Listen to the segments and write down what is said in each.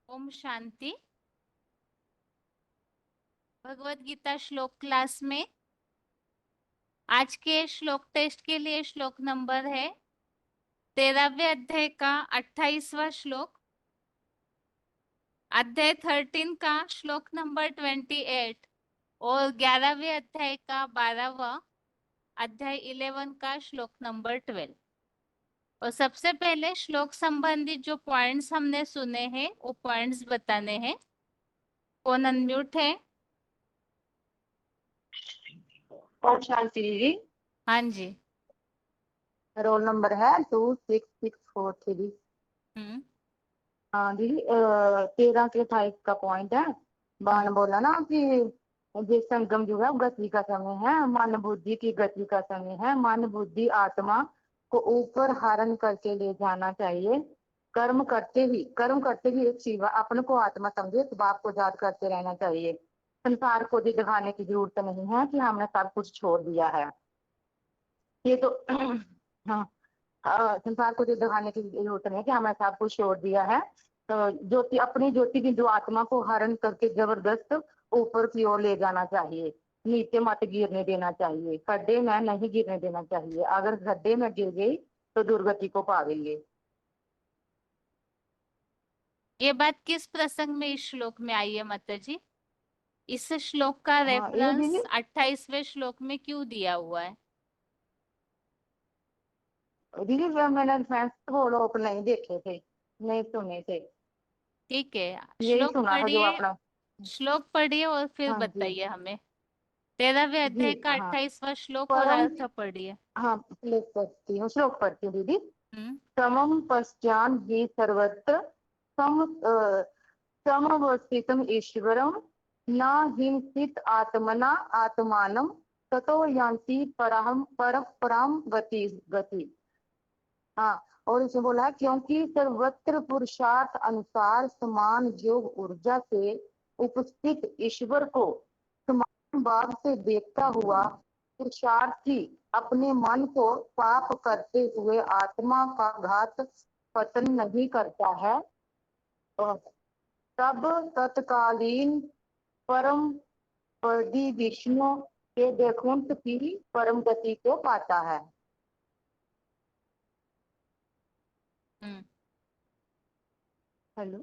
ओम शांति। भगवत गीता श्लोक क्लास में आज के श्लोक टेस्ट के लिए श्लोक नंबर है 13वें अध्याय का 28वां श्लोक, अध्याय 13 का श्लोक नंबर 28 और 11वें अध्याय का 12वां, अध्याय 11 का श्लोक नंबर 12। और सबसे पहले श्लोक संबंधित जो पॉइंट्स हमने सुने हैं वो पॉइंट्स बताने हैं। कौन अनम्यूट है? और शांति दीदी, हाँ जी। रोल नंबर है 26643। हम्म। हाँ दीदी, 13 के 28 का पॉइंट है। बाण बोला ना कि ये संगम जो है वो गति का समय है, मन बुद्धि की गति का समय है। मन बुद्धि आत्मा को ऊपर हरण करके ले जाना चाहिए। कर्म करते ही एक शिवा अपने को आत्मा समझे, तो बाप को याद करते रहना चाहिए। संसार को भी दिखाने की जरूरत नहीं है कि हमने सब कुछ छोड़ दिया है। ये तो हाँ, संसार को जो दिखाने की जरूरत नहीं है कि हमें सब कुछ छोड़ दिया है। तो अपनी ज्योति बिंदु आत्मा को हरण करके जबरदस्त ऊपर की ओर ले जाना चाहिए। नीचे मत गिरने देना चाहिए, गड्ढे में नहीं गिरने देना चाहिए। अगर गड्ढे में गिर गई तो दुर्गति को पावेंगे। ये बात किस प्रसंग में इस श्लोक में आई है माता जी? इस श्लोक का हाँ ये रेफरेंस दीदी, 28वें श्लोक में क्यों दिया हुआ है? दीदी मैंने फैंस वो लोग नहीं देखे थे, नहीं सुने थे। ठीक है, यही श्लोक सुना था जो पढ़िए। अपना। श्लोक पढ़िए और फिर हाँ जी बताइए हमें। 13वें जी। अध्याय का हाँ 28वां श्लोक और परम, अर्थ पढ़िए। हाँ श्लोक पढ़ती हूँ दीदी। हम्म। समम पश्चान हि सर्वत्र सम समवस्थितम ईश्वरम न हिंसित आत्मना आत्मानम ततो यान्ति पराम गति। हाँ, और इसे बोला है क्योंकि सर्वत्र पुरुषार्थ अनुसार समान योग ऊर्जा से उपस्थित ईश्वर को समान भाव से देखता हुआ पुरुषार्थी अपने मन को पाप करते हुए आत्मा का घात पतन नहीं करता है, और तब तत्कालीन परम पदी विष्णु के वैकुंठ की परम गति को पाता है। हम्म। हेलो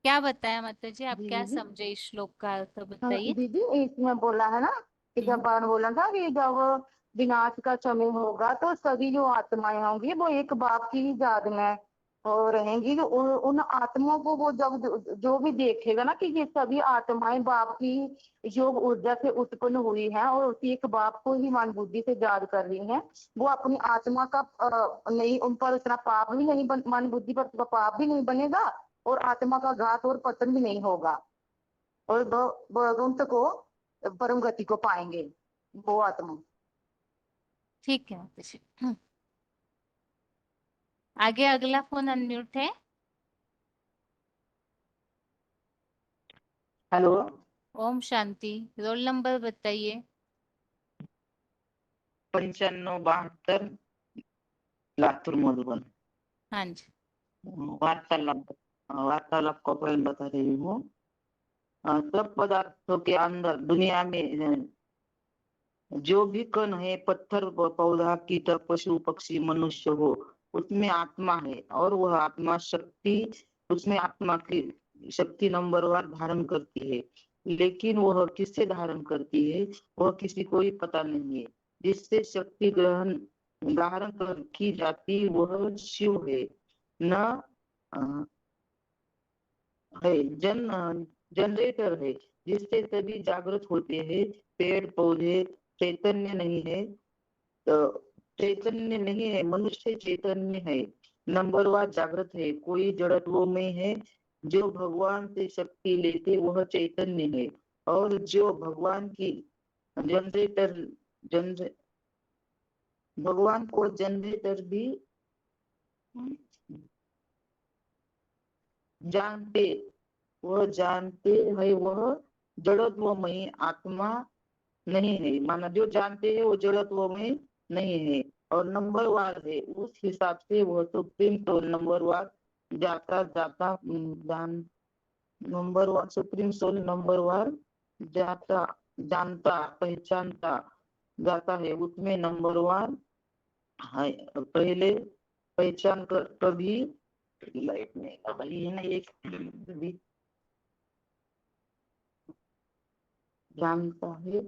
क्या बताया माता जी? आप जी क्या दीदी। समझे इस श्लोक का अर्थ हाँ बताइए। दीदी, इसमें बोला है ना कि जब हम्म। बाण बोला था कि जब विनाश का समय होगा तो सभी जो आत्माएं होंगी वो एक बाप की ही याद में और रहेंगी। तो उन आत्माओं को वो जब जो भी देखेगा ना कि ये सभी आत्माएं बाप की योग ऊर्जा से उत्पन्न हुई हैं और उसी एक बाप को ही मन बुद्धि से याद कर रही हैं, वो अपनी आत्मा का नहीं, उन पर उतना पाप भी नहीं मन बुद्धि पर उतना पाप भी नहीं बनेगा और आत्मा का घात और पतन भी नहीं होगा, और वैकुंठ को परम गति को पाएंगे वो आत्मा। ठीक है माता जी। आगे अगला फोन अनम्यूट है। Hello. Om Shanti. Roll number बताइए। 9572, लातूर मधुबन। हाँ जी। वार्तालाप, वार्तालाप का पॉइंट बता रही हूँ। सब पदार्थों के अंदर दुनिया में जो भी कण है, पत्थर पौधा कीटक पशु पक्षी मनुष्य हो, उसमें आत्मा है और वह आत्मा शक्ति, उसमें आत्मा की शक्ति नंबर वार धारण करती है। लेकिन वह किससे धारण करती है वह किसी को ही पता नहीं है। जिससे शक्ति ग्रहण धारण की जाती वह शिव है, न अ, है जनरेटर है जिससे सभी जागृत होते हैं। पेड़ पौधे चैतन्य नहीं है, तो चैतन्य नहीं है, मनुष्य चैतन्य है, नंबरवार जागृत है। कोई जड़त्वों में है, जो भगवान से शक्ति लेते वह चैतन्य है। और जो भगवान की जनरेटर जनरे भगवान को जनरेटर भी जानते, वह जानते है, वह जड़त्वमयी आत्मा नहीं है। माना जो जानते हैं वो जड़त्व में नहीं है और नंबर वार है। उस हिसाब से वह तो प्रेम तो नंबर वार जाता जाता जान number one supreme soul number one जाता जानता पहचानता जाता है, उसमें नंबर वन है। पहले पहचान कर कभी लाइट में अभी ना एक भी जानता है,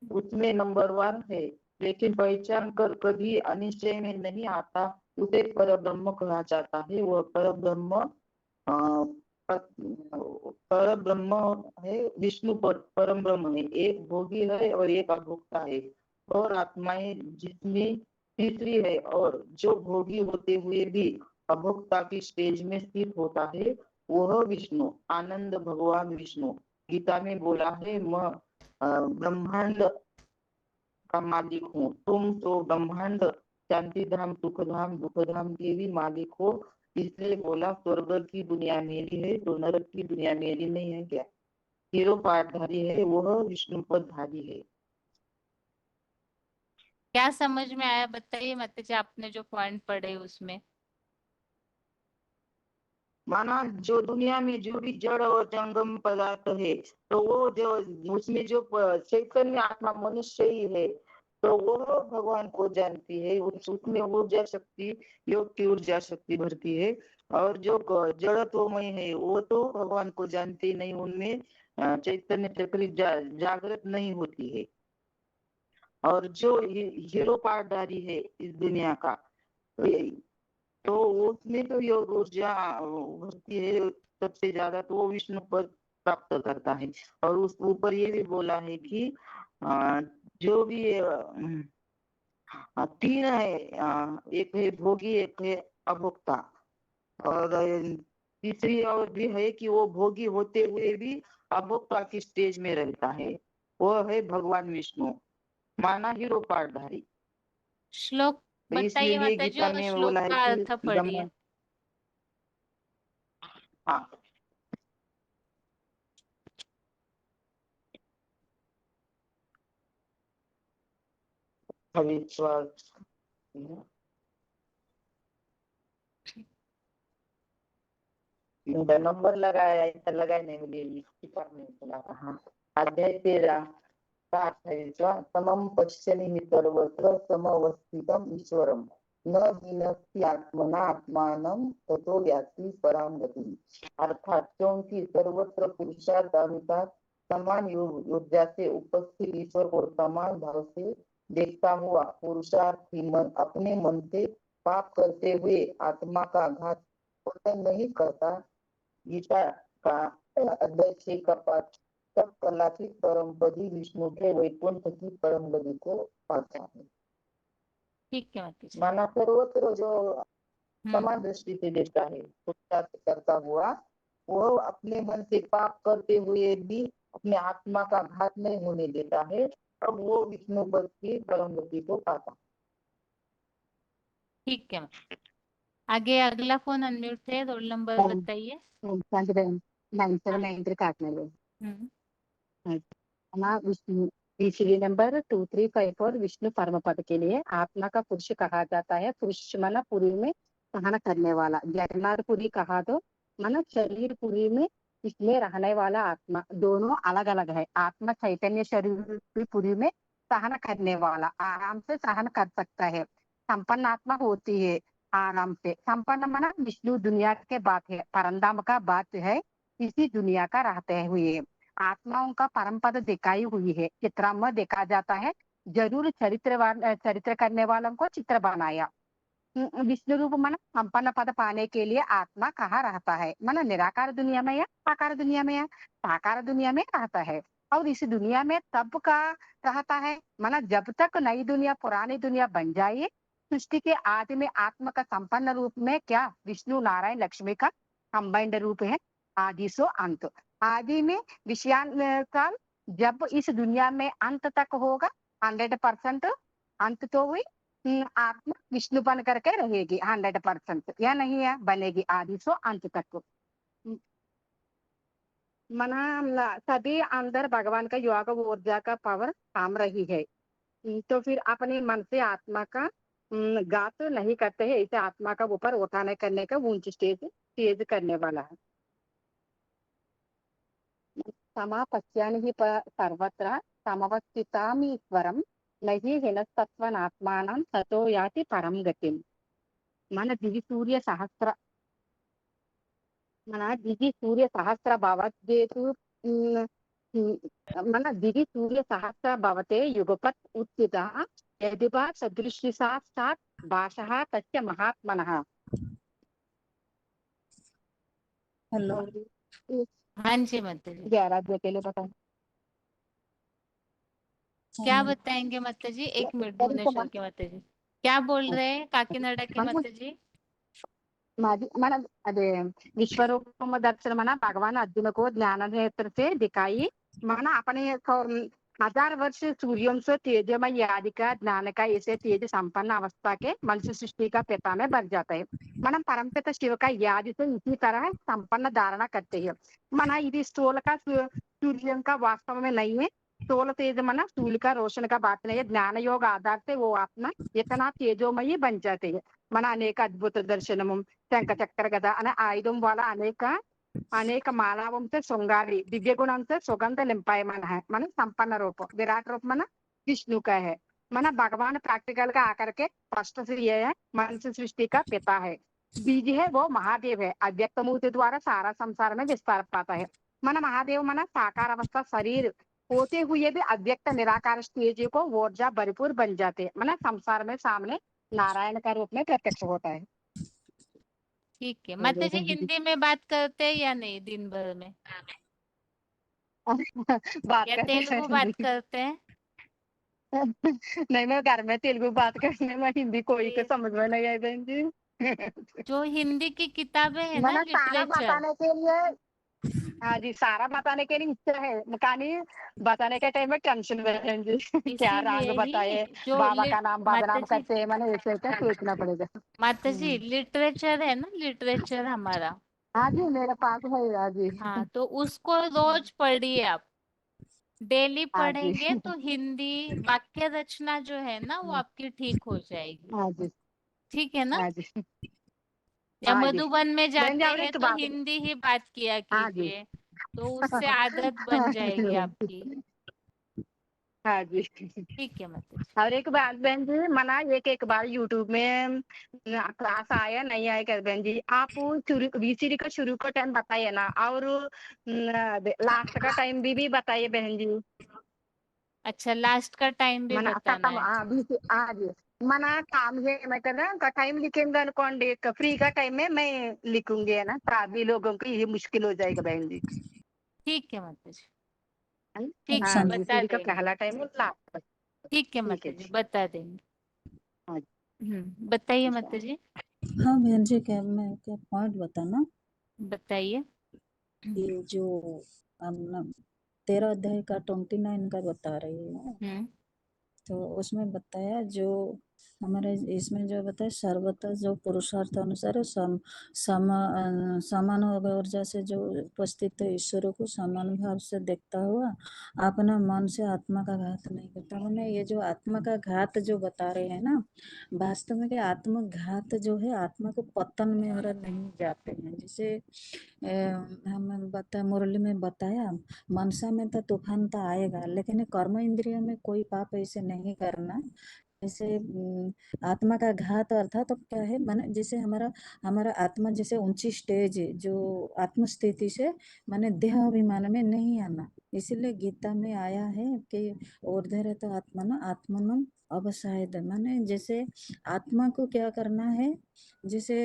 उसमें नंबर वन है, लेकिन पहचान कर कभी अनिश्चय में नहीं आता, उसे परब्रह्म कहा जाता है। वह परब्रह्म पर ब्रह्म है, विष्णु परम ब्रह्म है, एक भोगी है और एक अभोक्ता है, और आत्माएं जिसमें तीसरी है, और जो भोगी होते हुए भी अभोक्ता की स्टेज में स्थित होता है, वह विष्णु आनंद भगवान विष्णु गीता में बोला है, मैं ब्रह्मांड का मालिक हूँ, तुम तो ब्रह्मांड शांति धाम सुख धाम दुख धाम के भी मालिक हो, इसलिए बोला स्वर्ग की दुनिया मेरी है तो नरक की दुनिया मेरी नहीं है क्या। हीरो पाठधारी है, वह विष्णु पदधारी है। क्या समझ में आया बताइए माता जी, आपने जो पॉइंट पढ़े उसमें। माना जो दुनिया में जो भी जड़ और जंगम पदार्थ है, तो वो जो उसमें जो चैतन्य आत्मा मनुष्य ही है, तो वो भगवान को जानती है, उसमें ऊर्जा शक्ति योग की ऊर्जा शक्ति भरती है, और जो जड़त्वमय है वो तो भगवान को जानते नहीं, उनमें चैतन्य चक्री जागृत नहीं होती है। और जो हीरो पार्टधारी है इस दुनिया का, तो उसमें तो योग ऊर्जा भरती है सबसे ज्यादा, तो वो विष्णु पद प्राप्त करता है। और उस ऊपर ये भी बोला है कि जो भी तीन है, एक है भोगी एक है अभोक्ता, और तीसरी और भी है कि वो भोगी होते हुए भी अभोक्ता की स्टेज में रहता है, वो है भगवान विष्णु माना हीरो पार्टधारी। श्लोक तो बताइए इसलिए माता जी, गीता और में श्लोक बोला है का कि अर्थ पढ़िए। हाँ विश्वास नंबर लगाया, इधर लगाया नहीं मिलेगी, नहीं चला। हाँ अध्याय 13 का अर्थ है इसका, समम पश्यन्ति सर्वत्र समवस्थितम ईश्वरम न विनश्ति आत्मना आत्मानं ततो याति परां गतिम्। अर्थात क्योंकि सर्वत्र पुरुषार्थ अनुसार समान ऊर्जा से उपस्थित ईश्वर को समान भाव से देखता हुआ पुरुषार्थी मन अपने मन से पाप करते हुए आत्मा का घात नहीं करता। गीता का अध्याय 6 का पाठ, सब कलातीत परम पदी विष्णु के वैकुंठ की परम गति को पाता है। ठीक है माता जी। माना सर्वत्र जो हम्म। समान दृष्टि से देखता है, पुरुषार्थ करता हुआ, वो अपने मन से पाप करते हुए भी अपने आत्मा का घात नहीं होने देता है, अब वो विष्णु पद की परम गति को पाता। ठीक है। आगे अगला फोन अनम्यूट है, रोल नंबर बताइए। 9793 काटने हम्म। विष्णु ईश्वरी नंबर 2354 विष्णु परम पद के लिए आत्मा का पुरुष कहा जाता है। पुरुष माना पुरी में सहन करने वाला, जगन्नाथपुरी कहा तो माना शरीर पुरी में इसमें रहने वाला आत्मा, दोनों अलग अलग है। आत्मा चैतन्य शरीर पुरी में सहन करने वाला, आराम से सहन कर सकता है। संपन्न आत्मा होती है आराम से। संपन्न माना विष्णु दुनिया के बात है, परमधाम का बात है, इसी दुनिया का रहते हुए आत्माओं का परम पद दिखाई हुई है। चित्रा में देखा जाता है, जरूर चरित्र करने वालों को चित्र बनाया। विष्णु रूप मन संपन्न पद पाने के लिए आत्मा कहाँ रहता है, मन निराकार दुनिया में या साकार दुनिया में या साकार दुनिया में रहता है। और इस दुनिया में तब का रहता है, मन जब तक नई दुनिया पुरानी दुनिया बन जाए। सृष्टि के आदि में आत्मा का संपन्न रूप में क्या विष्णु नारायण लक्ष्मी का कंबाइंड रूप है, आदि सो अंत। आदि में विषयांकाल, जब इस दुनिया में अंत तक होगा 100% अंत तो हुई, आत्मा विष्णु बन करके रहेगी 100%, या नहीं है, बनेगी आदि सो अंत तक। मना सभी अंदर भगवान का योग ऊर्जा का पावर काम रही है। तो फिर अपने मन से आत्मा का घात नहीं करते हैं, इसे आत्मा का ऊपर उठाने करने का ऊंच स्टेज करने वाला है। समापश्यानि हि सर्वत्र समवस्थितामीश्वरं न हि हिनस्तत्त्वनात्मानं ततो याति परं गतिम् మన దివి సూర్య సహస్ర మన దివి సూర్య సహస్ర భవద్యేతు మన దివి సూర్య సహస్ర భవతే యుగపత్ ఉత్థిత యది వా సదృశ్యసా సాత్ భాషః తస్య మహాత్మనః हेलो और इस हाँ जी माता जी, 11 अध्याय के लिए बताएं। क्या बताएंगे माता जी? एक मिनट भुवनेश्वर के माता जी क्या बोल रहे हैं? काकीनाडा के మన माता जी। మన అదే విశ్వరూపమ దర్శనమన भगवान अर्जुन को ज्ञान नेत्र से दिखाई माना अपने 1000 वर्ष सूर्यों से तेजमय आदि का ज्ञान का ऐसे तेज संपन्न अवस्था के मनुष्य सृष्टि का पिता में बन जाता है। మనం परमपिता शिव का याद से इसी तरह संपन्न धारणा करते हैं। మన ఇది స్థూల का सूर्य का वास्तव में नहीं है। స్థూల तेज मना सूर्य का रोशन का बात नहीं है। ज्ञान योग आधार से वो आत्मा इतना तेजोमय बन जाते हैं। మన అనేక అద్భుత దర్శనము శంఖ చక్ర గద అనే ఆయుధం వల్ల అనేక मानवों से श्रृंगारी दिव्य गुणों से सुगंध लिंपायमान है। मन संपन्न रूप विराट रूप मन विष्णु का है। मन भगवान प्रैक्टिकल का आकर के स्पष्ट से ये है मनुष्य सृष्टि का पिता है। बीज है वो महादेव है। अव्यक्त मूर्ति द्वारा सारा संसार में विस्तार पाता है। मन महादेव मन साकार अवस्था शरीर होते हुए भी अव्यक्त निराकार स्टेज को ऊर्जा भरपूर बन जाते हैं। मन संसार में सामने नारायण का रूप में प्रत्यक्ष होता है। ठीक है माता जी, हिंदी में बात करते हैं या नहीं दिन भर में, बात या करते तेलुगु हैं बात हिंदी। करते हैं? नहीं मैं घर में तेलुगु बात करने में हिंदी कोई को फिर समझ में नहीं आई बहन जी। जो हिंदी की किताबें है ना मैंने सारा लिटरेचर, बताने के लिए हाँ जी सारा बताने के लिए इच्छा है कहानी बताने के टाइम में टेंशन में बहन जी क्या रंग इसीलिए बताए ही जो बाबा का नाम माता बदनाम जी, करते हैं मैंने ऐसे क्या सोचना पड़ेगा। माता जी लिटरेचर है ना, लिटरेचर हमारा, हाँ जी मेरे पास है हाँ जी। हाँ तो उसको रोज पढ़िए आप। डेली हाँ जी पढ़ेंगे तो हिंदी वाक्य रचना जो है ना वो आपकी ठीक हो जाएगी। हाँ जी ठीक है ना? हाँ जी या हाँ जी मधुबन में बहन जी जाते और हैं एक तो बात हिंदी ही बात किया हाँ जी कीजिए, तो उससे आदत बन हाँ जी जाएगी बहन आपकी। जी हाँ जी ठीक है माता जी। और एक बात बहन जी मना एक बार यूट्यूब में क्लास आया नहीं आया कर बहन जी आप शुरू वीसीडी का शुरू का टाइम बताइए ना और लास्ट का टाइम भी बताइए बहन जी। अच्छा लास्ट का टाइम भी मना बताना खत्म है? जी मना काम है मैं कहना टाइम लिखेंगे अनुकोंడి फ्री का टाइम में मैं लिखूंगी है ना सभी लोगों को ये मुश्किल हो जाएगा बहन जी। ठीक है माता जी, है ना? ठीक है हाँ सन बता वीसीडी का देंगे। पहला टाइम और लास्ट का। ठीक है ठीक माता है जी जी बता देंगे। हाँ बताइए जी माता जी, हाँ बहन जी क्या मैं क्या पॉइंट बताना बताइए। ये जो हम 13 अध्याय का 29 का बता रही हूँ हम्म तो उसमें बताया जो हमारे इसमें जो बताया सर्वतः जो पुरुषार्थ अनुसार समान ऊर्जा से जो उपस्थित ईश्वर को समान भाव से देखता हुआ अपना मन से आत्मा का घात नहीं करता। मैंने ये जो आत्मा का घात जो बता रहे हैं ना वास्तव में कि आत्मघात जो है आत्मा को पतन में और नहीं जाते हैं। जैसे हम बता मुरली में बताया मनसा में तो तूफान तो आएगा लेकिन कर्म इंद्रियों में कोई पाप ऐसे नहीं करना। जैसे आत्मा का घात अर्थात तो क्या है माने जैसे हमारा हमारा आत्मा जैसे ऊंची स्टेज है जो आत्म स्थिति से माने देह अभिमान में नहीं आना। इसीलिए गीता में आया है कि ऊर्ध्वरे तो आत्मन आत्मनम अवसायद माने जैसे आत्मा को क्या करना है जैसे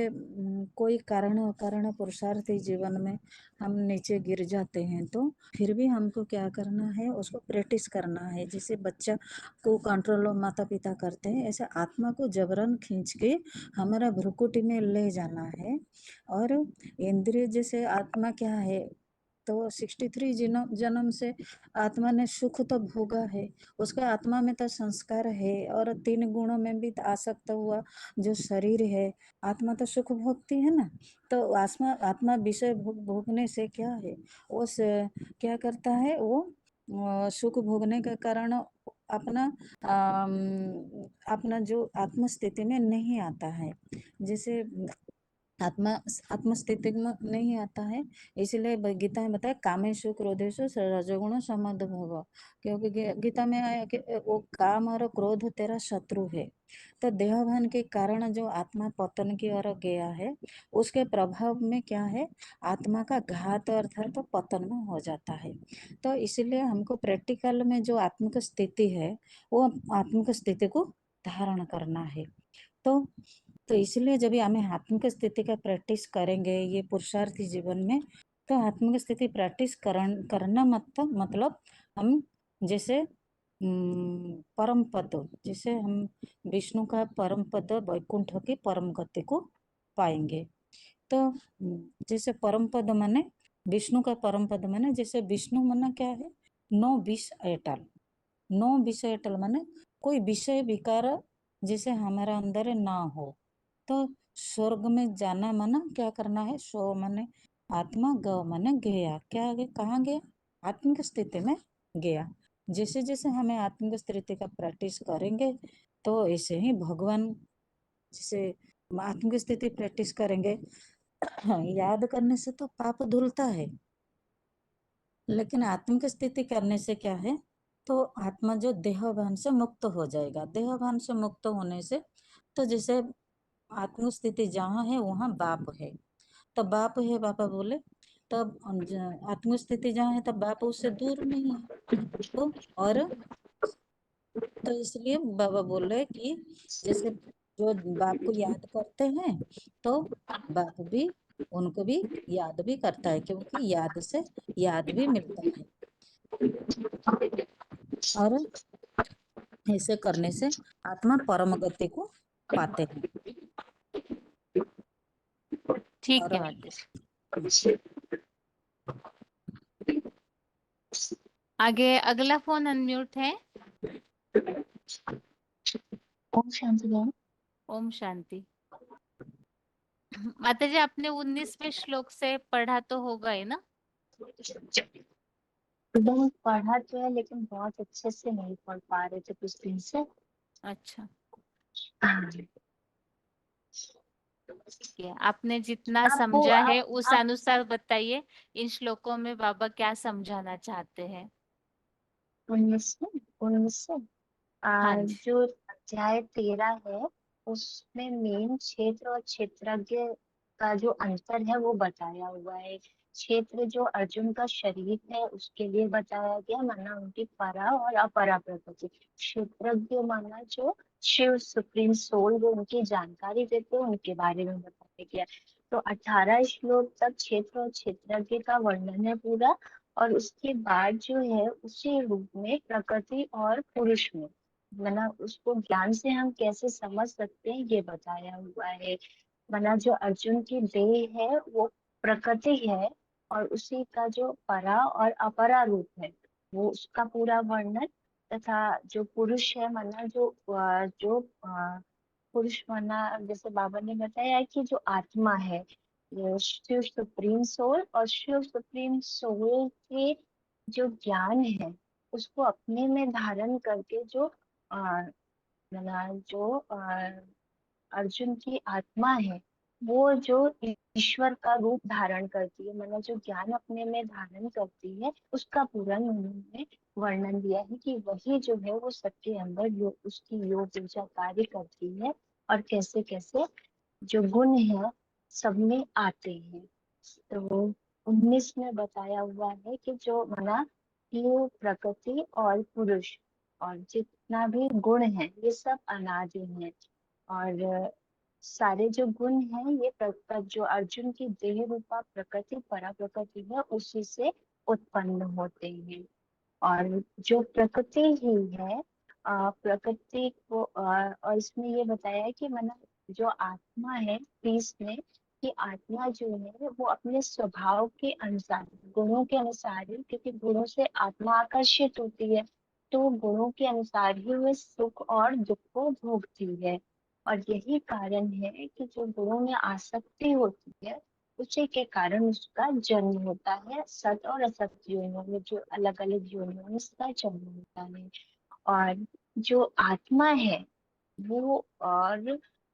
कोई कारण अकारण पुरुषार्थ जीवन में हम नीचे गिर जाते हैं तो फिर भी हमको क्या करना है उसको प्रैक्टिस करना है। जैसे बच्चा को कंट्रोल माता पिता करते हैं ऐसे आत्मा को जबरन खींच के हमारा भ्रुकुटी में ले जाना है। और इंद्रिय जैसे आत्मा क्या है तो 63 जन्म से आत्मा ने सुख तो भोगा है उसका आत्मा में तो संस्कार है और 3 गुणों में भी आसक्त हुआ जो शरीर है आत्मा तो सुख भोगती है ना। तो आत्मा आत्मा विषय भोगने से क्या है वो क्या करता है वो सुख भोगने के कारण अपना अपना जो आत्म स्थिति में नहीं आता है। जैसे आत्मा आत्म स्थिति में नहीं आता है। इसलिए गीता में बताया कामेषु क्रोधेषु रजोगुण समद्भव, क्योंकि गीता में आया कि वो काम और क्रोध तेरा शत्रु है। तो देहभान के कारण जो आत्मा पतन की ओर गया है, उसके प्रभाव में क्या है, आत्मा का घात अर्थात तो पतन में हो जाता है। तो इसलिए हमको प्रैक्टिकल में जो आत्मिक स्थिति है, वो आत्मिक स्थिति को धारण करना है। तो इसलिए जब हमें आत्मिक स्थिति का प्रैक्टिस करेंगे ये पुरुषार्थी जीवन में, तो आत्मिक स्थिति प्रैक्टिस करना मतलब हम जैसे परम पद, जैसे हम विष्णु का परम पद वैकुंठ की परम गति को पाएंगे। तो जैसे परम पद माने विष्णु का परम पद माने, जैसे विष्णु माना क्या है, नो विष अटल। नो विषय अटल माने कोई विषय विकार जैसे हमारा अंदर ना हो। तो स्वर्ग में जाना माना क्या करना है, स्व माने आत्मा, ग माने गया, क्या गया, कहाँ गया, आत्मिक स्थिति में गया। जैसे जैसे हमें आत्मिक स्थिति का प्रैक्टिस करेंगे, तो ऐसे ही भगवान, जैसे आत्मिक स्थिति प्रैक्टिस करेंगे, याद करने से तो पाप धुलता है, लेकिन आत्मिक स्थिति करने से क्या है, तो आत्मा जो देहभान से मुक्त हो जाएगा। देहभान से मुक्त होने से, तो जैसे आत्मिक स्थिति जहाँ है वहाँ बाप है, तो बाप है पापा बोले, तब आत्मिक स्थिति जहाँ है तब बाप उससे दूर नहीं है। तो और तो इसलिए बाबा बोल रहे कि जैसे जो बाप को याद करते हैं, तो बाप भी उनको भी याद भी करता है, क्योंकि याद से याद भी मिलता है। और ऐसे करने से आत्मा परम गति को पाते हैं। ठीक और है माताजी। आगे अगला फोन अनम्यूट है। ओम शांति बहन। ओम शांति। माताजी आपने 19वें श्लोक से पढ़ा तो होगा ही ना? बहन पढ़ा तो है, लेकिन बहुत अच्छे से नहीं पढ़ पा रहे थे कुछ दिन से। अच्छा हाँ। ठीक है, आपने जितना आपको समझा है उस आप अनुसार बताइए, इन श्लोकों में बाबा क्या समझाना चाहते हैं। 19 हाँ जी। जो अध्याय 13 है, उसमें मेन क्षेत्र और क्षेत्रज्ञ का जो अंतर है वो बताया हुआ है। क्षेत्र जो अर्जुन का शरीर है उसके लिए बताया गया, माना उनकी परा और अपरा प्रकृति। क्षेत्रज्ञ माना जो शिव सुप्रीम सोल, जो उनकी जानकारी देते हैं, उनके बारे में बताया गया। तो 18 श्लोक तक क्षेत्र और क्षेत्रज्ञ का वर्णन है पूरा, और उसके बाद जो है उसी रूप में प्रकृति और पुरुष में, मतलब उसको ज्ञान से हम कैसे समझ सकते हैं ये बताया हुआ है। मतलब जो अर्जुन की देह है वो प्रकृति है, और उसी का जो परा और अपरा रूप है वो उसका पूरा वर्णन, तथा जो पुरुष है माना पुरुष माना जैसे बाबा ने बताया है कि जो आत्मा है, ये शिव सुप्रीम सोल, और शिव सुप्रीम सोल के जो ज्ञान है उसको अपने में धारण करके जो जो अर्जुन की आत्मा है वो जो ईश्वर का रूप धारण करती है, मतलब जो ज्ञान अपने में धारण करती है, उसका पूरा उन्होंने वर्णन दिया है कि वही जो है वो सबके अंदर उसकी योग ऊर्जा कार्य करती है, और कैसे कैसे जो गुण है सब में आते हैं। तो 19 में बताया हुआ है कि जो मना ये प्रकृति और पुरुष और जितना भी गुण है ये सब अनादि हैं, और सारे जो गुण हैं ये जो अर्जुन की देह रूपा प्रकृति परा प्रकृति है उसी से उत्पन्न होते हैं। और जो प्रकृति ही है, प्रकृति को और इसमें ये बताया है कि मतलब जो आत्मा है 30 में, कि आत्मा जो है वो अपने स्वभाव के अनुसार, गुणों के अनुसार ही, क्योंकि गुणों से आत्मा आकर्षित होती है, तो गुणों के अनुसार ही वह सुख और दुख को भोगती है। और यही कारण है कि जो गुणों में आसक्ति होती है उसी के कारण उसका जन्म होता है, सत और असत योनियों में, जो अलग अलग योनियों में उसका जन्म होता है। और जो आत्मा है वो और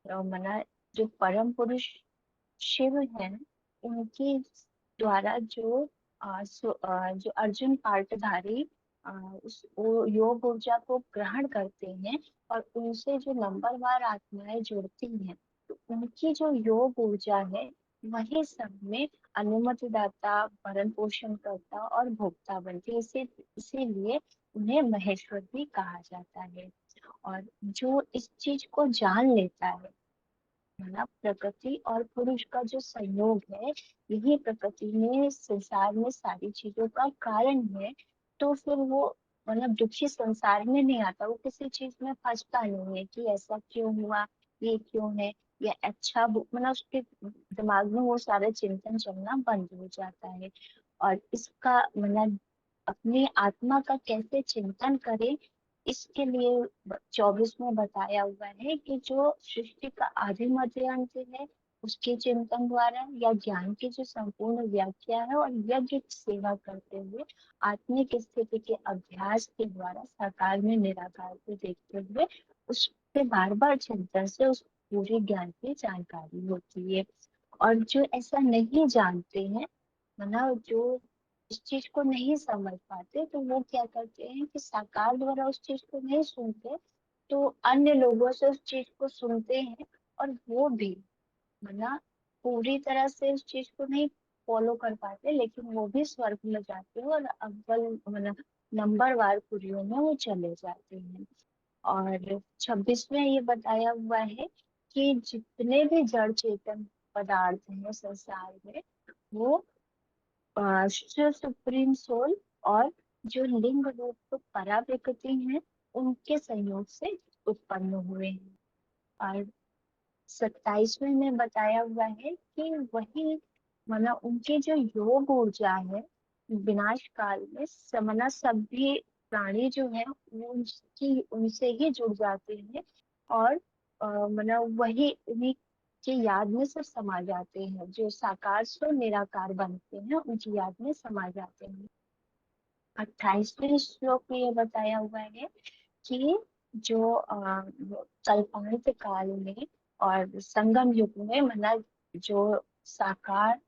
मना जो परम पुरुष शिव हैं उनके द्वारा जो जो अर्जुन पार्टधारी उस वो योग ऊर्जा को ग्रहण करते हैं और उनसे जो नंबरवार आत्माएं जुड़ती हैं, तो उनकी जो योग ऊर्जा है वही सब में अनुमतिदाता, भरण पोषण करता और भोक्ता बनती है। इसीलिए उन्हें महेश्वर भी कहा जाता है। और जो इस चीज को जान लेता है, मतलब प्रकृति और पुरुष का जो संयोग है, यही प्रकृति में संसार में सारी चीजों का कारण है। तो फिर वो मतलब दुखी संसार में नहीं आता, वो किसी चीज में फंसता नहीं है कि ऐसा क्यों हुआ, ये क्यों है, या अच्छा मतलब उसके दिमाग में वो सारा चिंतन चलना बंद हो जाता है। और इसका मतलब अपनी आत्मा का कैसे चिंतन करें, इसके लिए 24 में बताया हुआ है कि जो सृष्टि का आदि मध्य अंत है उसके चिंतन द्वारा या ज्ञान की जो संपूर्ण व्याख्या है और यज्ञ की सेवा करते हुए आत्मिक स्थिति के अभ्यास के द्वारा साकार में निराकार को देखते हुए उसके बार बार चिंतन से उस पूरे ज्ञान की जानकारी होती है। और जो ऐसा नहीं जानते हैं, मतलब जो इस चीज को नहीं समझ पाते, तो वो क्या करते हैं कि साकार द्वारा उस चीज को नहीं सुनते, तो अन्य लोगों से उस चीज को सुनते हैं। और वो भी मतलब पूरी तरह से उस चीज को नहीं फॉलो कर पाते, लेकिन वो भी स्वर्ग में जाते हैं और अव्वल मतलब नंबरवार पुरियों में वो चले जाते हैं। और 26 में ये बताया हुआ है कि जितने भी जड़ चेतन पदार्थ हैं संसार में, वो जो सुप्रीम सोल और जो लिंग रूप परा प्रकृति है उनके संयोग से उत्पन्न हुए हैं। और 27वें में बताया हुआ है कि वही मतलब उनके जो योग ऊर्जा है विनाश काल में समना सभी प्राणी जो है वो उनकी उनसे ही जुड़ जाते हैं। और मतलब वही उन्हीं के याद में सब समा जाते हैं, जो साकार से निराकार बनते हैं उनकी याद में समा जाते हैं। 28वें श्लोक में ये बताया हुआ है कि जो कल्पांत काल में और संगम युग में मतलब जो साकार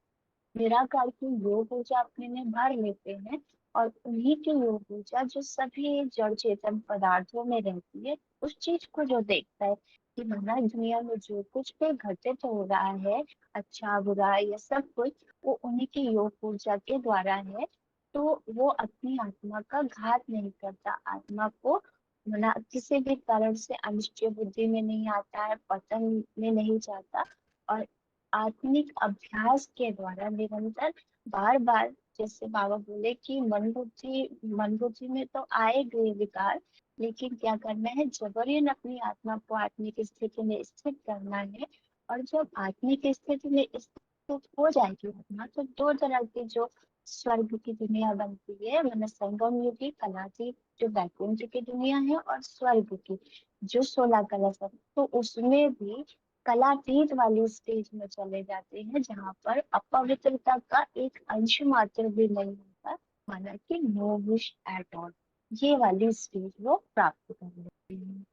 निराकार की योग ऊर्जा अपने में भर लेते हैं और उन्हीं की योग ऊर्जा जो सभी जड़ चेतन पदार्थों में रहती है, उस चीज को जो देखता है कि मतलब दुनिया में जो कुछ भी घटित हो रहा है, अच्छा बुरा या सब कुछ, वो उन्हीं की योग ऊर्जा के द्वारा है। तो वो अपनी आत्मा का घात नहीं करता, आत्मा को मतलब किसी भी कारण से अनिश्चय बुद्धि में नहीं आता है, पतन में नहीं जाता। और आत्मिक अभ्यास के द्वारा निरंतर बार बार, जैसे बाबा बोले कि मन बुद्धि में तो आएंगे विकार, लेकिन क्या करना है, जबरन अपनी आत्मा को आत्मिक स्थिति में स्थित करना है। और जब आत्मिक स्थिति में स्थित हो जाएगी आत्मा, तो दो तरह की जो स्वर्ग की दुनिया बनती है, मतलब संगम युगी कलातीत जो वैकुंठ की दुनिया है, और स्वर्ग की जो 16 कला सब, तो उसमें भी कलातीत वाली स्टेज में चले जाते हैं जहाँ पर अपवित्रता का एक अंश मात्र भी नहीं होता, माना कि नो विश एट ऑल। ये वाली स्टेज वो प्राप्त कर लेते हैं।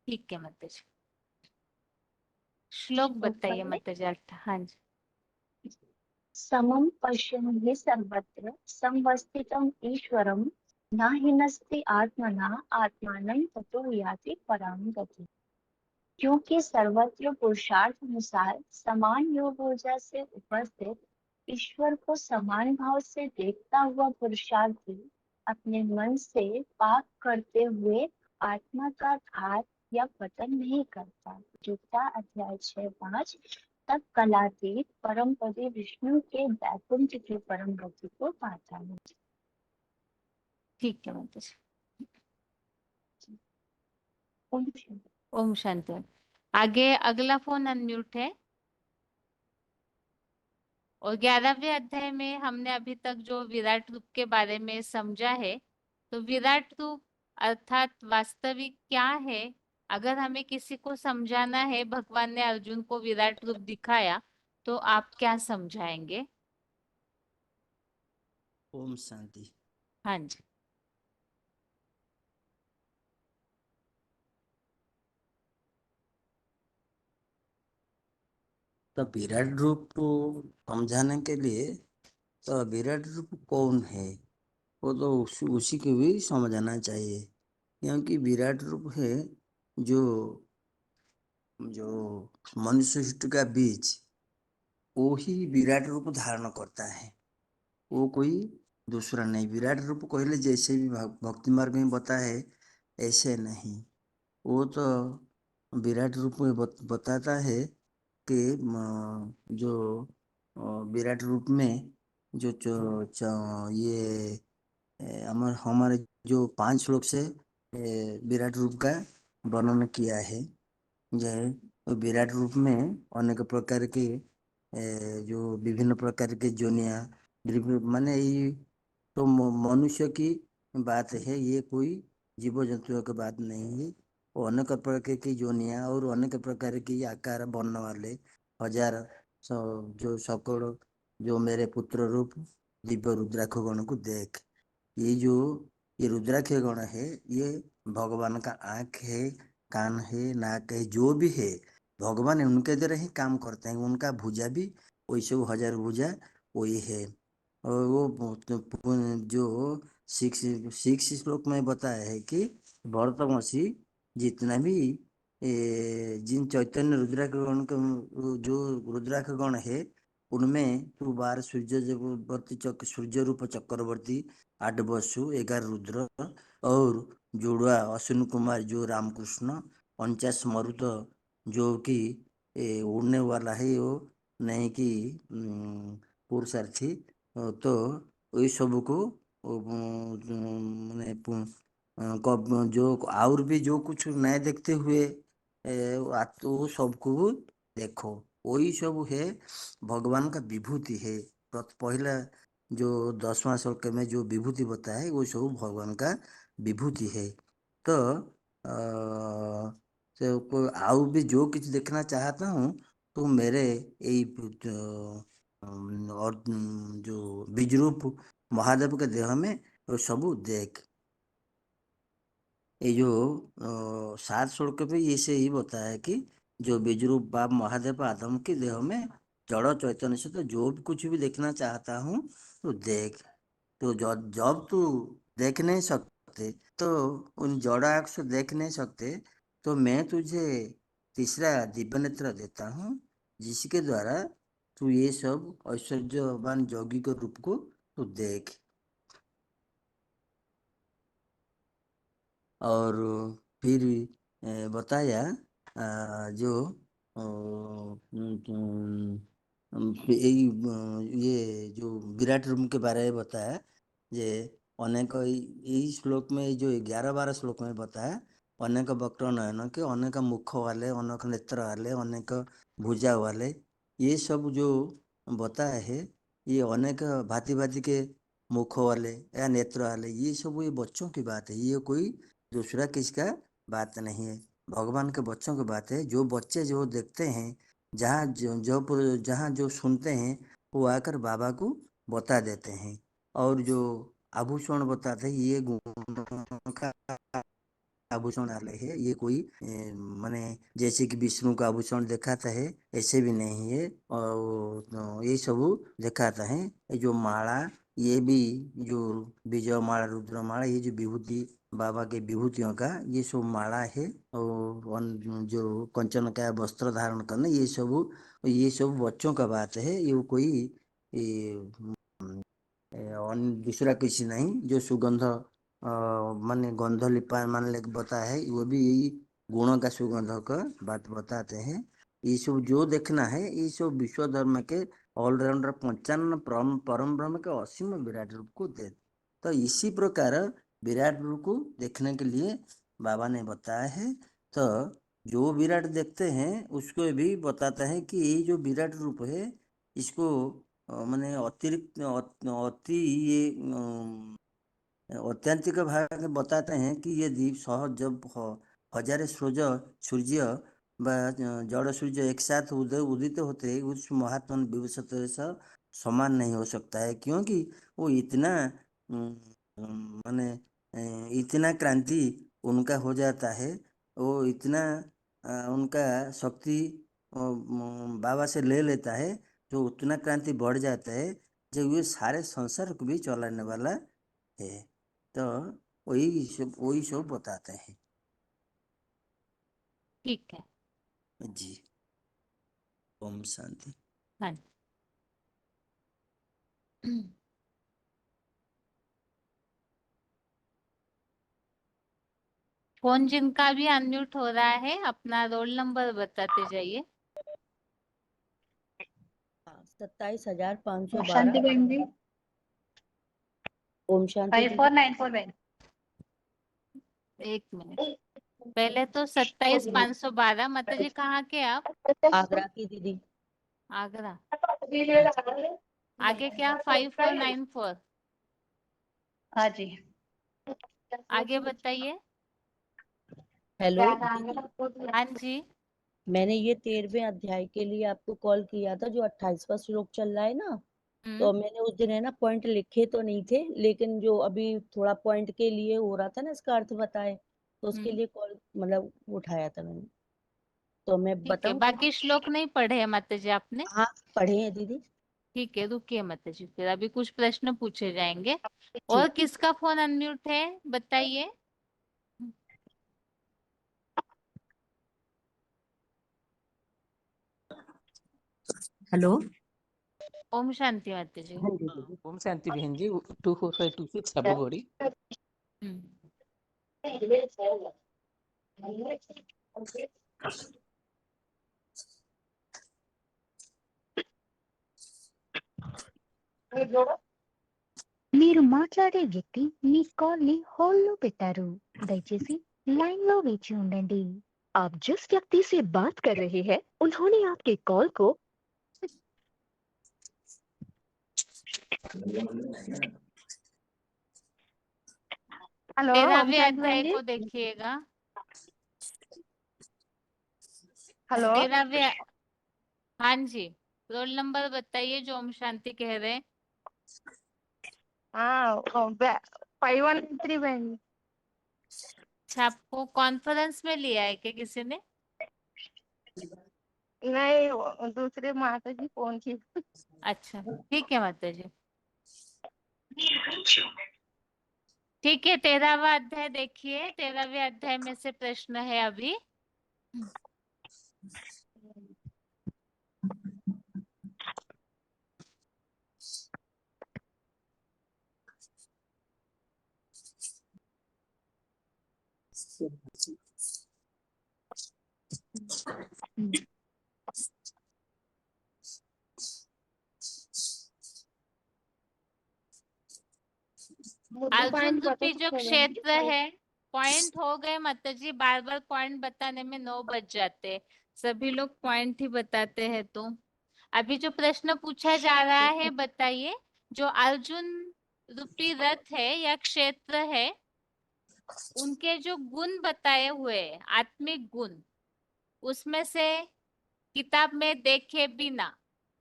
ठीक है माताजी। श्लोक बताइए माताजी। हाँ जी। समम पश्यन् हि सर्वत्र संवस्थितम् ईश्वरं न हिनस्ति आत्मना आत्मानं ततो याति परां गति। क्योंकि सर्वत्र पुरुषार्थ अनुसार समान योग ऊर्जा से उपस्थित ईश्वर को समान भाव से देखता हुआ पुरुषार्थी अपने मन से पाप करते हुए आत्मा का घात या पतन नहीं करता। गीता अध्याय 6:5 तब कलातीत परम पदी विष्णु के वैकुंठ की परम गति को पाता है। ठीक है माताजी। ओम शांति। ओम शांति। आगे अगला फोन अनम्यूट है। और 11वें अध्याय में हमने अभी तक जो विराट रूप के बारे में समझा है, तो विराट रूप अर्थात वास्तविक क्या है, अगर हमें किसी को समझाना है, भगवान ने अर्जुन को विराट रूप दिखाया, तो आप क्या समझाएंगे? ओम शांति। हाँ जी। तो विराट रूप को समझाने के लिए तो विराट रूप कौन है वो तो उसी को भी समझाना चाहिए, क्योंकि विराट रूप है जो जो मनुष्य सृष्टि का बीज वो ही विराट रूप धारण करता है, वो कोई दूसरा नहीं। विराट रूप कहले जैसे भी भक्ति मार्ग में बताए ऐसे नहीं, वो तो विराट रूप में बताता है कि जो विराट रूप में जो ये हमारे जो 5 श्लोक से विराट रूप का वर्णन किया है। जो विराट रूप में अनेक प्रकार के जो विभिन्न प्रकार के जोनिया माने ये तो मनुष्य की बात है, ये कोई जीव जंतुओं की बात नहीं है। वो अनेक प्रकार की जोनिया और अनेक प्रकार की आकार बनने वाले हजार जो सकड़ जो मेरे पुत्र रूप दिव्य रुद्राक्ष गण को देख। ये जो ये रुद्राक्ष गण है ये भगवान का आंख है, कान है, नाक है, जो भी है भगवान उनके द्वारा ही काम करते हैं। उनका भुजा भी वैसे वो 1000 भुजा वही है। और वो जो 6 श्लोक में बताया है कि भरतवंशी जितना भी जिन चैतन्य रुद्राक्ष गण जो रुद्राक्ष गण है उनमें तू 12 सूर्य रूप चक्रवर्ती 8 वसु 11 रुद्र और जुड़वा अश्विन कुमार जो रामकृष्ण 49 मरुत जो कि उड़ने वाला है, वो नहीं कि पुरुषार्थी। तो वही सब को मैंने जो और भी जो कुछ नए देखते हुए तो वो सबको देखो, वही सब है भगवान का विभूति है। पहला जो 10वां श्लोक में जो विभूति बताया है वो सब भगवान का विभूति है। तो और भी जो कुछ देखना चाहता हूँ तो मेरे यही और जो बीजरूप महादेव के देह में वो सब देख। ये जो 7 श्लोक पे ये से ही बताया है कि जो बीजरूप बाप महादेव आदम के देह में जड़ चैतन्य से तो जो भी कुछ भी देखना चाहता हूँ तो देख। तो जब तू देख नहीं सकते तो उन जड़ आँख से देख नहीं सकते तो मैं तुझे तीसरा दिव्य नेत्र देता हूँ जिसके द्वारा तू ये सब ऐश्वर्यवान योगी के रूप को तू देख। और फिर बताया जो ये जो विराट रूप के बारे में बताया ये अनेक यही श्लोक में जो 11-12 श्लोक में बताया अनेक वक्र नयन के, अनेक मुख वाले, अनेक नेत्र वाले, अनेक भुजा वाले, ये सब जो बताया है ये अनेक भांति भांति के मुख वाले या नेत्र वाले, ये सब ये बच्चों की बात है, ये कोई दूसरा किसका बात नहीं है, भगवान के बच्चों की बात है। जो बच्चे जो देखते हैं जहाँ जो सुनते हैं वो आकर बाबा को बता देते हैं। और जो आभूषण बताते हैं ये गुण का आभूषण वाले है, ये कोई माने जैसे कि विष्णु का आभूषण दिखाता है ऐसे भी नहीं है। और ये सब दिखाता है। ये जो माला ये भी जो विजय माला रुद्र माला ये जो विभूति बाबा के विभूतियों का ये सब माला है। और जो कंचन का वस्त्र धारण करना ये सब बच्चों का बात है। ये कोई दूसरा किसी नहीं। जो सुगंध माने गंध लिपा मान ले बताया है वो भी यही गुणों का सुगंध का बात बताते हैं। ये सब जो देखना है ये सब विश्व धर्म के ऑलराउंडर 55 परम ब्रह्म के असीम विराट रूप को दे। तो इसी प्रकार विराट रूप को देखने के लिए बाबा ने बताया है। तो जो विराट देखते हैं उसको भी बताता है कि ये जो विराट रूप है इसको माने अतिरिक्त अति ये औत्यांतिक भाग बताते हैं कि ये दीप सहज जब हजारे सूर्य व जड़ सूर्य एक साथ उदित होते उस महात्मा विभूषित से समान नहीं हो सकता है, क्योंकि वो इतना माने इतना क्रांति उनका हो जाता है, वो इतना उनका शक्ति बाबा से ले लेता है, जो उतना क्रांति बढ़ जाता है, जब ये सारे संसार को भी चलाने वाला है। तो वही सब बताते हैं ठीक है। जी। ओम शांति। हाँ। फोन जिनका भी अनम्यूट हो रहा है अपना रोल नंबर बताते जाइए। 27,512। बहन जी। ओम शांति दीदी। 5494 बहन। एक मिनट, पहले तो 27,512। माता जी कहाँ के आप? आगरा की दीदी। आगरा। आगे क्या? 5494। हाँ जी। आगे बताइए। हेलो। हाँ जी। मैंने ये 13वें अध्याय के लिए आपको कॉल किया था, जो 28वां श्लोक चल रहा है ना। तो मैंने उस दिन है ना पॉइंट लिखे तो नहीं थे, लेकिन जो अभी थोड़ा पॉइंट के लिए हो रहा था ना, इसका अर्थ बताए, तो उसके लिए कॉल मतलब उठाया था मैंने। तो मैं ठीक है, बताऊं? बाकी श्लोक नहीं पढ़े हैं माता जी आपने? हाँ, पढ़े हैं दीदी। ठीक है, रुकिए माता जी, फिर अभी कुछ प्रश्न पूछे जाएंगे। और ठीक। किसका फोन अनम्यूट है बताइए। हेलो। ओम शांति माता जी। हाँ जी दीदी। ओम शांति बहन जी। 24526 सबोगोड़ी। हम्म। మీరు మాట్లాడే వ్యక్తి మీ కాల్ ని హోల్డ్ లో పెట్టారు, దయచేసి लाइन లో వేచి ఉండండి। आप जिस व्यक्ति से बात कर रहे हैं उन्होंने आपके कॉल को हेलो 13वें अध्याय को देखिएगा। हेलो। 13वें। हाँ जी, रोल नंबर बताइए जो ओम शांति कह रहे हैं। हाँ 5193 बहन। अच्छा, आपको कॉन्फ्रेंस में लिया है क्या किसी ने? नहीं, दूसरे माता जी फोन की। अच्छा ठीक है माता जी। ठीक है, 13वां अध्याय देखिए। 13वें अध्याय में से प्रश्न है अभी। अर्जुन रूपी जो क्षेत्र है, पॉइंट हो गए माता जी। बार बार पॉइंट बताने में 9 बज जाते, सभी लोग पॉइंट ही बताते हैं। तो अभी जो प्रश्न पूछा जा रहा है बताइए, जो अर्जुन रूपी रथ है या क्षेत्र है, उनके जो गुण बताए हुए हैं, आत्मिक गुण, उसमें से किताब में देखे बिना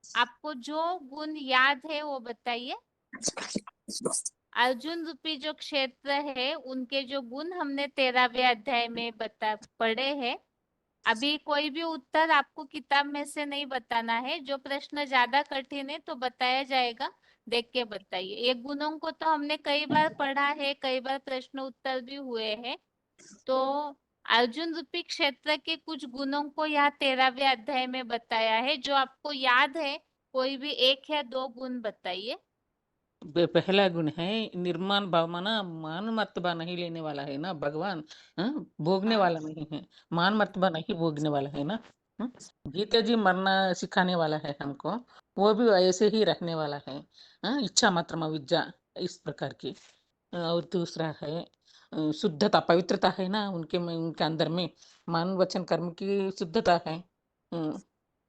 आपको जो गुण याद है वो बताइए। अर्जुन रूपी जो क्षेत्र है, उनके जो गुण हमने 13वें अध्याय में पढ़े हैं। अभी कोई भी उत्तर आपको किताब में से नहीं बताना है। जो प्रश्न ज्यादा कठिन है तो बताया जाएगा, देख के बताइए। ये गुणों को तो हमने कई बार पढ़ा है, कई बार प्रश्न उत्तर भी हुए हैं। तो अर्जुन रूपी क्षेत्र के कुछ गुणों को यहाँ 13वें अध्याय में बताया है। जो आपको याद है, कोई भी 1 या 2 गुण बताइए। पहला गुण है निर्माण भाव, माना मान मर्तबा नहीं लेने वाला है ना भगवान। भोगने हाँ। वाला नहीं है, मान मर्तबा नहीं भोगने वाला है ना। गीता जी मरना सिखाने वाला है हमको, वो भी ऐसे ही रहने वाला है। इच्छा मात्र विद्या, इस प्रकार की। और दूसरा है शुद्धता, पवित्रता है ना उनके अंदर में, मान वचन कर्म की शुद्धता है।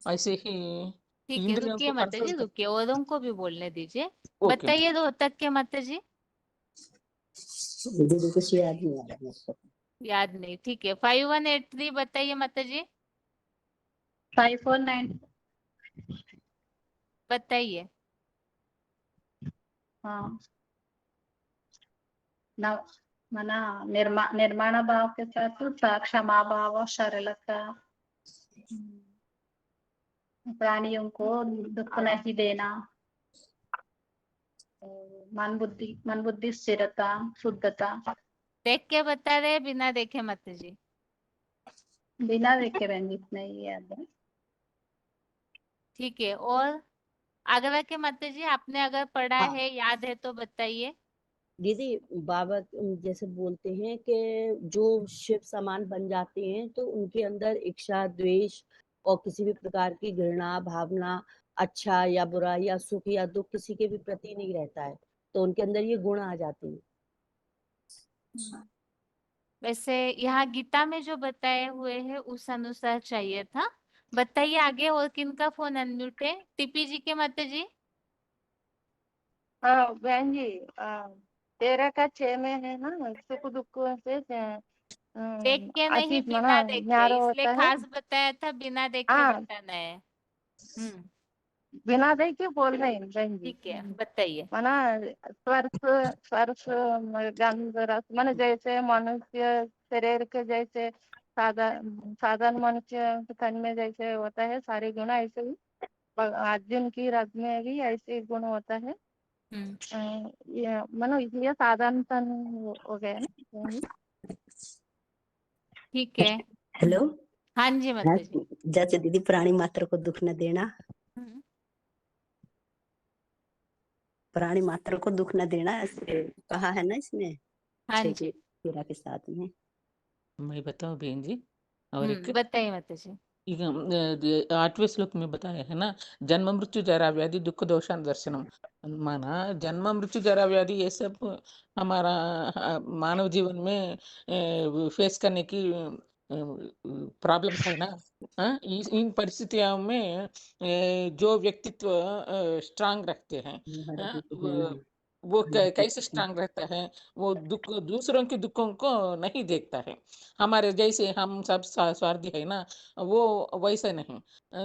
ऐसे ही ठीक है, इंद्रियों रुकिए को माता जी, कंट्रोल कर। रुकिए, औरों को भी बोलने दीजिए। ओके। बताइए रोहतक के माता जी। दीदी कुछ याद नहीं आ रहा मेरे को। याद नहीं, ठीक है। 5183 बताइए माता जी। 549। बताइए। हाँ न मना निर्माण भाव के साथ क्षमा भाव, सरलता, प्राणियों को दुख नहीं देना, और मन बुद्धि स्थिरता, शुद्धता। देख के बता रहे हैं, बिना देखे माता जी? बिना देखे बहन जी, इतना ही याद है। ठीक है। और आगरा के माता जी, आपने अगर पढ़ा हाँ है, याद है तो बताइए। दीदी, बाबा जैसे बोलते हैं कि जो शिव समान बन जाते हैं तो उनके अंदर इच्छा, द्वेष और किसी भी प्रकार की घृणा भावना, अच्छा या बुरा या सुख या दुख किसी के भी प्रति नहीं रहता है, तो उनके अंदर ये गुण आ जाते हैं। वैसे यहाँ गीता में जो बताए हुए हैं उस अनुसार चाहिए था। बताइए आगे, और किनका फोन अनम्यूट है? टीपी जी के माता जी। हाँ बहन जी, 13 का 6 में है ना, सुख दुख से देख के नहीं, अतीत मना बिना देखे, न्यारो इसलिए होता है। खास बताया था, बिना देखे हाँ, बताना है। बिना देखे बोल रहे हैं बहन जी। ठीक है, बताइए। मना स्पर्श स्पर्श गंध रस, मन जैसे मनुष्य शरीर के जैसे साधारण मनुष्य के तन में जैसे होता है सारे गुण, ऐसे ही अर्जुन की रग में भी ऐसे ही गुण होता है। ये मनो इसलिए साधारण तन हो गया ना बहन जी। ठीक है। हेलो। हाँ जी हाँ, माता जी। जैसे दीदी प्राणी मात्र को दुख न देना, हम्म, प्राणी मात्र को दुख न देना ऐसे कहा है ना इसमें हाँ 6 जी। 13 के साथ में। मैं बताऊं बहन जी? और एक बताइए माता जी। 8वें श्लोक में बताया है ना, जन्म मृत्यु जरा व्याधि दुख दोषान दर्शनम। माना जन्म मृत्यु जरा व्याधि ये सब हमारा मानव जीवन में फेस करने की प्रॉब्लम्स है ना। इन परिस्थितियों में जो व्यक्तित्व स्ट्रांग रखते हैं, मोहरहित होना, वो कैसे अनासक्ति, स्ट्रांग रहता है? वो दुख, दूसरों के दुखों को नहीं देखता है। हमारे जैसे हम सब स्वार्थी है ना, वो वैसे नहीं,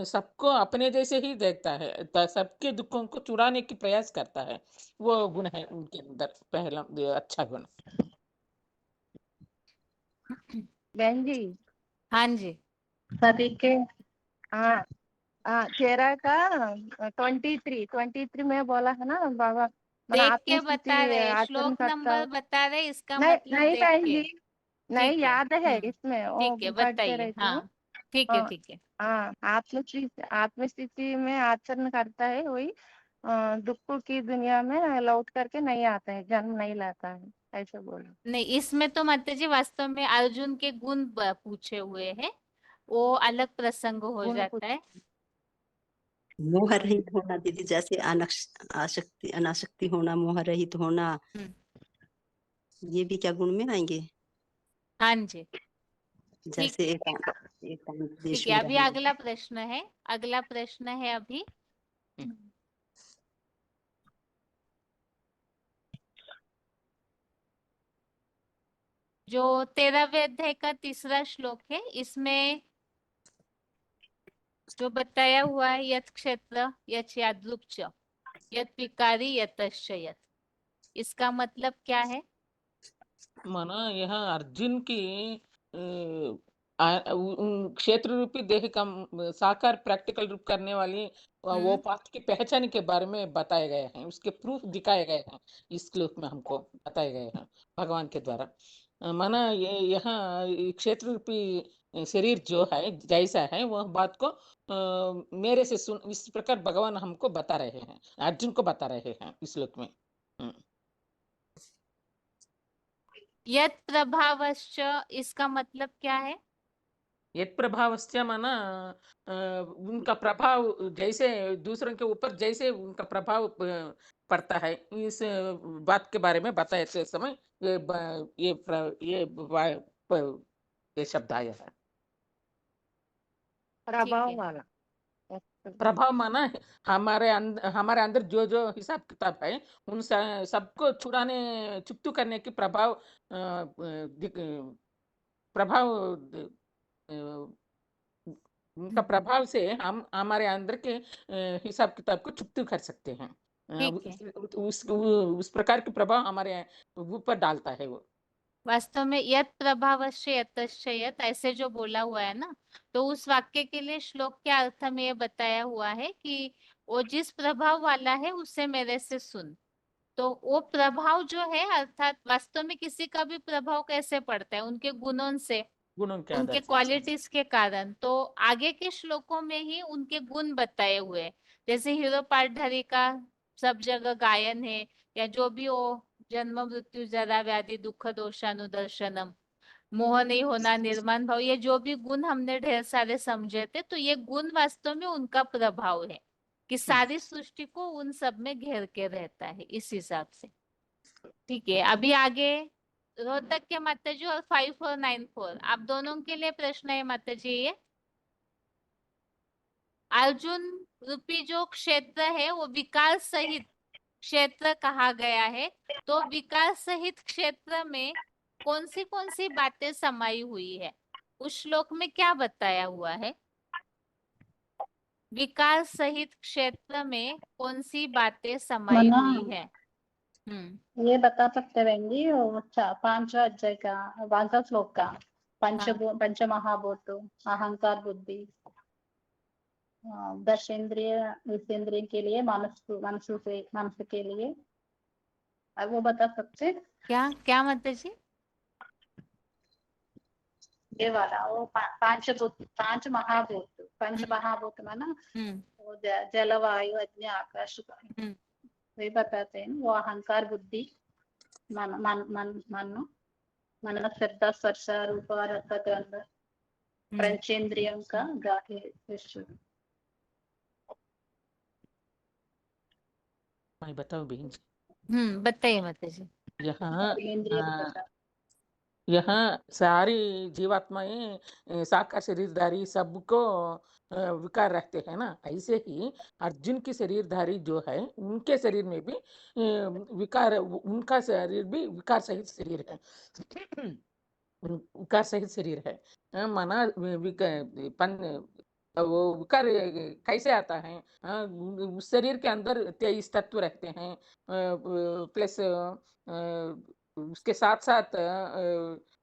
सबको अपने जैसे ही देखता है, सबके दुखों को चुराने की प्रयास करता है। वो गुण है उनके अंदर, पहला अच्छा गुण। बहन जी, हाँ जी। सभी के हाँ हाँ, 13 का 23 में बोला है ना बाबा, मन देख के बता आत्मस्थिति रहे, आचरण श्लोक करता नंबर है। बता रहे, इसका नहीं मतलब नहीं देख बहन के। जी, नहीं ठीक है। याद है इसमें, ठीक है, वो पढ़ते बताइए। रहती हूँ। हाँ, ठीक है, हाँ ठीक है। हाँ, आत्मस्थिति में आचरण करता है वही दुख की दुनिया में लौट करके नहीं आता है, जन्म नहीं लाता है, ऐसे बोलो। नहीं, इसमें तो माता जी वास्तव में अर्जुन के गुण पूछे हुए हैं, वो अलग प्रसंग हो गुण जाता है। मोह रहित होना दीदी, जैसे आसक्ति अनासक्ति होना, मोह रहित होना, हम्म, ये भी क्या गुण में आएंगे? हाँ जी। ठीक जैसे है, एकांत ठीक देश है। में अभी रहना। अगला प्रश्न है, अगला प्रश्न है अभी। जो 13वें अध्याय का तीसरा श्लोक है, इसमें जो बताया हुआ है, यत क्षेत्र यच यादृक् च, यत विकारी यतश्च यत, इसका मतलब क्या है? माना यहाँ अर्जुन की उन क्षेत्र रूपी देह का साकार प्रैक्टिकल रूप करने वाली वो पाठ की पहचान के बारे में बताए गए हैं, उसके प्रूफ दिखाए गए हैं, इस श्लोक में हमको बताए गए हैं भगवान के द्वारा। माना ये यहाँ क्षेत्र रूपी शरीर जो है जैसा है, वह बात को मेरे से सुन, इस प्रकार भगवान हमको बता रहे हैं, अर्जुन को बता रहे हैं इस श्लोक में। यत प्रभावश्च, इसका मतलब क्या है? यत प्रभावस्य माना उनका प्रभाव जैसे दूसरों के ऊपर जैसे उनका प्रभाव पड़ता है, इस बात के बारे में बताए समय ये शब्द आया है। ठीक प्रभाव है। वाला। प्रभाव माना हमारे अंदर जो जो हिसाब किताब है, उन सबको चुप्तू करने की प्रभाव प्रभाव उनका प्रभाव से हम हमारे अंदर के हिसाब किताब को चुप्त कर सकते हैं। ठीक है। उस प्रकार के प्रभाव हमारे ऊपर डालता है वो। वास्तव में यत प्रभावस्य यतश्च यत ऐसे जो बोला हुआ है ना, तो उस वाक्य के लिए श्लोक के अर्थ में ये बताया हुआ है कि वो जिस प्रभाव वाला है उससे मेरे से सुन। तो वो प्रभाव जो है अर्थात वास्तव में किसी का भी प्रभाव कैसे पड़ता है, उनके गुणों से, गुणों के उनके आधार से। क्वालिटीज के कारण। तो आगे के श्लोकों में ही उनके गुण बताए हुए हैं। जैसे हीरो पाठधारी का सब जगह गायन है, या जो भी हो, जन्म मृत्यु जरा व्याधि दुख दोषानुदर्शनम, मोह नहीं होना, निर्माण भाव, ये जो भी गुण हमने ढेर सारे समझे थे, तो ये गुण वास्तव में उनका प्रभाव है कि सारी सृष्टि को उन सब में घेर के रहता है, इस हिसाब से। ठीक है, अभी आगे रोहतक के माता जी और 5494 आप दोनों के लिए प्रश्न है माता जी। ये अर्जुन रूपी जो क्षेत्र है वो विकार सहित क्षेत्र कहा गया है। तो विकार सहित क्षेत्र में कौन सी बातें समाई हुई है, उस श्लोक में क्या बताया हुआ है? विकार सहित क्षेत्र में कौन सी बातें समाई मना हुई है? ये बता सकते हैं बहन जी, वो 5 अध्याय का 5 श्लोक का पंच महाभूत, अहंकार, बुद्धि, 10 इंद्रिय, 20 इंद्रिय के लिए, मनुष्य के लिए, अब वो बता सकते? क्या माता जी? ये वाला वो 5 महाभूत, पंच महाभूत में ना वो जल, वायु, अग्नि, आकाश, वही बताते हैं। वो अहंकार, बुद्धि, मन, श्रद्धा, स्पर्श, रूप, रस, गंध, पंचेंद्रियों का ग्राह्य दृष्टि। मैं बताऊं बहन जी? बताइए माता जी। यहाँ सारी जीवात्माएं साकार शरीरधारी सबको विकार रखते हैं ना, ऐसे ही अर्जुन की शरीरधारी जो है उनके शरीर में भी विकार, उनका शरीर भी विकार सहित शरीर है। विकार सहित शरीर है। माना वो विकार कैसे आता है? उस शरीर के अंदर 23 तत्व रहते हैं, प्लस उसके साथ साथ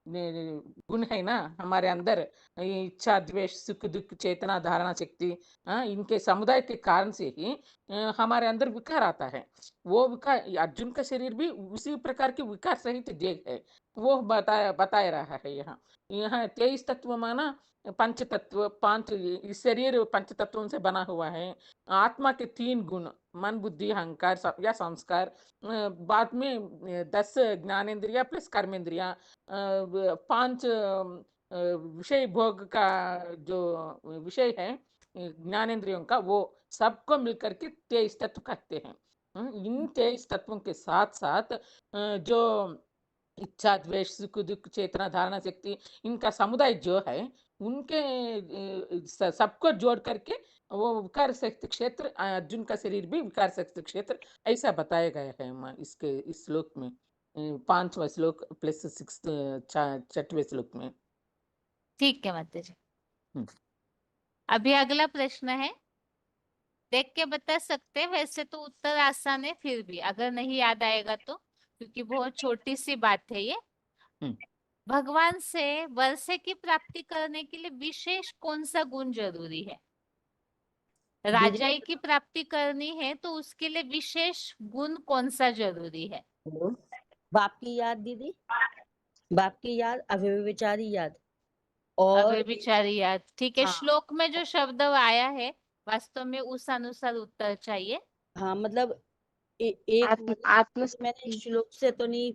गुण है ना हमारे अंदर, इच्छा, द्वेष, सुख, दुख, चेतना, धारणा शक्ति, इनके समुदाय के कारण से ही हमारे अंदर विकार आता है। वो विकार अर्जुन का शरीर भी उसी प्रकार की विकार सहित देह है, वो बताया रहा है। यहाँ 23 तत्व माना पंच तत्व, 5 इस शरीर पंच तत्वों से बना हुआ है। आत्मा के 3 गुण, मन, बुद्धि, अहंकार या संस्कार, बाद में 10 ज्ञानेन्द्रिया प्लस कर्मेंद्रिया, 5 विषय भोग का जो विषय है ज्ञानेन्द्रियों का, वो सबको मिलकर के 23 तत्व कहते हैं। इन 23 तत्वों के साथ साथ जो इच्छा, द्वेष, सुख, दुख, चेतना, धारणा शक्ति, इनका समुदाय जो है उनके सबको जोड़ करके वो विकार सहित क्षेत्र, अर्जुन का शरीर भी विकार सहित क्षेत्र, ऐसा बताया गया है इसके इस श्लोक में, 5वां श्लोक प्लस 6वें श्लोक में। ठीक है माता जी। अभी अगला प्रश्न है, देख के बता सकते हैं, वैसे तो उत्तर आसान है, फिर भी अगर नहीं याद आएगा तो, क्योंकि बहुत छोटी सी बात है ये। भगवान से वर्षे की प्राप्ति करने के लिए विशेष कौन सा गुण जरूरी है? राजाई की प्राप्ति करनी है तो उसके लिए विशेष गुण कौन सा जरूरी है? बाप की याद दीदी, बाप की याद, अव्यभिचारी याद और अव्यभिचारी याद। ठीक है, श्लोक में जो शब्द आया है वास्तव में उस अनुसार उत्तर चाहिए। हाँ, मतलब मैंने श्लोक से तो नहीं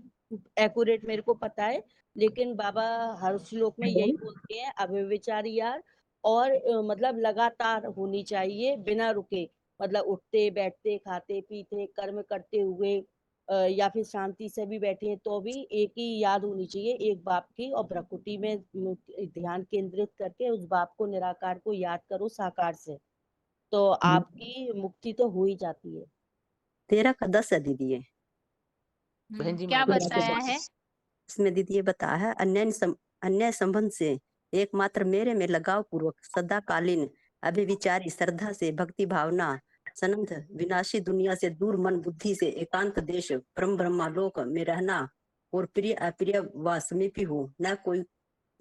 एक्यूरेट मेरे को पता है, लेकिन बाबा हर श्लोक में यही बोलते हैं, अव्यभिचारी याद, और मतलब लगातार होनी चाहिए बिना रुके, मतलब उठते बैठते खाते पीते कर्म करते हुए या फिर शांति से भी बैठे तो भी एक ही याद होनी चाहिए, एक बाप की, और प्रकृति में ध्यान केंद्रित करके उस बाप को, निराकार को याद करो साकार से, तो आपकी मुक्ति तो हो ही जाती है। 13 का 10 है दीदी ये। क्या बताया है इसमें दीदी ये बताया है, अन्य संबंध से एकमात्र मेरे में लगाव पूर्वक सदाकालीन अभिविचारी श्रद्धा से भक्ति भावना सनंद विनाशी दुनिया से दूर मन बुद्धि से एकांत देश परम ब्रह्मा लोक में रहना और प्रिय अप्रिय व समीपी हो,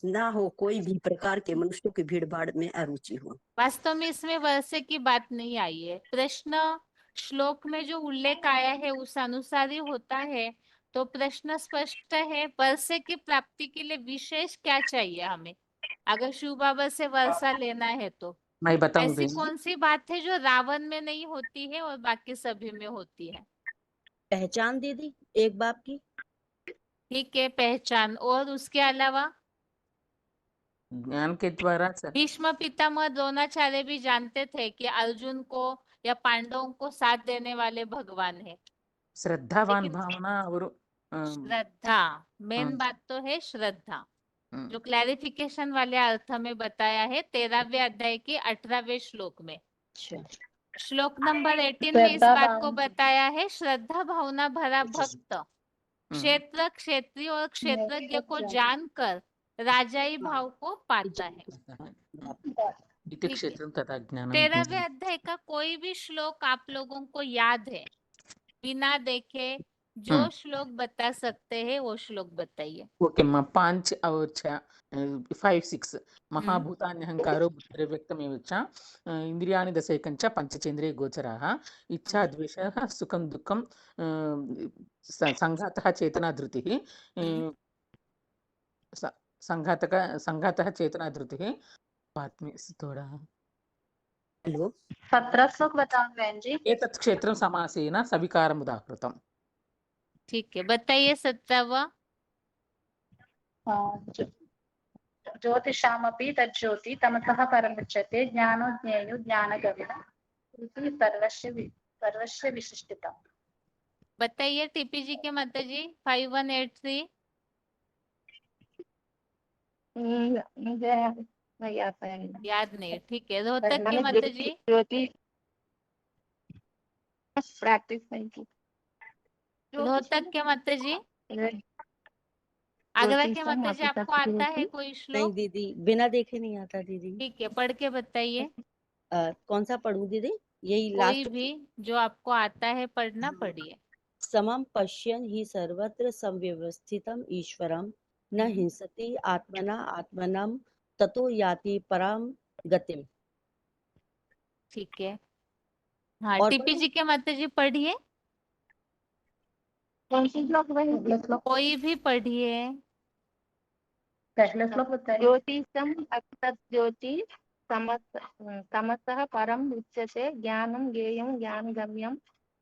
ना हो कोई भी प्रकार के मनुष्यों की भीड़ भाड़ में अरुचि हो। वास्तव में इसमें वर्षे की बात नहीं आई है। प्रश्न श्लोक में जो उल्लेख आया है उस अनुसार ही होता है। तो प्रश्न स्पष्ट है, वर्षे की प्राप्ति के लिए विशेष क्या चाहिए हमें, अगर शिव बाबा से वर्षा लेना है तो। मैं बताऊं ऐसी बहन जी। कौन सी बात है जो रावण में नहीं होती है और बाकी सभी में होती है? पहचान दीदी एक बाप की। ठीक है, पहचान। और उसके अलावा ज्ञान के द्वारा भीष्म पितामह द्रोणाचार्य भी जानते थे कि अर्जुन को या पांडवों को साथ देने वाले भगवान है। श्रद्धावान लेकिन भावना और श्रद्धा, मेन बात तो है श्रद्धा, जो क्लैरिफिकेशन वाले अर्थ में बताया है 13वें अध्याय के 18वें श्लोक में। श्लोक नंबर 18 में इस बात को बताया है, श्रद्धा भावना भरा भक्त क्षेत्र क्षेत्रीय और क्षेत्रज्ञ को जानकर राजाई भाव को पाता है। इति क्षेत्रम तथा ज्ञानम। 13वें अध्याय का कोई भी श्लोक आप लोगों को याद है, बिना देखे जो श्लोक बता सकते हैं वो श्लोक बताइए। ओके माँ, 5 और 6 5 6 महाभूतान्यहंकारो बुद्धिर व्यक्तमेव च इंद्रियाणि दशैकञ्च पंचचेन्द्रिय गोचराः इच्छा द्वेषः सुखं दुःखं संघातः चेतना धृतिः संघातः चेतना धृतिः। बात में थोड़ा हेलो 17 श्लोक बताओ बहन जी। एतत् क्षेत्रं समासेन सविकारम् उदाहृतम्। ठीक है, बताइए 17वां। ज्योतिषामपि तज्ज्योति तमसः परमुच्यते ज्ञानो ज्ञेयो ज्ञानगम्यः इति सर्वस्य विशिष्टता। बताइए टीपी जी के माता जी 5183। मुझे नहीं आता है। याद नहीं, ठीक है। रोहतक के माता जी। ज्योति प्रैक्टिस नहीं की। रोहतक के माता जी। आगरा के माता जी, आपको आता है कोई नहीं श्लोक? दीदी, बिना देखे नहीं आता दीदी। ठीक है, पढ़ के बताइए। कौन सा पढ़ूं दीदी? यही कोई लास्ट भी जो आपको आता है पढ़ना, पढ़िए। समम पश्यन् हि सर्वत्र संव्यवस्थितम् ईश्वरं न हिंसति आत्मना आत्मनं ततो याति पराम गतिम। ठीक है, हाँ और टीपी जी के माता जी पढ़िए। कौन सी श्लोक कोई भी पढ़िए। पहले श्लोक बताइए। ज्योतिषम अक्षत ज्योति तमसः परम उच्यते ज्ञानं ज्ञेयं ज्ञानगम्यं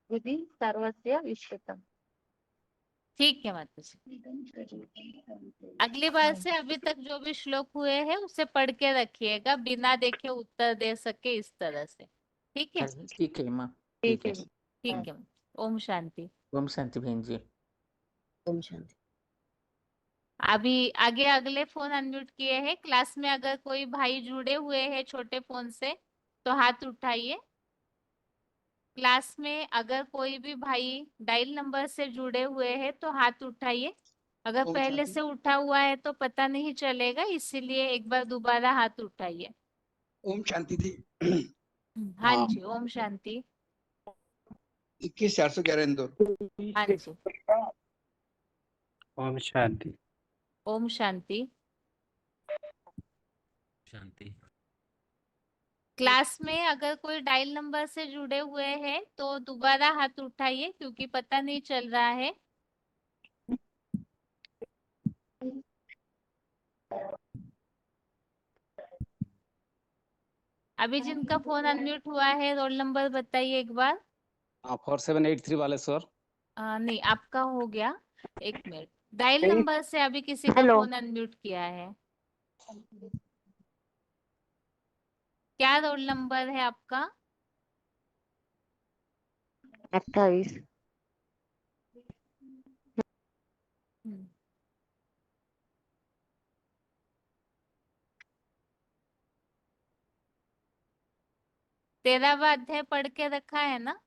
बुद्धि सर्वस्य विशिष्टम। ठीक है माता जी। अगली बार से अभी तक जो भी श्लोक हुए हैं उसे पढ़ के रखिएगा, बिना देखे उत्तर दे सके इस तरह से। ठीक है, ठीक है माँ, ठीक है। ठीक है। ओम शांति। ओम शांति बहन जी। ओम शांति। अभी आगे अगले फोन अनम्यूट किए हैं। क्लास में अगर कोई भाई जुड़े हुए हैं छोटे फोन से तो हाथ उठाइए। क्लास में अगर कोई भी भाई डायल नंबर से जुड़े हुए हैं तो हाथ उठाइए। अगर पहले से उठा हुआ है तो पता नहीं चलेगा, इसीलिए एक बार दोबारा हाथ उठाइए। ओम शांति थी। हाँ जी, ओम शांति। 21,411 इंदौर। हाँ जी, ओम शांति। ओम शांति। शांति। क्लास में अगर कोई डायल नंबर से जुड़े हुए हैं तो दोबारा हाथ उठाइए, क्योंकि पता नहीं चल रहा है। अभी जिनका फोन अनम्यूट हुआ है रोल नंबर बताइए एक बार। 4783 वाले सर। नहीं, आपका हो गया। एक मिनट, डायल नंबर से अभी किसी का फोन अनम्यूट किया है। क्या रोल नंबर है आपका? 28। तेरहवां अध्याय पढ़ के रखा है ना?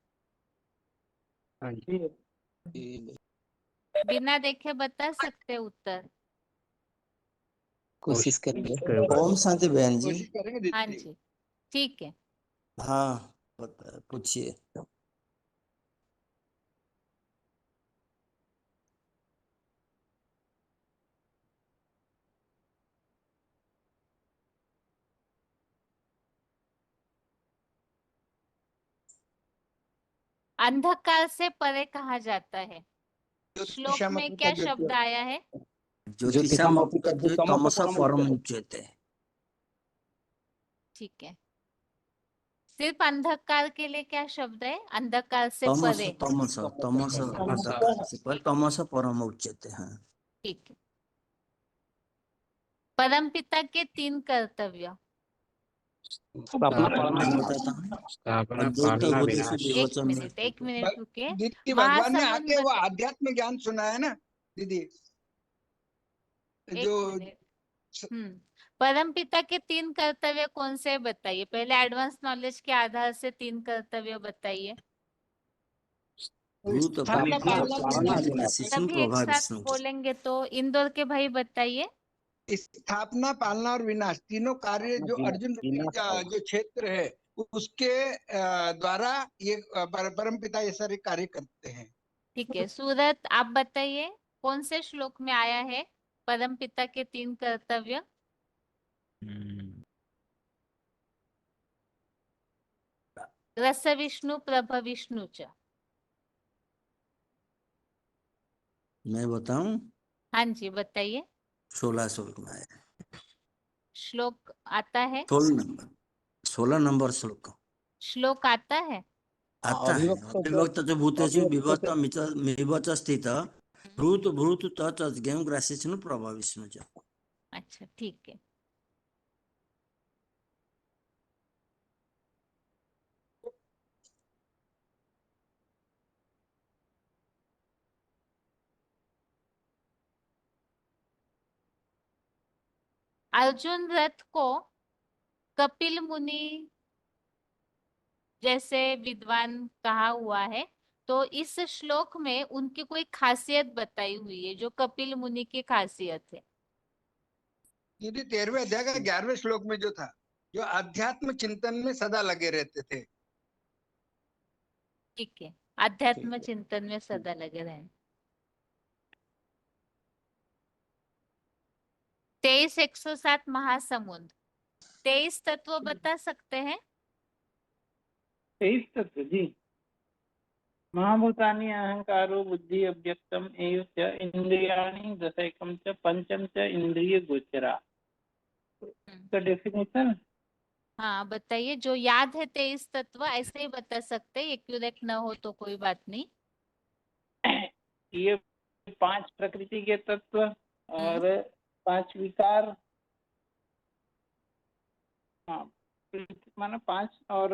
हाँ जी। बिना देखे बता सकते उत्तर? कोशिश करेंगे। ओम शांति बहन जी। कोशिश करेंगे दीदी। हाँ जी, ठीक है। हाँ पूछिए। अंधकार से परे कहा जाता है। श्लोक में क्या शब्द आया है? ज्योतिषामपि तमसा परम उच्यते। ठीक है, सिर्फ अंधकार के लिए क्या शब्द है? अंधकार से तमस परे। तमस तमस अंधकार से पर तमस परम उच्यते हैं। ठीक है। परम पिता के 3 कर्तव्य। स्थापना पालना विनाश। एक मिनट रुकिए। दीदी भगवान ने महासमुंद आके वो आध्यात्म ज्ञान सुनाया ना दीदी, जो परम पिता के 3 कर्तव्य कौन से बताइए? पहले एडवांस नॉलेज के आधार से 3 कर्तव्य बताइए। तभी एक साथ बोलेंगे तो इंदौर के भाई बताइए। स्थापना, पालना और विनाश तीनों कार्य जो अर्जुन जो क्षेत्र है उसके द्वारा ये परम पिता ये सारे कार्य करते हैं। ठीक है, सूरत आप बताइए कौन से श्लोक में आया है परम पिता के 3 कर्तव्य? रस विष्णु प्रभ विष्णु च। मैं बताऊं? हाँ जी बताइए। 16 श्लोक में आया। श्लोक आता है? 16 नंबर श्लोक। श्लोक आता है? आता है। अविभक्त च भूतेषु विभक्त स्थित भूत भूत तत् ज्ञान ग्रासिष्णु प्रभा विष्णु च। अच्छा ठीक है। अर्जुन रथ को कपिल मुनि जैसे विद्वान कहा हुआ है, तो इस श्लोक में उनकी कोई खासियत बताई हुई है जो कपिल मुनि की खासियत है। दीदी 13वें अध्याय का 11वें श्लोक में जो था, जो आध्यात्म चिंतन में सदा लगे रहते थे। ठीक है, आध्यात्म चिंतन में सदा लगे रहे। 23-107 महासमुंद। 23 तत्व बता सकते हैं? 23 तत्व जी। महाभूतानि अहंकारो बुद्धि अव्यक्तम एव च इंद्रियाणि दशैकम च पंचम च इंद्रिय गोचरा। का डेफिनेशन? हाँ बताइए, जो याद है 23 तत्व ऐसे ही बता सकते हैं, एक्यूरेट न हो तो कोई बात नहीं। ये 5 प्रकृति के तत्व और 5 विकार, हाँ माना 5, और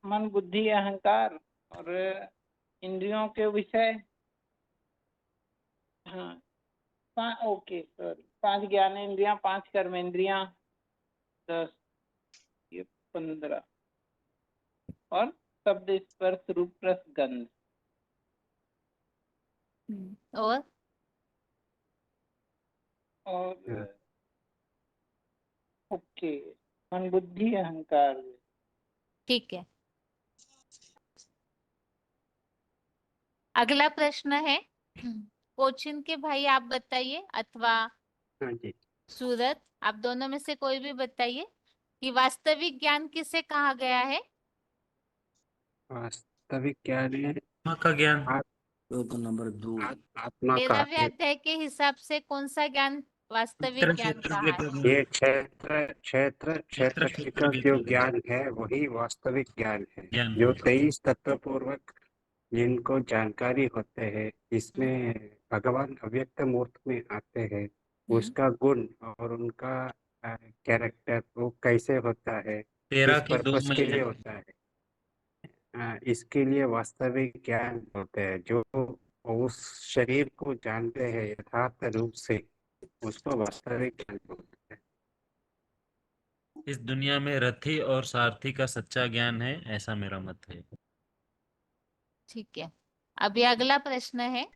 मन बुद्धि अहंकार और इंद्रियों के विषय, हाँ ओके सॉरी, 5 ज्ञानेंद्रियां, 5 कर्मेंद्रियां, 10 ये 15 और शब्द स्पर्श रूप रस गंध। और ओके, मन बुद्धि अहंकार। ठीक है, अगला प्रश्न है कोचिन के भाई आप बताइए, अथवा सूरत, आप दोनों में से कोई भी बताइए कि वास्तविक ज्ञान किसे कहा गया है? वास्तविक ज्ञान है का ज्ञान। नंबर 2 आत्मा का 13वें अध्याय के हिसाब से कौन सा ज्ञान वास्तविक ज्ञान कहा है? ये क्षेत्र का जो ज्ञान है वही वास्तविक ज्ञान है, जो 23 तत्व पूर्वक जिनको जानकारी होते हैं, इसमें भगवान अव्यक्त मूर्त में आते हैं, उसका गुण और उनका कैरेक्टर वो कैसे होता है, किस पर्पस के लिए होता है, इसके लिए वास्तविक ज्ञान होते हैं। जो उस शरीर को जानते हैं यथार्थ रूप से, उसको वास्तविक ज्ञान बोलते हैं। इस दुनिया में रथी और सारथी का सच्चा ज्ञान है, ऐसा मेरा मत है। ठीक है, अभी अगला प्रश्न है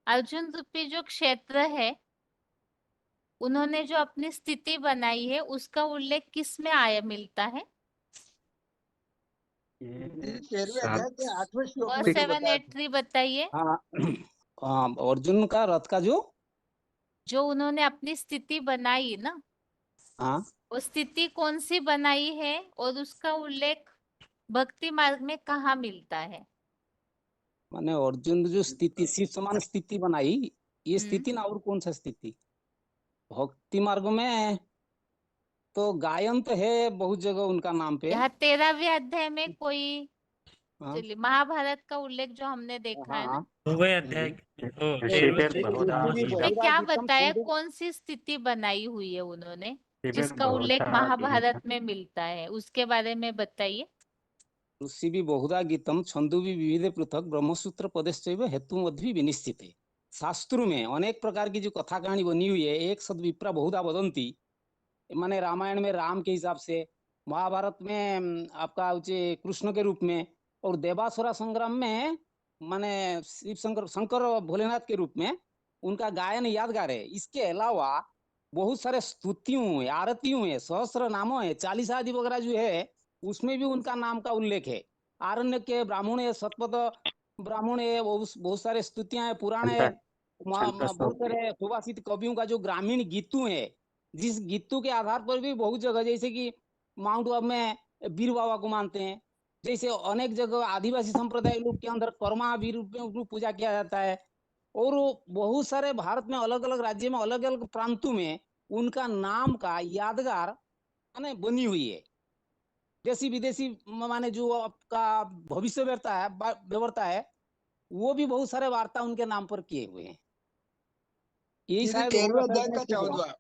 अर्जुन रूपी जो क्षेत्र है, उन्होंने जो अपनी स्थिति बनाई है उसका उल्लेख किस में आया मिलता है? 13वें अध्याय के 8वें श्लोक में 783 बताइए। अर्जुन का रथ का जो उन्होंने अपनी स्थिति बनाई ना, हाँ वो स्थिति कौन सी बनाई है और उसका उल्लेख भक्ति मार्ग में कहाँ मिलता है? माने अर्जुन जो स्थिति शिव समान स्थिति बनाई, ये स्थिति ना और कौन सा स्थिति? भक्ति मार्ग में तो गायन तो है बहुत जगह उनका नाम पे। यहाँ 13वें अध्याय में कोई हाँ चलिए महाभारत का उल्लेख जो हमने देखा है ना, हाँ, हुए अध्याय उसमें क्या बताया, कौन सी स्थिति बनाई हुई है उन्होंने जिसका उल्लेख महाभारत में मिलता है, उसके बारे में बताइए। ऋषि भी बहुधा गीतम छंदु भी विविध पृथक ब्रह्मसूत्र पदेश्चैव हेतु मध्य विनिश्चिते। शास्त्रों में अनेक प्रकार की जो कथा कहानी बनी हुई है, एक सद विप्रा बहुधा वदंती, माने रामायण में राम के हिसाब से, महाभारत में आपका कृष्ण के रूप में, और देवासुरा संग्राम में माने शिव शंकर भोलेनाथ के रूप में उनका गायन यादगार है। इसके अलावा बहुत सारे स्तुतियों है, आरतियों है, सहस्र नामों है, 40 आदि वगैरह जो है उसमें भी उनका नाम का उल्लेख है। आरण्य के ब्राह्मण है, शतपथ ब्राह्मण है, बहुत सारे स्तुतियां है, पुराण है, बहुत सारे सुभाषित कवियों का जो ग्रामीण गीतों है, जिस गीतों के आधार पर भी बहुत जगह, जैसे कि माउंट आबू में वीर बाबा को मानते हैं, जैसे अनेक जगह आदिवासी संप्रदाय लोग के अंदर कर्मा वीर रूप में उनको पूजा किया जाता है, और बहुत सारे भारत में अलग अलग राज्य में अलग अलग प्रांतों में उनका नाम का यादगार माने बनी हुई है। देशी विदेशी माने जो आपका भविष्य व्यवरता है वो भी बहुत सारे वार्ता उनके नाम पर किए हुए हैं। यही शायद 13वें अध्याय का 14वां।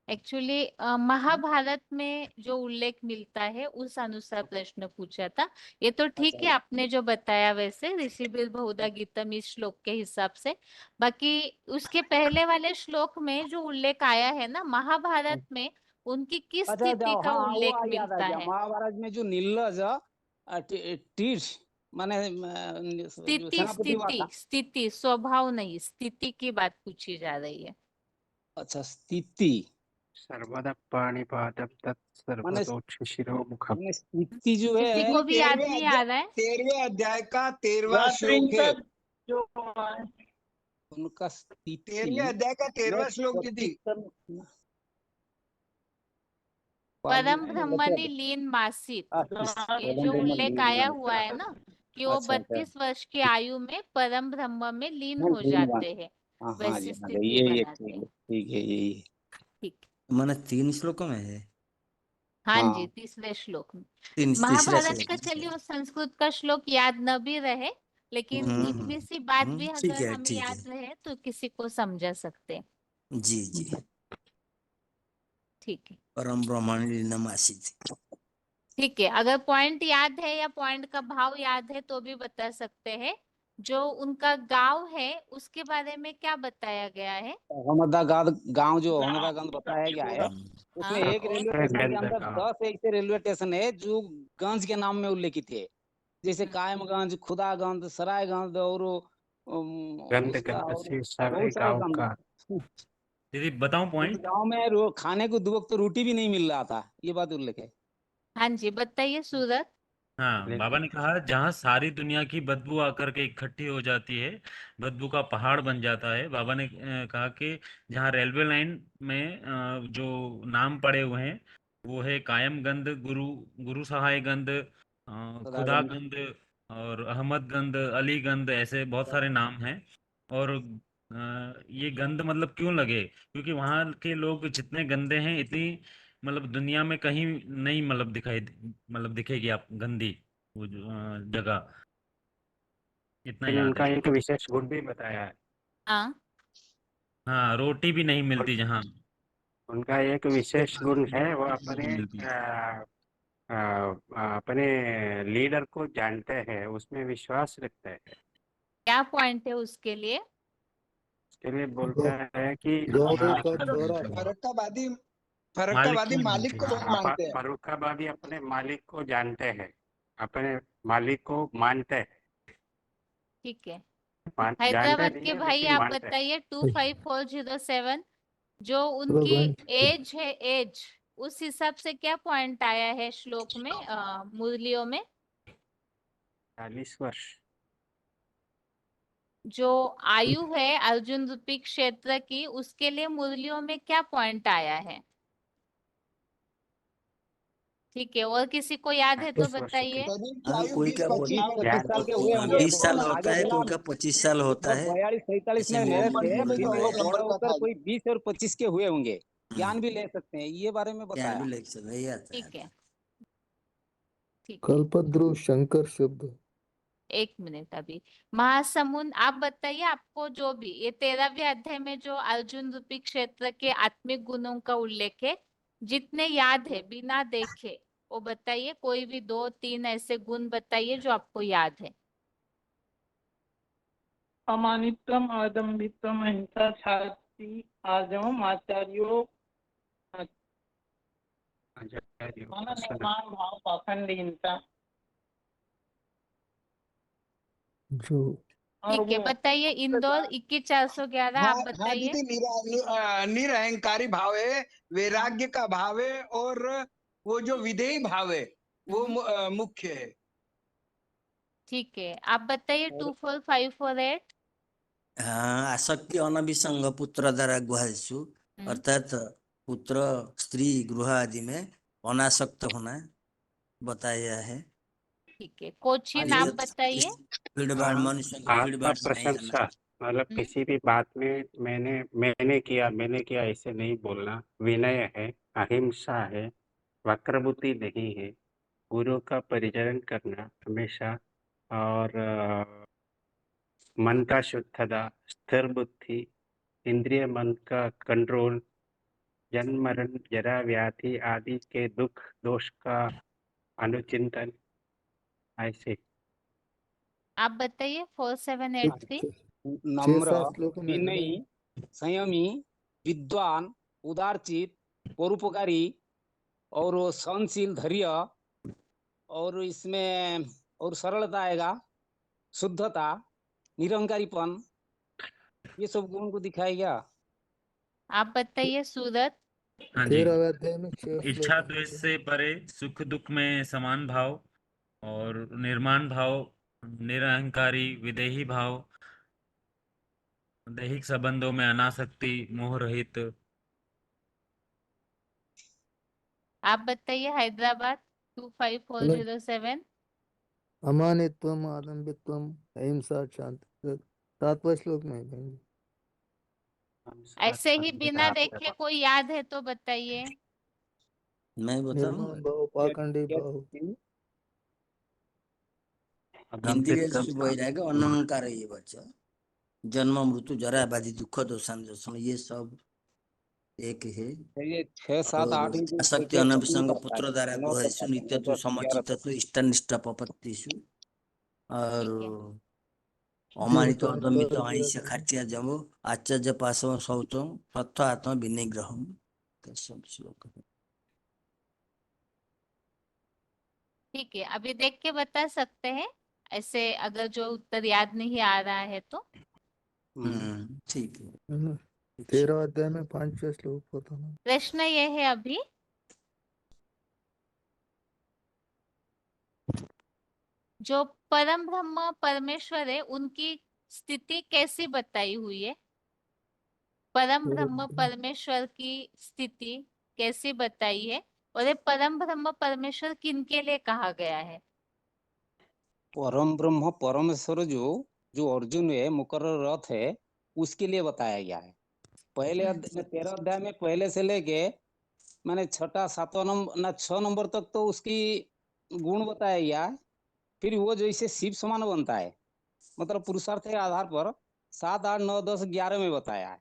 एक्चुअली महाभारत में जो उल्लेख मिलता है उस अनुसार प्रश्न पूछा था। ये तो ठीक है, आपने जो बताया वैसे ऋषिबीर बहुधा गीतम इस श्लोक के हिसाब से। बाकी उसके पहले वाले श्लोक में जो उल्लेख आया है ना महाभारत में, उनकी किस स्थिति का उल्लेख मिलता है? महाभारत में जो नीलज तीर्थ माने स्थिति स्वभाव नहीं, स्थिति की बात पूछी जा रही है। अच्छा, स्थिति सर्वदा पाणिपादं तत् सर्वतोक्ष शिरोमुखम्। स्थिति जो है किसी को भी याद नहीं आ रहा है? 13वें अध्याय का 13वां श्लोक है उनका स्थिति। 13वें अध्याय का 13वां श्लोक दीदी। परम ब्रह्मनि लीन मासित, ये जो उल्लेख आया हुआ है ना कि वो 32 वर्ष की आयु में परम ब्रह्म में लीन हो जाते हैं, वैसी स्थिति बनाते हैं। ठीक है, यही ठीक, माने 3 श्लोकों में है। हाँ जी, तीसरे श्लोक में। महाभारत का चलिए संस्कृत का श्लोक याद न भी रहे, लेकिन इतनी सी बात भी अगर हमें याद रहे तो किसी को समझा सकते हैं। जी जी, ठीक है, परम ब्रह्मणि लीनमासीत। ठीक है, अगर पॉइंट याद है या पॉइंट का भाव याद है तो भी बता सकते हैं। जो उनका गांव है उसके बारे में क्या बताया गया है? अहमदाबाद गांव जो अहमदाबाद बताया गया है, उसमें एक रेलवे स्टेशन के अंदर 10 ऐसे रेलवे स्टेशन है जो गंज के नाम में उल्लेखित है, जैसे कायमगंज, खुदागंज, सरायगंज और दीदी बताऊं पॉइंट? गांव में खाने को 2 वक्त तो रोटी भी नहीं मिल रहा था, ये बात उल्लेख है। हाँ जी, बताइए सूरत। हाँ, बाबा ने कहा जहाँ सारी दुनिया की बदबू आकर के इकट्ठी हो जाती है, बदबू का पहाड़ बन जाता है। बाबा ने कहा कि जहाँ रेलवे लाइन में जो नाम पड़े हुए हैं वो है कायमगंज, गुरु सहायगंज, खुदागंज और अहमदगंज, अलीगंज, ऐसे बहुत सारे नाम हैं। और ये गंद मतलब क्यों लगे? क्योंकि वहाँ के लोग जितने गंदे हैं, इतनी मतलब दुनिया में कहीं नहीं मतलब दिखेगी आप गंदी वो जगह, इतना याद उनका है। एक विशेष गुण भी बताया है। हाँ, रोटी भी नहीं मिलती जहाँ। उनका एक विशेष गुण है, वो अपने लीडर को जानते हैं, उसमें विश्वास रखते हैं। क्या पॉइंट है उसके लिए? उसके लिए बोलता है कि फर्रुखाबादी मालिक को बहुत मानते हैं। फर्रुखाबादी अपने मालिक को जानते हैं, अपने मालिक को मानते हैं। ठीक है, जानते हैदराबाद नहीं के है, भाई लेकिन आप मानते हैं। बताइए 25407 जो उनकी एज है, एज उस हिसाब से क्या पॉइंट आया है श्लोक में, मुरलियों में? 40 वर्ष। जो आयु है अर्जुन रूपी क्षेत्र की, उसके लिए मुरलियों में क्या पॉइंट आया है? ठीक है, और किसी को याद है तो 28 वर्ष के बताइए। शरीर की हाँ, आयु कोई 20 का 25 20-25 वर्ष साल के तक हुए होंगे 20 साल तो होता आगे है, चला कोई का 25 साल होता है। 42-43 ऐसे में वो मैरिज बोल थे, बोल फिर रहा वो है। बड़ा नंबर का होकर था कोई 20 और 25 के हुए होंगे, ज्ञान हम्म, भी ले सकते हैं, ये बारे में ज्ञान बताया। भी लेके चल रही आता है। ठीक है, ठीक है, कल्पद्रु शंकर शब्द। एक मिनट अभी। महासमुंद, आप बताइए, आपको जो भी ये 13वें अध्याय में जो अर्जुन रूपी क्षेत्र के आत्मिक गुणों का उल्लेख है, जितने याद है बिना देखे वो बताइए। कोई भी 2-3 ऐसे गुण बताइए जो आपको याद है। अमानित्वम, अदम्भित्वम, अहिंसा, शांति, आजम, आचार्यो, निर्माण भाव, पाखंडहीनता। जो और ठीक है, वो बताइए। इंदौर 21411, हाँ आप हाँ बताइए। दीदी, निरहंकारी भाव है, वैराग्य का भाव है, और वो जो विधेयी भाव है वो मुख्य है। ठीक है, आप बताइए। 24548। हाँ, आसक्ति अनभिसंग पुत्र द्वारा गुहायसु, अर्थात पुत्र, स्त्री, गृह आदि में अनासक्त होना बताया है। ठीक है, कोचिन, आप बताइए। भीड़भाड़ मनुष्य की आत्मा भीड़भाड़ से नहीं आना। प्रशंसा, मतलब किसी भी बात में मैंने किया ऐसे नहीं बोलना। विनय है, अहिंसा है, वक्रबुद्धि नहीं है, गुरु का परिचरण करना हमेशा, और मन का शुद्धता, स्थिर बुद्धि, इंद्रिय मन का कंट्रोल, जन्म मरण जरा व्याधि आदि के दुख दोष का अनुचिंतन, ऐसे। आप बताइए। 4783। नम्र, 6-7 श्लोकों में है ना? विनयी, संयमी, विद्वान, उदारचित, परोपकारी और वो सहनशील, धैर्य, और इसमें और सरलता आएगा, शुद्धता, निरंकारीपन, ये सब गुण को दिखाया गया। आप बताइए सूरत। हाँ जी। 13वें अध्याय में 6 इच्छा श्लोक द्वेष है। से परे, सुख दुख में समान भाव, और निर्माण भाव, निरहंकारी, विदेही भाव, दैहिक संबंधों में अनासक्ति, मोह रहित। आप बताइए हैदराबाद 25407। अमानित्वम, आदम्भित्वम, अहिंसा, शांति। 7वें श्लोक में है बहन जी। ऐसे ही बिना देखे कोई याद है तो बताइए। मैं बताऊं? निर्माण भाव, पाखंडी भाव, इंद्रिय शुभ वैराग्य, अनहंकार ये बच्चा, जन्म मृत्यु जरा व्याधि दुख दोषान, ये सब एक है। ये 6, 7, 8 ही जो आसक्ति देखे अनभिसंग कंप्लीट पुत्र करता द्वारा है, 9 तक गुहायसु, आता है, नित्यत्व 10, 11 तक। समचित्तत्व इष्टनिष्ठ पपत्तिषु, और ठीक है, अमानित अदम्भित अहिंसा खात्या जमो आचार्य पाशव शौचम तत्व आत्म विनिग्रहम, तो सब श्लोक है। ठीक है, अभी देख के बता सकते हैं ऐसे, अगर जो उत्तर याद नहीं आ रहा है तो। ठीक है। है ना? 13वें अध्याय में 5 श्लोक होता ना। प्रश्न ये है अभी, जो परम ब्रह्म परमेश्वर है उनकी स्थिति कैसी बताई हुई है? परम ब्रह्म परमेश्वर की स्थिति कैसी बताई है? और ये परम ब्रह्म परमेश्वर किनके लिए कहा गया है? परम ब्रह्म परमेश्वर जो अर्जुन है, मुकर्रर रथ है, उसके लिए बताया गया है। पहले 13 अध्याय में पहले से लेके मैंने 6, 7 नंबर ना 6 नंबर तक तो उसकी गुण बताया गया है। फिर वो जैसे शिव समान बनता है, मतलब पुरुषार्थ के आधार पर 7, 8, 9, 10, 11 में बताया है।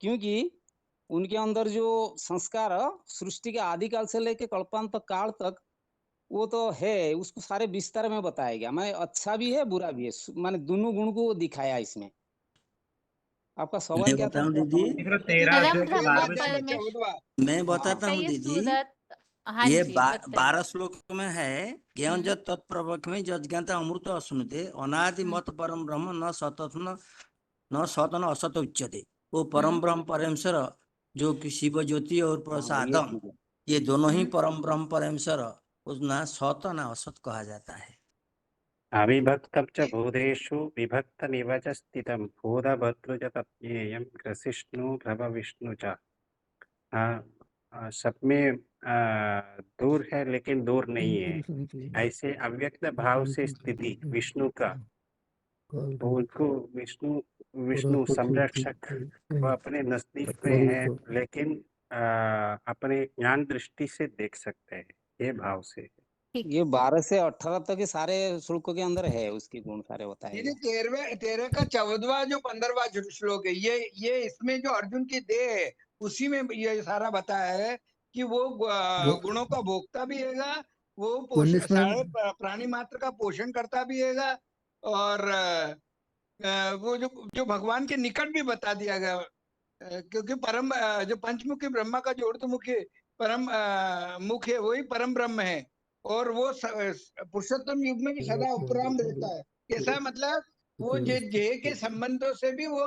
क्योंकि उनके अंदर जो संस्कार सृष्टि के आदिकाल से लेके कल्पांत काल तक वो तो है, उसको सारे विस्तार में बताया गया। मैं अच्छा भी है बुरा भी है, माने दोनों गुण को दिखाया इसमें। आपका सवाल मैं क्या था? बताऊं दीदी? परम ब्रह्म 13 अध्याय में 14वां। मैं बताता हूँ बताइए दीदी। सूरत। हाँ ये जी, बताइए। 12 श्लोक में है, ज्ञान जत तत्प्रवक में जज्ञाता अमृत अश्नुते अनादि मत परम ब्रह्म न सतत न सत न असत उच्यते। वो परम ब्रह्म परमेश्वर जो कि शिव ज्योति और प्रसादम, ये दोनों ही परम ब्रह्म परमेश्वर, उस ना सत ना असत कहा जाता है। अविभक्तं च भूतेषु विभक्तमिव च स्थितं भूतभर्तृ च तज्ञेयं ग्रसिष्णु भव विष्णु च। सब में दूर है लेकिन दूर नहीं है, ऐसे अव्यक्त भाव से स्थिति विष्णु का, उनको विष्णु विष्णु संरक्षक वो अपने नजदीक में है, लेकिन अपने ज्ञान दृष्टि से देख सकते हैं, ये भाव से। ये 12 से 18 तक के सारे श्लोकों के अंदर है, उसके गुण सारे बताए ये गए। 13 का 14वां जो 15वां श्लोक है, ये इसमें जो अर्जुन की देह है उसी में ये सारा बताया है कि वो गुणों का भोगता भी हैगा, वो सारे प्राणी मात्र का पोषण करता भी हैगा, और वो जो भगवान के निकट भी बता दिया गया, क्योंकि परम जो पंचमुखी ब्रह्मा का जो ऊर्ध्वमुखी परम मुख है वही परम ब्रह्म है, और वो पुरुषोत्तम युग में भी सदा उपराम रहता है। ऐसा मतलब वो जे के संबंधों से भी वो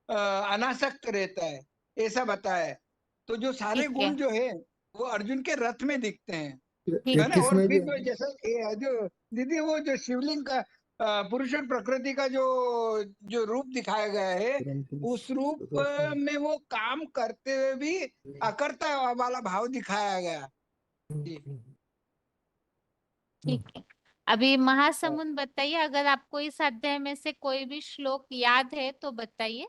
अनासक्त रहता है, ऐसा बताया है। तो जो सारे गुण जो है वो अर्जुन के रथ में दिखते हैं, है ना। और फिर जो जैसे जो दीदी वो जो शिवलिंग का पुरुष और प्रकृति का जो रूप दिखाया गया है, उस रूप में वो काम करते हुए भी अकर्ता वाला भाव दिखाया गया। ठीक है, अभी महासमुंद बताइए, अगर आपको इस अध्याय में से कोई भी श्लोक याद है तो बताइए।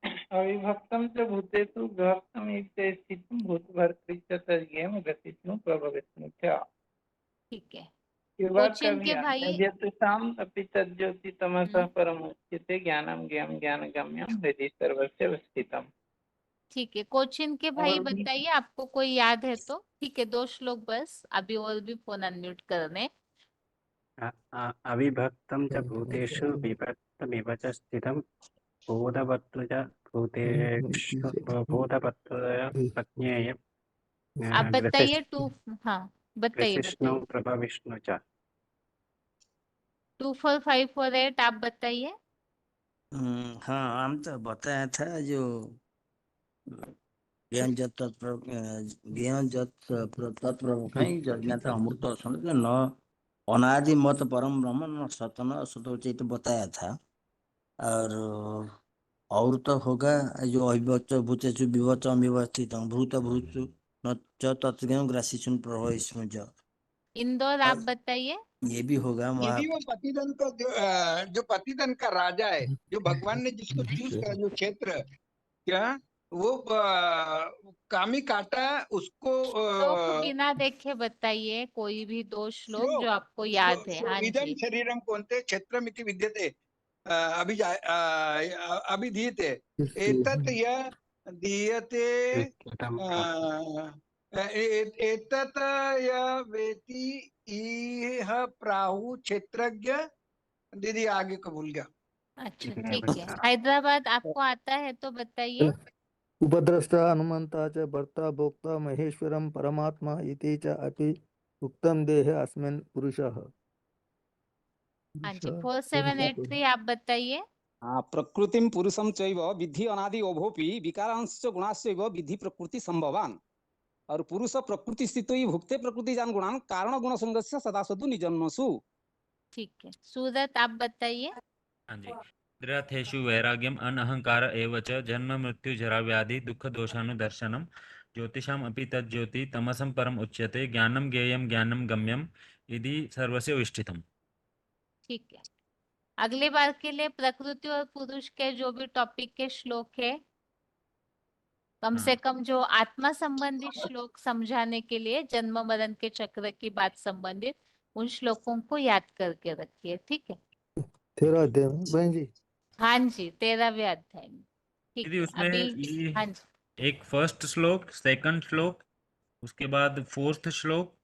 अविभक्तं च भूतेषु विभक्तमिति स्थितं भूतभर्तृ च तद्ज्ञेयं गतिष्णु प्रभविष्णु च। ठीक है, ये बात कोचिन कभी के भाई यत्साम अपि तज्ज्योति तमसः परमुच्यते ज्ञानं ज्ञेयं ज्ञानगम्यं हृदि सर्वस्य स्थितम्। ठीक है, कोचिन के भाई और भी- बताइए, आपको कोई याद है तो। ठीक है, 2 श्लोक बस, अभी और भी फोन अनम्यूट करने। अविभक्तं च भूतेषु विभक्तमिव च स्थितं बोधवत्तु च भूतेषु बोधवत्तु प्रज्ञेयं आप बताइए 2, हाँ बताइए विशिष्णु बताइए। प्रभविष्णु च। 2 4 5 4 8 आप बताइए। हाँ, हम तो बताया था जो ज्ञान जत ज्ञान जत तत्प्रभु कहीं जज्ञाता अमृत सुन न अनादि मत परम ब्रह्म न सतन असत बताया था। और तो होगा जो अविभक्त भूतेषु विभक्त अविवस्थित भूत भूत न च तत्ज्ञान ग्रासीचुन प्रभव इसमें इंदौर आप बताइए। ये भी होगा वहाँ। यदि वो पतिधन का जो पतिधन का राजा है, जो भगवान ने जिसको चूज करा, जो क्षेत्र क्या वो कामी काटा उसको श्लोक बिना देखे बताइए, कोई भी 2 श्लोक जो आपको याद है। हाँ इदं जी, शरीरम कौन्ते क्षेत्रमिति विद्यते अभिधीयते एतत् य दीयते एतत् य वेति इह प्राहु क्षेत्रज्ञ। दीदी आगे को भूल गया। अच्छा ठीक है। हैदराबाद आपको आता है तो बताइए। उपद्रष्टा हनुमंता च भर्ता भोक्ता महेश्वरम परमात्मा इति च अपि उक्तम देह अस्मिन् पुरुषः। हाँ जी, 4783 आप बताइए। हाँ, प्रकृतिम पुरुषम चैव विधि अनादि उभोपि विकारांश्च गुणाश्चैव विधि प्रकृति संभवान। और पुरुष प्रकृति स्थितो ही भुक्ते प्रकृति जान गुणान कारण गुण संगस्य सदा सदु निजन्मसु। ठीक है, सूरत आप बताइए। हाँ जी, त्रिरथेषु वैराग्यम अनहंकार एव च जन्म मृत्यु जरा व्याधि दुख दोषानुदर्शनम ज्योतिषाम अपि तज्ज्योति तमसम परम उच्यते ज्ञानम ज्ञेयम ज्ञानम गम्यम इति सर्वस्य विष्ठितम्। ठीक है, अगले बार के लिए प्रकृति और पुरुष के जो भी टॉपिक के श्लोक है, कम से कम जो आत्मा संबंधी श्लोक समझाने के लिए जन्म मरण के चक्र की बात संबंधित उन श्लोकों को याद करके रखिए। ठीक है, 13 अध्याय में बहन जी। हाँ जी, 13वें अध्याय में। ठीक दीदी है, उसमें अभी ये हाँ जी, एक फर्स्ट श्लोक, सेकंड श्लोक, उसके बाद फोर्थ श्लोक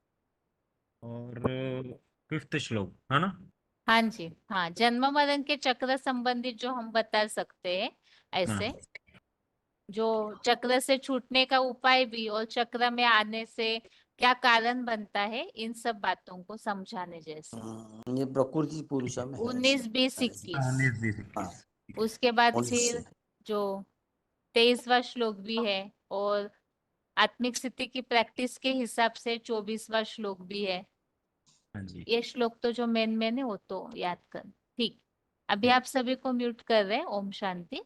और फिफ्थ श्लोक, है ना। हाँ जी, हाँ, जन्म मरण के चक्र संबंधित जो हम बता सकते हैं ऐसे, हाँ जो चक्र से छूटने का उपाय भी और चक्र में आने से क्या कारण बनता है, इन सब बातों को समझाने जैसे। ये प्रकृति पुरुष में है 19 20 19 21 20 हाँ, उसके बाद 19 फिर जो 23वां श्लोक भी है, और आत्मिक स्थिति की प्रैक्टिस के हिसाब से 24वां श्लोक भी है। हाँ जी। ये श्लोक तो जो मेन है वो तो याद कर। ठीक, अभी आप सभी को म्यूट कर रहे हैं। ओम शांति।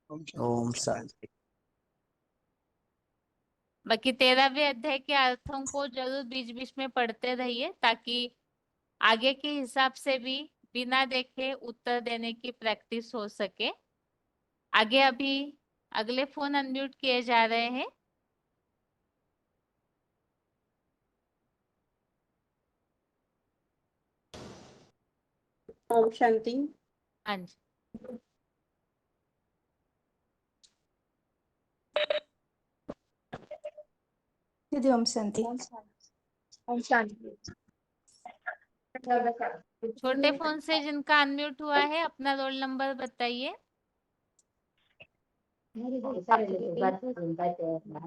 ओम शांति। बाकी 13वें अध्याय के अर्थों को जरूर बीच बीच में पढ़ते रहिए ताकि आगे के हिसाब से भी बिना देखे उत्तर देने की प्रैक्टिस हो सके। आगे अभी अगले फोन अनम्यूट किए जा रहे हैं। ओम शांति। हाँ जी। दीदी ओम शांति। ओम शांति। छोटे फोन से जिनका अनम्यूट हुआ है अपना रोल नंबर बताइए।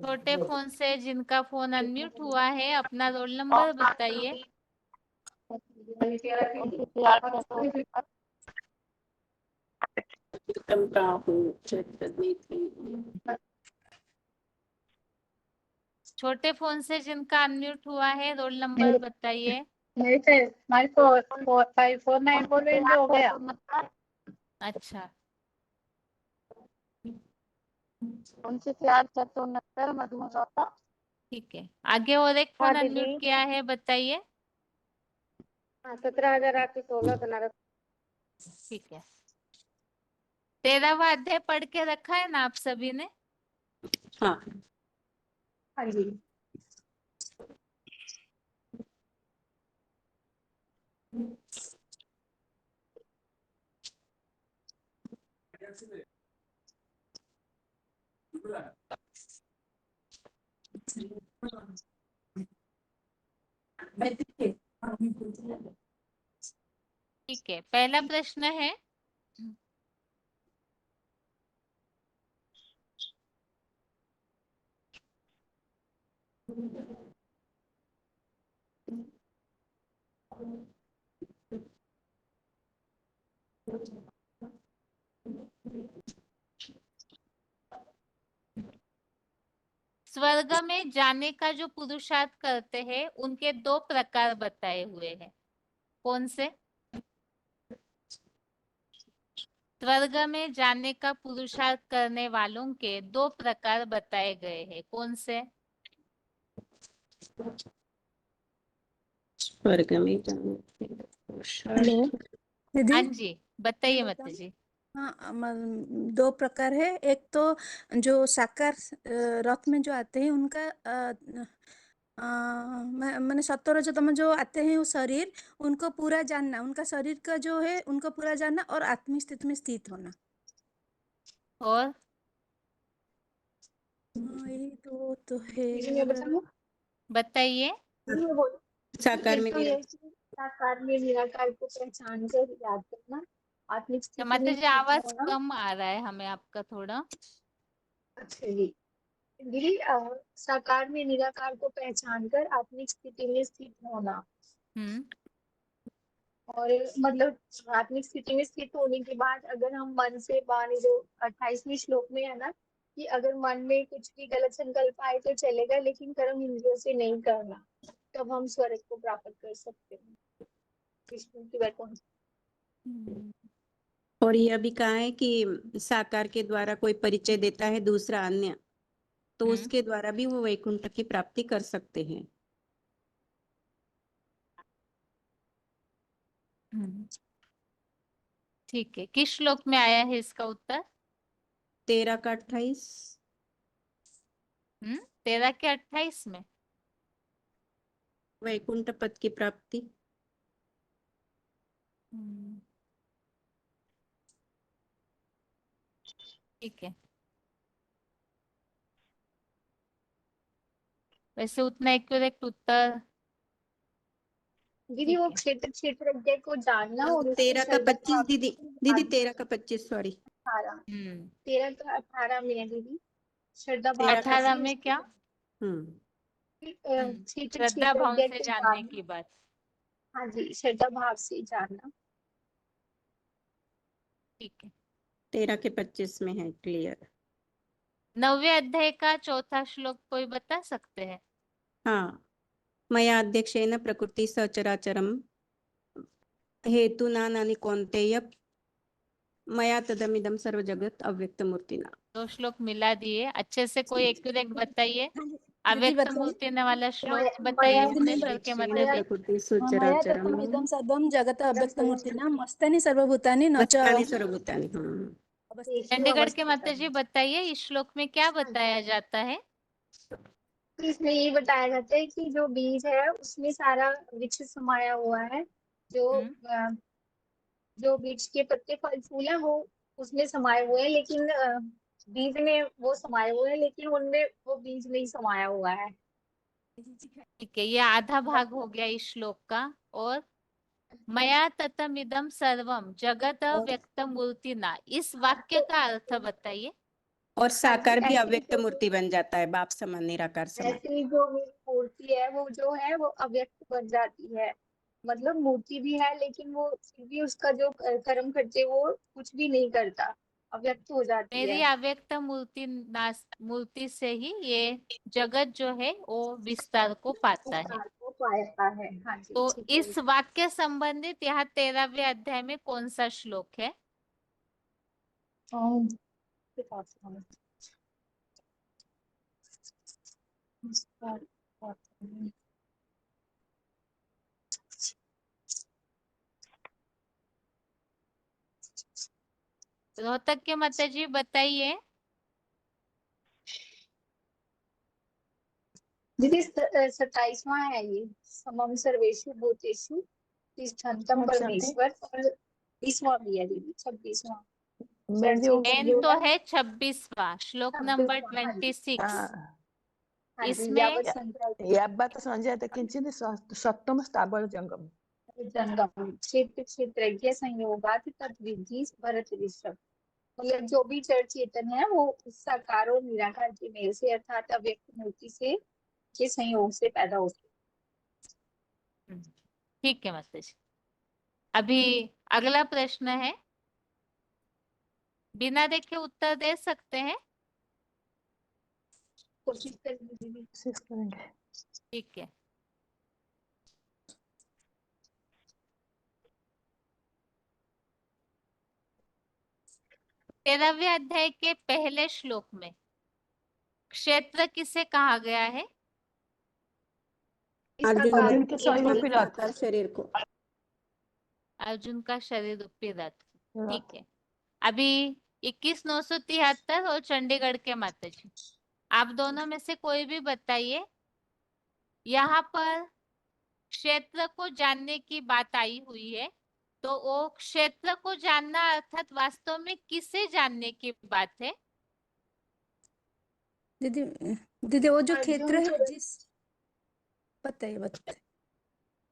छोटे फोन से जिनका फोन अनम्यूट हुआ है अपना रोल नंबर बताइए। छोटे फोन से जिनका अनम्यूट हुआ है रोल नंबर बताइए। मेरे 549 बोलो इनसे हो गया। अच्छा। उनसे 469 मधु चौथा। ठीक है, आगे और एक फोन हाँ, अनम्यूट दीदी। किया है, बताइए। 17,816 बनारस। ठीक है, 13वां अध्याय पढ़ के रखा है ना आप सभी ने? हाँ हाँ जी। ठीक है, पहला प्रश्न है स्वर्ग में जाने का जो पुरुषार्थ करते हैं उनके 2 प्रकार बताए हुए हैं। कौन से? स्वर्ग में जाने का पुरुषार्थ करने वालों के 2 प्रकार बताए गए हैं। कौन से? स्वर्ग में जाने के पुरुषार्थ। दीदी हाँ जी, बताइए माता जी। हाँ, 2 प्रकार है। एक तो जो साकार रथ में जो आते हैं उनका मैंने 17 रजतम जो आते हैं वो शरीर उनको पूरा जानना, उनका शरीर का जो है उनको पूरा जानना और आत्मिक स्थिति में स्थित होना। और यही तो है। दीदी मैं बताऊँ? बताइए। दीदी मैं बोलूँ? साकार में एक तो ये कि साकार में निराकार को पहचान कर याद करना, आत्मिक स्थिति माता में जी, स्थित आवाज होना। कम आ रहा है हमें आपका थोड़ा। अच्छा जी। दीदी साकार में निराकार को पहचान कर आत्मिक स्थिति में स्थित होना। और मतलब आत्मिक स्थिति में स्थित होने के बाद अगर हम मन से वाणी जो 28वें श्लोक में है ना कि अगर मन में कुछ भी गलत संकल्प आए तो चलेगा लेकिन कर्म इंद्रियों से नहीं करना, तब हम स्वर्ग को प्राप्त कर सकते हैं। विष्णु की बात कौन सी? और यह भी कहा है कि साकार के द्वारा कोई परिचय देता है दूसरा अन्य, तो उसके द्वारा भी वो वैकुंठ की प्राप्ति कर सकते हैं। ठीक है, किस श्लोक में आया है इसका उत्तर? 13 का 28। 13 के 28 में वैकुंठ पद की प्राप्ति। ठीक है, वैसे उतना एक्यूरेट उत्तर दीदी वो क्षेत्र क्षेत्रज्ञ को जानना और उसको 13 का 25 दीदी, 13 का 25 सॉरी। 13 का 18 में है दीदी। श्रद्धा भाव 18 में क्या? क्षेत्र श्रद्धा भाव क्षेत्रज्ञ से को जानने की बात। हाँ जी, श्रद्धा भाव से जानना। ठीक है, 13 के 25 में है क्लियर। 9वें अध्याय का 4था श्लोक कोई बता सकते हैं? हाँ, मया अध्यक्षेन प्रकृति सचराचरम हेतु नानानि कौन्तेय मया तदमिदं सर्व जगत अव्यक्त मूर्तिना। दो श्लोक मिला दिए, अच्छे से कोई एक्यूरेट बताइए। दीदी अव्यक्त बताइए। मूर्ति ने वाला श्लोक बताइए भुवनेश्वर के माता जी। प्रकृति मया तत्त्वम् इदं सर्वं जगत् अव्यक्तमूर्तिना मस्तानि सर्वभूतानि न च मस्तानि सर्वभूतानि। चंडीगढ़ के माता जी बताइए, इस श्लोक में क्या बताया जाता है? इसमें ये बताया जाता है कि जो बीज है उसमें सारा वृक्ष समाया हुआ है। जो बीज के पत्ते फल फूल है वो उसमें समाये हुए हैं, लेकिन बीज में वो समाये हुए हैं, लेकिन उनमें वो बीज नहीं समाया हुआ है। ठीक है, ये आधा भाग हो गया इस श्लोक का। और मया ततमिदम सर्वम जगत व्यक्त मूर्तिना, इस वाक्य का अर्थ बताइए। और साकार भी ऐसे- अव्यक्त मूर्ति बन जाता है, बाप समान निराकार समान। ऐसी जो मूर्ति है वो जो है वो अव्यक्त बन जाती है। मतलब मूर्ति भी है लेकिन वो फिर भी उसका जो कर्म करते वो कुछ भी नहीं करता, अव्यक्त हो जाती मेरी है। अव्यक्त मूर्ति से ही ये जगत जो है वो विस्तार को पाता है। को पाता है। हाँ जी, तो ठीक है। इस वाक्य संबंधित यहाँ 13वें अध्याय में कौन सा श्लोक है? रोहतक के माता जी बताइए। दीदी 27वां है ये, समम सर्वेषु भूतेषु तिष्ठन्तम परमेश्वर। और 20वां भी है दीदी, 26वां। एन तो है 26वां, श्लोक नंबर 26। इसमें यावत् संजायते किंचित् सप्तम स्थावर जंगम जंगम क्षेत्र क्षेत्रज्ञ संयोगात तद्विधि भरत ऋषभ। मतलब जो भी जड़ चेतन है वो साकार और निराकार के मेल से अर्थात अव्यक्त मूर्ति से के संयोग से पैदा होते। ठीक है माता जी। अभी अगला प्रश्न है, बिना देखे उत्तर दे सकते हैं? कोशिश करेंगे। ठीक है। तेरहवें अध्याय के पहले श्लोक में क्षेत्र किसे कहा गया है? अर्जुन के शरीर को। अर्जुन का शरीर रूपी रथ। ठीक है। अभी 21,973 और चंडीगढ़ के माता जी, आप दोनों में से कोई भी बताइए, यहाँ पर क्षेत्र को जानने की बात आई हुई है, तो वो क्षेत्र को जानना अर्थात वास्तव में किसे जानने की बात है? दीदी दीदी वो जो क्षेत्र है जिस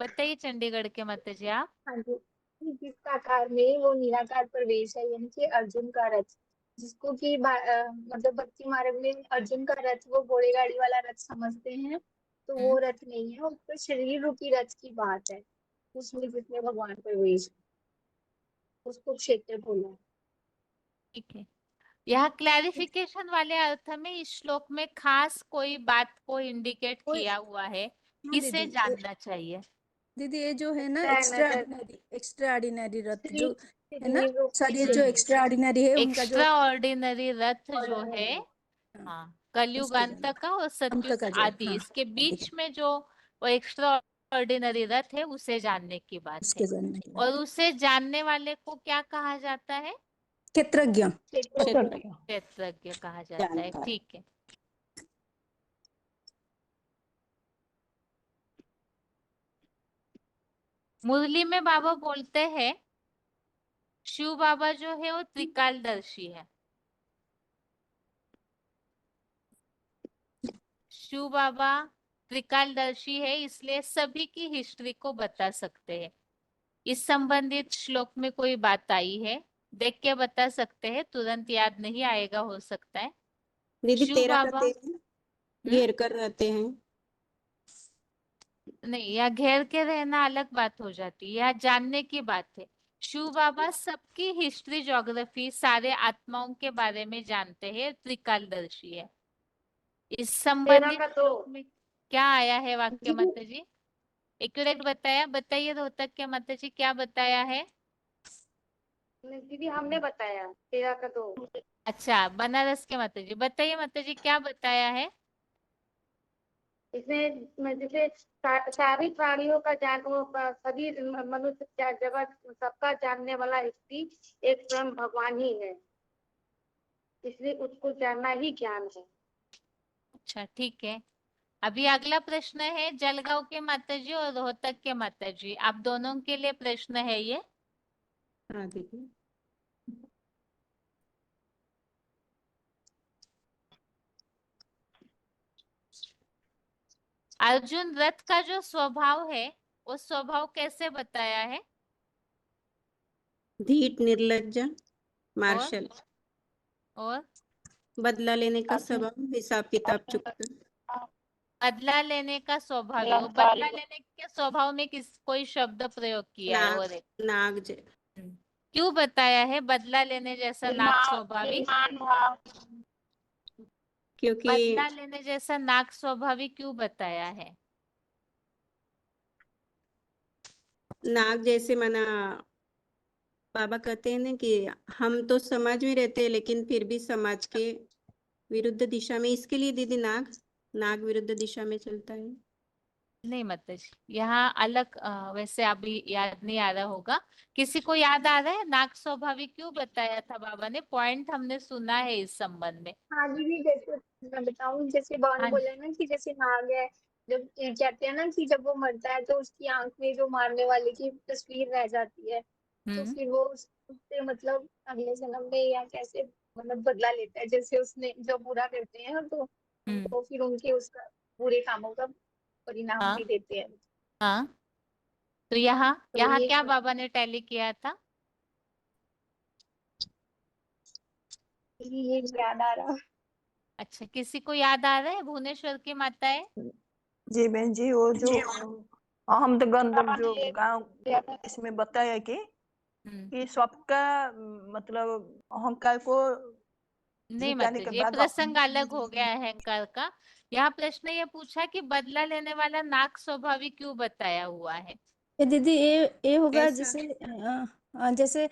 बताइए चंडीगढ़ के माता जी आप। हाँ जी, जिस आकार में वो निराकार प्रवेश है, यानी कि अर्जुन का रथ, जिसको कि मतलब भक्ति मार्ग में अर्जुन का रथ वो घोड़े गाड़ी वाला रथ समझते हैं, तो वो रथ नहीं है, उसको शरीर रूपी रथ की बात है, उसमें जिसमें भगवान प्रवेश, उसको क्षेत्र बोला है। ठीक है। यहाँ क्लैरिफिकेशन वाले अर्थ में इस श्लोक में खास कोई बात को इंडिकेट किया हुआ है, किसे जानना चाहिए? दीदी ये जो है ना एक्स्ट्रा ऑर्डिनरी रथ जो है ना, शरीर जो एक्स्ट्रा ऑर्डिनरी है उनका जो एक्स्ट्रा ऑर्डिनरी रथ जो है, हाँ, कलयुग अंत का और सतयुग आदि, इसके बीच में जो वो एक्स्ट्रा ऑर्डिनरी रथ है उसे जानने की बात है। और उसे जानने वाले को क्या कहा जाता है? क्षेत्रज्ञ कहा जाता है। ठीक है। मुरली में बाबा बोलते हैं शिव बाबा जो है वो त्रिकालदर्शी है। शिव बाबा त्रिकालदर्शी है, इसलिए सभी की हिस्ट्री को बता सकते हैं। इस संबंधित श्लोक में कोई बात आई है, देख के बता सकते हैं, तुरंत याद नहीं आएगा हो सकता है। दीदी शिव 13 बाबा घेर कर रहते हैं। नहीं, या घेर के रहना अलग बात हो जाती है, या जानने की बात है। शिव बाबा सबकी हिस्ट्री ज्योग्राफी सारे आत्माओं के बारे में जानते हैं, त्रिकालदर्शी है। इस संबंधित श्लोक में क्या आया है वाक्य माता जी? एक्यूरेट बताया, बताइए रोहतक के माता जी क्या बताया है? दीदी हमने बताया 13 का 2। अच्छा, बनारस के माता जी, बताइए माता जी क्या बताया है? इसमें जैसे सारी प्राणियों का सभी मनुष्य जगत सबका जानने वाला स्त्री एक स्वयं भगवान ही है, इसलिए उसको जानना ही ज्ञान है। अच्छा ठीक है। अभी अगला प्रश्न है जलगांव के माता जी और रोहतक के माता जी, आप दोनों के लिए प्रश्न है ये। हाँ दीदी। अर्जुन रथ का जो स्वभाव है वो स्वभाव कैसे बताया है? धीट, निर्लज्ज, और मार्शल, और बदला लेने का स्वभाव, हिसाब किताब चुकता, बदला लेने का स्वभाव है, वो बदला लेने के स्वभाव में कोई शब्द प्रयोग किया है? और एक नाग, क्यों बताया है बदला लेने जैसा नाक स्वाभाविक? क्योंकि बदला लेने जैसा नाक स्वाभाविक क्यों बताया है? नाग जैसे माना बाबा कहते हैं ना कि हम तो समाज में रहते हैं लेकिन फिर भी समाज के विरुद्ध दिशा में, इसके लिए दीदी नाग विरुद्ध दिशा में चलता है। नहीं माता जी, यहाँ अलग वैसे अभी याद नहीं आ रहा होगा, किसी को याद आ रहा है नाग स्वाभाविक क्यों बताया था बाबा ने? पॉइंट हमने सुना है इस संबंध में। हाँ दीदी, जैसे मैं बताऊं, जैसे बाबा ने हाँ बोला ना कि जैसे नाग है, जब कहते हैं ना कि जब वो मरता है तो उसकी आंख में जो मारने वाले की तस्वीर रह जाती है, तो फिर वो उससे मतलब अगले जन्म में या कैसे मतलब बदला लेता है, जैसे उसने जो बुरा करते हैं तो फिर उनके उसका बुरे कामों का परिणाम भी देते हैं। हाँ, तो यहाँ तो यहाँ ये क्या बाबा ने टैली किया था? ये याद आ रहा। अच्छा, किसी को याद आ रहा है? भुवनेश्वर की माता है। जी बहन जी, वो जो हम तो गंधर्व जो गांव इसमें बताया कि सबका मतलब अहंकार को नहीं जुटाने माता के जी, ये बाद प्रसंग अलग हो गया है अहंकार का। यहाँ प्रश्न ये पूछा कि बदला लेने वाला नाक स्वाभाविक क्यों बताया हुआ है? ये दीदी ये होगा ऐसा। जैसे जैसे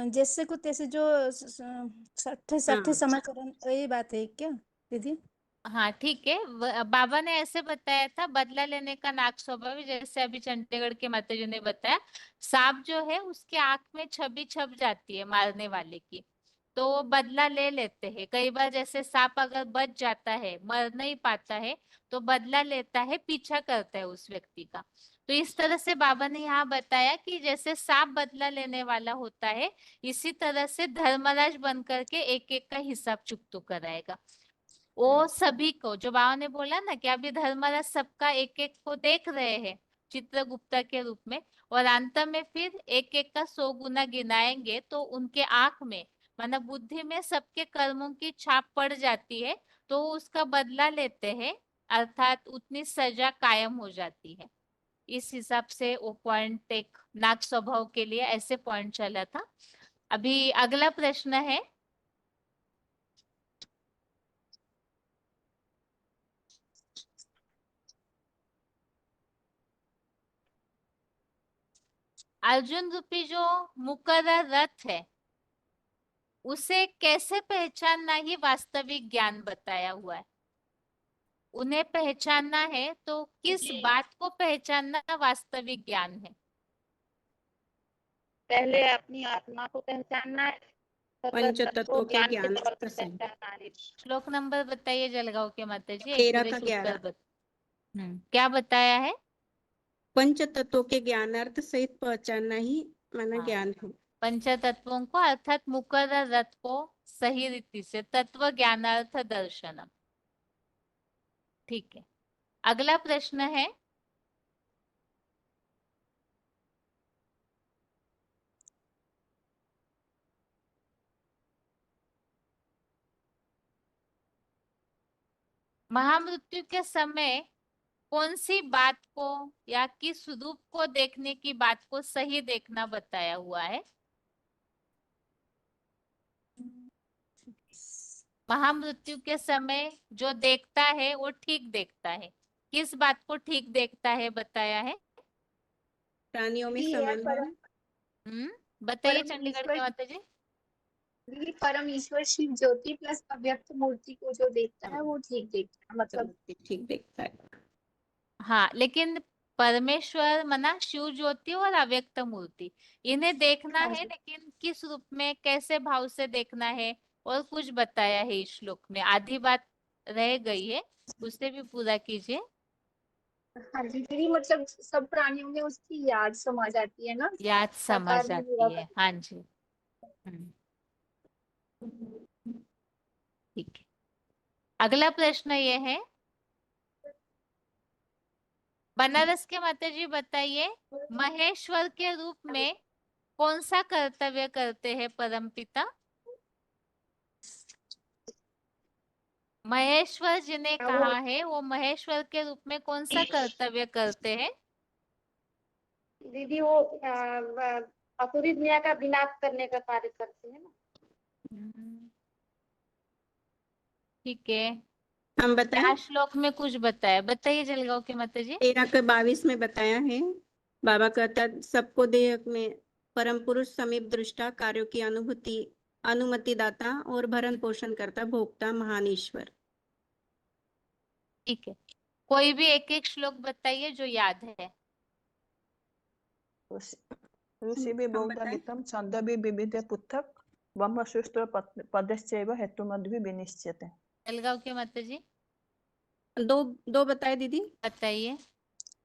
जैसे को तैसे जो सठे सठे समाचरण, यही बात है क्या दीदी? हाँ ठीक है, बाबा ने ऐसे बताया था बदला लेने का नाक स्वभाव, जैसे अभी चंडीगढ़ के माता जी ने बताया, सांप जो है उसके आंख में छवि छप जाती है मारने वाले की, तो वो बदला ले लेते हैं। कई बार जैसे सांप अगर बच जाता है, मर नहीं पाता है, तो बदला लेता है, पीछा करता है उस व्यक्ति का। तो इस तरह से बाबा ने यहाँ बताया कि जैसे सांप बदला लेने वाला होता है, इसी तरह से धर्मराज बन करके एक एक का हिसाब चुकतो कराएगा। वो सभी को, जो बाबा ने बोला ना कि अभी धर्मराज सबका एक एक को देख रहे हैं चित्रगुप्ता के रूप में, और अंत में फिर एक एक का 100 गुना गिनाएंगे, तो उनके आंख में मतलब बुद्धि में सबके कर्मों की छाप पड़ जाती है, तो वो उसका बदला लेते हैं, अर्थात उतनी सजा कायम हो जाती है। इस हिसाब से वो पॉइंट एक नाग स्वभाव के लिए ऐसे पॉइंट चला था। अभी अगला प्रश्न है अर्जुन रूपी जो मुकर्रर रथ है उसे कैसे पहचानना ही वास्तविक ज्ञान बताया हुआ है। उन्हें पहचानना है तो किस बात को पहचानना वास्तविक ज्ञान है? पहले अपनी आत्मा को पहचानना है, पंच तत्वों के ज्ञान के ज्ञान तौर पर से पहचानना है। श्लोक नंबर बताइए जलगांव के माता जी, 13 का एक्यूरेट 11। उत्तर क्या बताया है? पंच तत्वों के ज्ञानार्थ सहित पहचानना ही माना हाँ, ज्ञान है। पंच तत्वों को अर्थात मुकर्रर रथ को सही रीति से तत्व ज्ञानार्थ दर्शनम। ठीक है, अगला प्रश्न है महामृत्यु के समय कौन सी बात को या किस रूप को देखने की बात को सही देखना बताया हुआ है? महामृत्यु के समय जो देखता है वो ठीक देखता है, किस बात को ठीक देखता है बताया है? प्राणियों में ये है समान भाव। बताइए परम चंडीगढ़ ईश्वर के माता जी। दीदी परम ईश्वर शिव ज्योति प्लस अव्यक्त मूर्ति को जो देखता है वो ठीक देखता है, मतलब ठीक देखता है। हाँ, लेकिन परमेश्वर मना शिव ज्योति और अव्यक्त मूर्ति इन्हें देखना है, लेकिन किस रूप में कैसे भाव से देखना है और कुछ बताया है इस श्लोक में। आधी बात रह गई है, उसे भी पूरा कीजिए। हाँ जी दीदी, मतलब सब प्राणियों में उसकी याद समा जाती है ना, याद समा साकार में जाती है। हाँ जी। ठीक है, अगला प्रश्न ये है, बनारस के माता जी बताइए, महेश्वर के रूप में कौन सा कर्तव्य करते हैं परमपिता? महेश्वर जी ने कहा है वो महेश्वर के रूप में कौन सा कर्तव्य करते हैं? दीदी वो असुरी दुनिया का विनाश करने का कार्य करते हैं ना। ठीक है, हम बताएं? क्या श्लोक में कुछ बताया? बताइए जलगांव के माता जी। 13 में बताया है। बाबा कहता सबको देह में परम पुरुष समीप दृष्टा, कार्यों की अनुमति दाता और भरण पोषण करता भोक्ता महान ईश्वर। ठीक है, कोई भी एक एक श्लोक बताइए जो याद है। ऋषिभिः बहुधा छन्दोभिः विविधे पृथक् ब्रह्मसूत्र पदश्चैव हेतुमद्भिः विनिश्च्यते। जलगांव के माता जी। दो बताए दीदी। बताइए।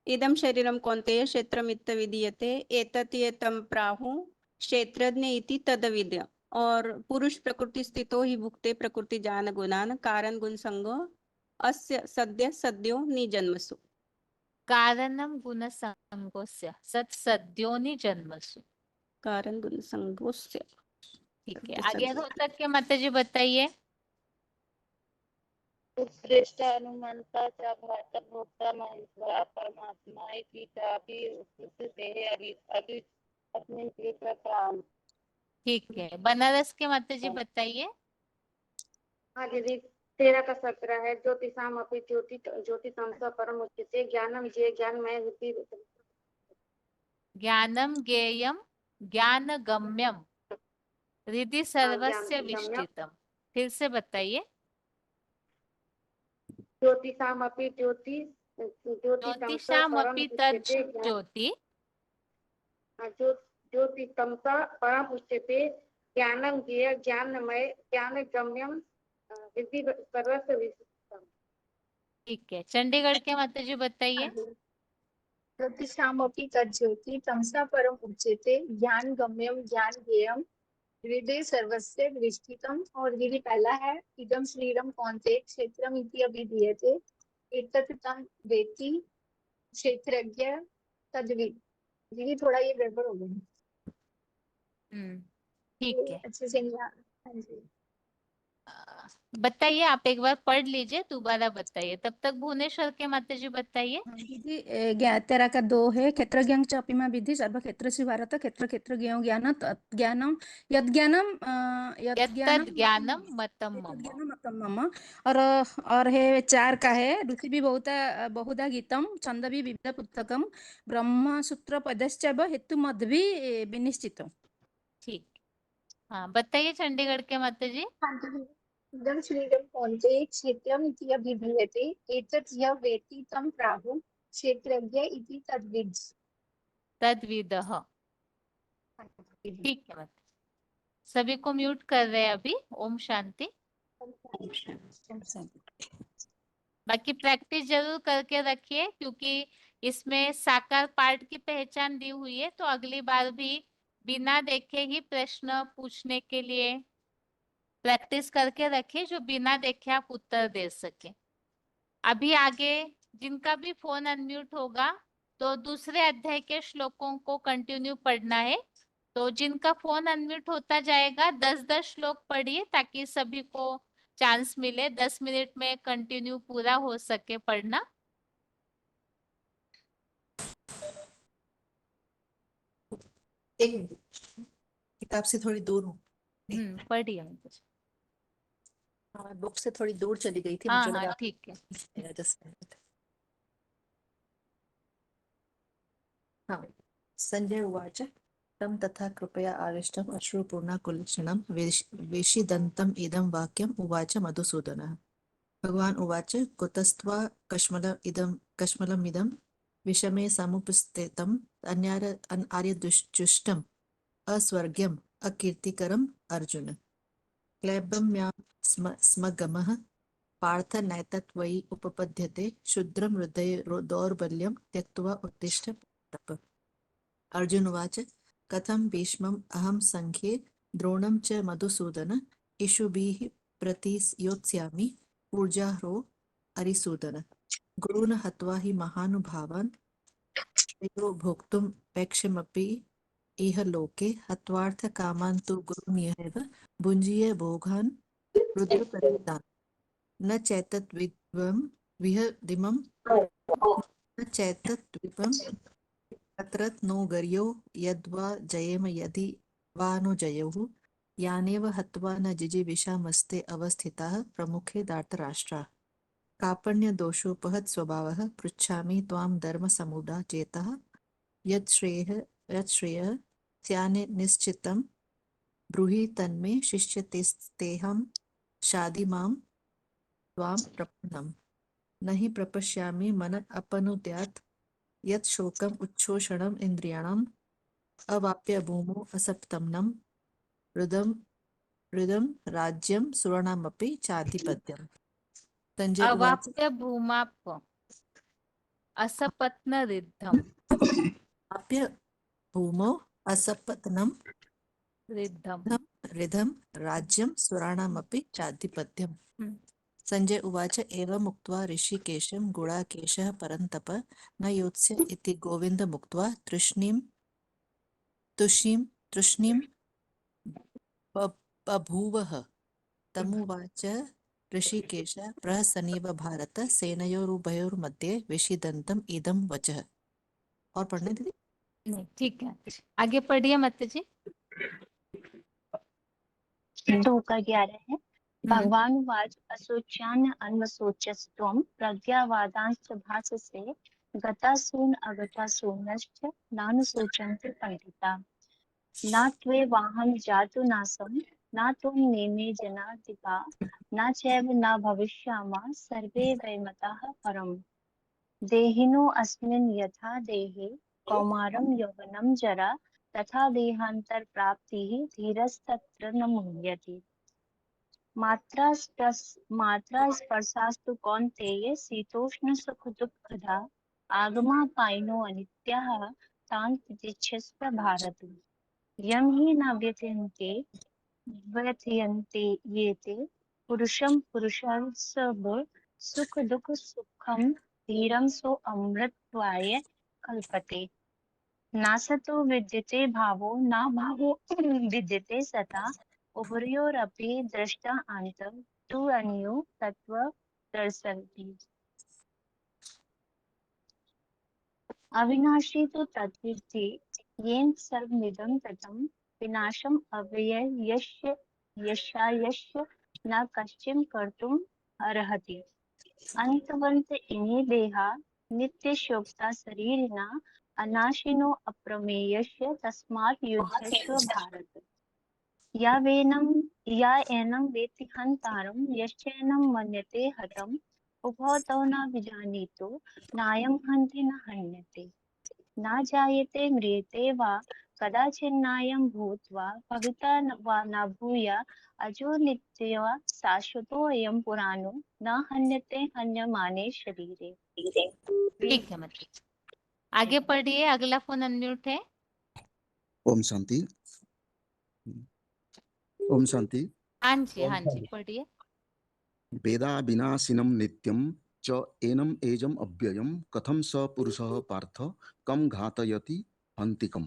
इदं शरीरं कौन्तेय क्षेत्रमित्त विधीयते एतत् एतं प्राहुः क्षेत्रज्ञ इति तद्विद। और पुरुष प्रकृति स्थितो ही भुक्ते प्रकृति ज्ञान गुणान कारण गुण संगो अस्य सद्य सद्यो निजन्मसु। कारणम गुण संगोस्य सत् सद्यो निजन्मसु। कारण गुण संगोस्य। ठीक है, आगे रोहतक के माता जी बताइए। श्रेष्ठ हनुमंता च भक्त भोक्ता महेश्वरा परमात्मा इति चापि उपस्थिते अभि अस्मिन् क्षेत्रे प्राण। ठीक है, बनारस के माता जी बताइए। हाँ दीदी, 13 का 17 है, ज्योतिषाम अपि ज्योतिषाम स परम उच्यते ज्ञानम ये ज्ञानमय रूपी। ज्ञानम ज्ञेयम ज्ञान गम्यम हृदि सर्वस्य गम्यम। विष्टितम। फिर से बताइए। ज्योतिषाम अपि ज्योतिषम स परम ज्योतिषामपि उच्यते ज्योति ज्योतिषम स परम उच्यते ज्ञानम ज्ञेय ज्ञानमय ज्ञान गम्यम हृदि सर्वस्य विष्टितम। ठीक है, चंडीगढ़ के माता जी बताइए। ज्योतिषामपि तज्ज्योति तमसा परम उच्यते ज्ञान गम्यम ज्ञान ज्ञेयम हृदय सर्वस्य विष्ठितम। और दीदी पहला है, इदम शरीरम कौन्तेय क्षेत्रम इति अभिधीयते एतत् तं वेत्ति क्षेत्रज्ञ तद्विद। दीदी थोड़ा ये गड़बड़ हो गई, ठीक है, अच्छे से नहीं आ रहा। हाँ जी बताइए, आप एक बार पढ़ लीजिए, दोबारा बताइए। तब तक भुवनेश्वर के माता जी बताइए। दीदी 13 का 2 है, क्षेत्रज्ञं च अपिमा विद्धि सर्वक्षेत्रेषु भारत क्षेत्र क्षेत्रज्ञं ज्ञानम यद्ज्ञानम यत्तद् ज्ञानम मतम मम। मतम मम। और है 4 का है, ऋषि भी बहुधा गीतम छंद भी विविध पुस्तकम ब्रह्मसूत्र पदश्चैव हेतुमद्भि विनिश्चितम्। ठीक, हाँ बताइए चंडीगढ़ के माता जी। हाँ जी। इदं शरीरं कौन्तेय क्षेत्रम् इति अभिधीयते एतत् यः वेत्ति तं प्राहुः क्षेत्रज्ञ इति तद्विद्। तद्विदः। ठीक है माता, सभी को म्यूट कर रहे हैं अभी। ओम शांति। बाकी प्रैक्टिस जरूर करके रखिए, क्योंकि इसमें साकार पार्ट की पहचान दी हुई है, तो अगली बार भी बिना देखे ही प्रश्न पूछने के लिए प्रैक्टिस करके रखिए, जो बिना देखे आप उत्तर दे सके। अभी आगे जिनका भी फोन अनम्यूट होगा तो दूसरे अध्याय के श्लोकों को कंटिन्यू पढ़ना है। तो जिनका फोन अनम्यूट होता जाएगा 10-10 श्लोक पढ़िए, ताकि सभी को चांस मिले 10 मिनट में कंटिन्यू पूरा हो सके पढ़ना। एक किताब से थोड़ी दूर हूँ। पढ़िए। हाँ, बुक से थोड़ी दूर चली गई थी, हाँ मुझे हाँ लगा ठीक है। जस्ट हाँ, संजय उवाच तं तथा कृपया आविष्टम् अश्रुपूर्णाकुलक्षणं वेशिदन्तम् इदं वाक्यम् उवाच मधुसूदनः। भगवान् उवाच कुतस्त्वा कश्मलमिदं विषमे समुपस्थितम् आर्यजुष्टम् अस्वर्ग्यम् अकीर्तिकरम् अर्जुन। क्लैब्यम्या स्मगमः पार्थ नैतत्त्वयि उपपद्यते क्षुद्रं हृदये दौर्बल्यं त्यक्त्वा उत्तिष्ठ तप। अर्जुन उवाच कथं भीष्मम् अहं संख्ये द्रोणं च मधुसूदन इषुभिः प्रतियोत्स्यामि ऊर्जारो अरिसूदन। गुरून् हत्वा हि महानुभावान् श्रेयो भोक्तुं वैक्ष्यमपि इह लोके हत्वार्थकामान् तु गुरून्येव भुञ्जीय भोगान् रुद्रप्रतिदान्। न चैतद्विद्वं विहदिमं न चैतद्विपं तत्र नो गर्यो यद्वा जयेम यदि वा नो जयेयुः यानेव हत्वा न जिजीविषामस्ते अवस्थिताः प्रमुखे धार्तराष्ट्राः। कार्पण्यदोषोपहत स्वभावः पृच्छामि त्वां धर्मसमुदा चेतः यच्छ्रेयः स्यान्निश्चितं निश्चितं ब्रूहि तन्मे शिष्यतेस्तेहं शाधि मां त्वां प्रपन्नम्। न हि प्रपश्यामि मन अपनुद्यात् यत् शोकम् उच्छोषणम् इन्द्रियाणाम् अवाप्य भूमौ असप्तम्नं हृदं राज्यं सुराणामपि चाधिपत्यम्। संजय उवाच अवाप्य भूमाप असपत्नरिद्धम् अवाप्य भूमौ असपत्नं रिद्धम् हृदं राज्यं सुराणामपि चाधिपत्यम्। संजय उवाच एवमुक्त्वा ऋषिकेशं गुडाकेशः परन्तप न योत्स्य इति गोविन्दमुक्त्वा तूष्णीं बभूवः। तमुवाच ऋषिकेश प्रहसनीव भारत सेनयोरुभयोर्मध्ये विषिदन्तम् इदं वचः। और पढ़ने दीदी? नहीं, ठीक है, आगे पढ़िए माता जी। 2 का 11 है। भगवान उवाच असोच्यान अन्वसोचस्त्वं प्रज्ञावादांश्च भाससे गतासून अगतासूनश्च नानुशोचन्ते पंडिता। न त्वेवाहं जातु नासं न त्वं नेमे जनाधिपा न चैव न भविष्यामः सर्वे वैमतः परम्। देहिनो अस्मिन् यथा देहे कौमारं यौवनं जरा तथा देहान्तर प्राप्तिः धीरस्तत्र न मुह्यति। मात्रा स्पर्शास्तु कौन्तेय शीतोष्ण सुख दुःखदा आगमापायिनो अनित्याः तान् तितिक्षस्व भारत। यं हि न व्यथयन्ते ये ते पुरुषं पुरुषार्सभ सुख दुःख सुखं धीरं सो अमृतत्वाय कल्पते। नासतो विद्यते भावो न भावो विद्यते सता उभयोरपि दृष्टा अन्तः तु अनयो तत्त्व दर्शन्ति। अविनाशी तो तद्विद्धि येन सर्वमिदं ततं विनाशम् अव्ययस्य यस्य न कश्चित् कर्तुम् अर्हति। अन्तवन्त इमे देहा नित्यशोक्ता शरीरिणा अनाशिनो अप्रमेयस्य तस्मात् युध्यस्व भारत। या एनं वेत्ति हन्तारं यश्चैनं मन्यते हतम् उभौ तौ न विजानीतो नायं हन्ति न हन्यते। न जायते म्रियते वा कदाचिन्नायं भूत्वा भविता वा न भूया अजो नित्यः शाश्वतोऽयं पुराणो न हन्यते हन्यमाने शरीरे। ठीक है मतलब आगे पढ़िए, अगला फोन अनम्यूट है। ओम शांति। ओम शांति। हाँ जी पढ़िए। वेदा विनाशिनं नित्यं च एनम् एजम् अव्ययं कथं स पुरुषः पार्थ कं घातयति हन्तिकम्।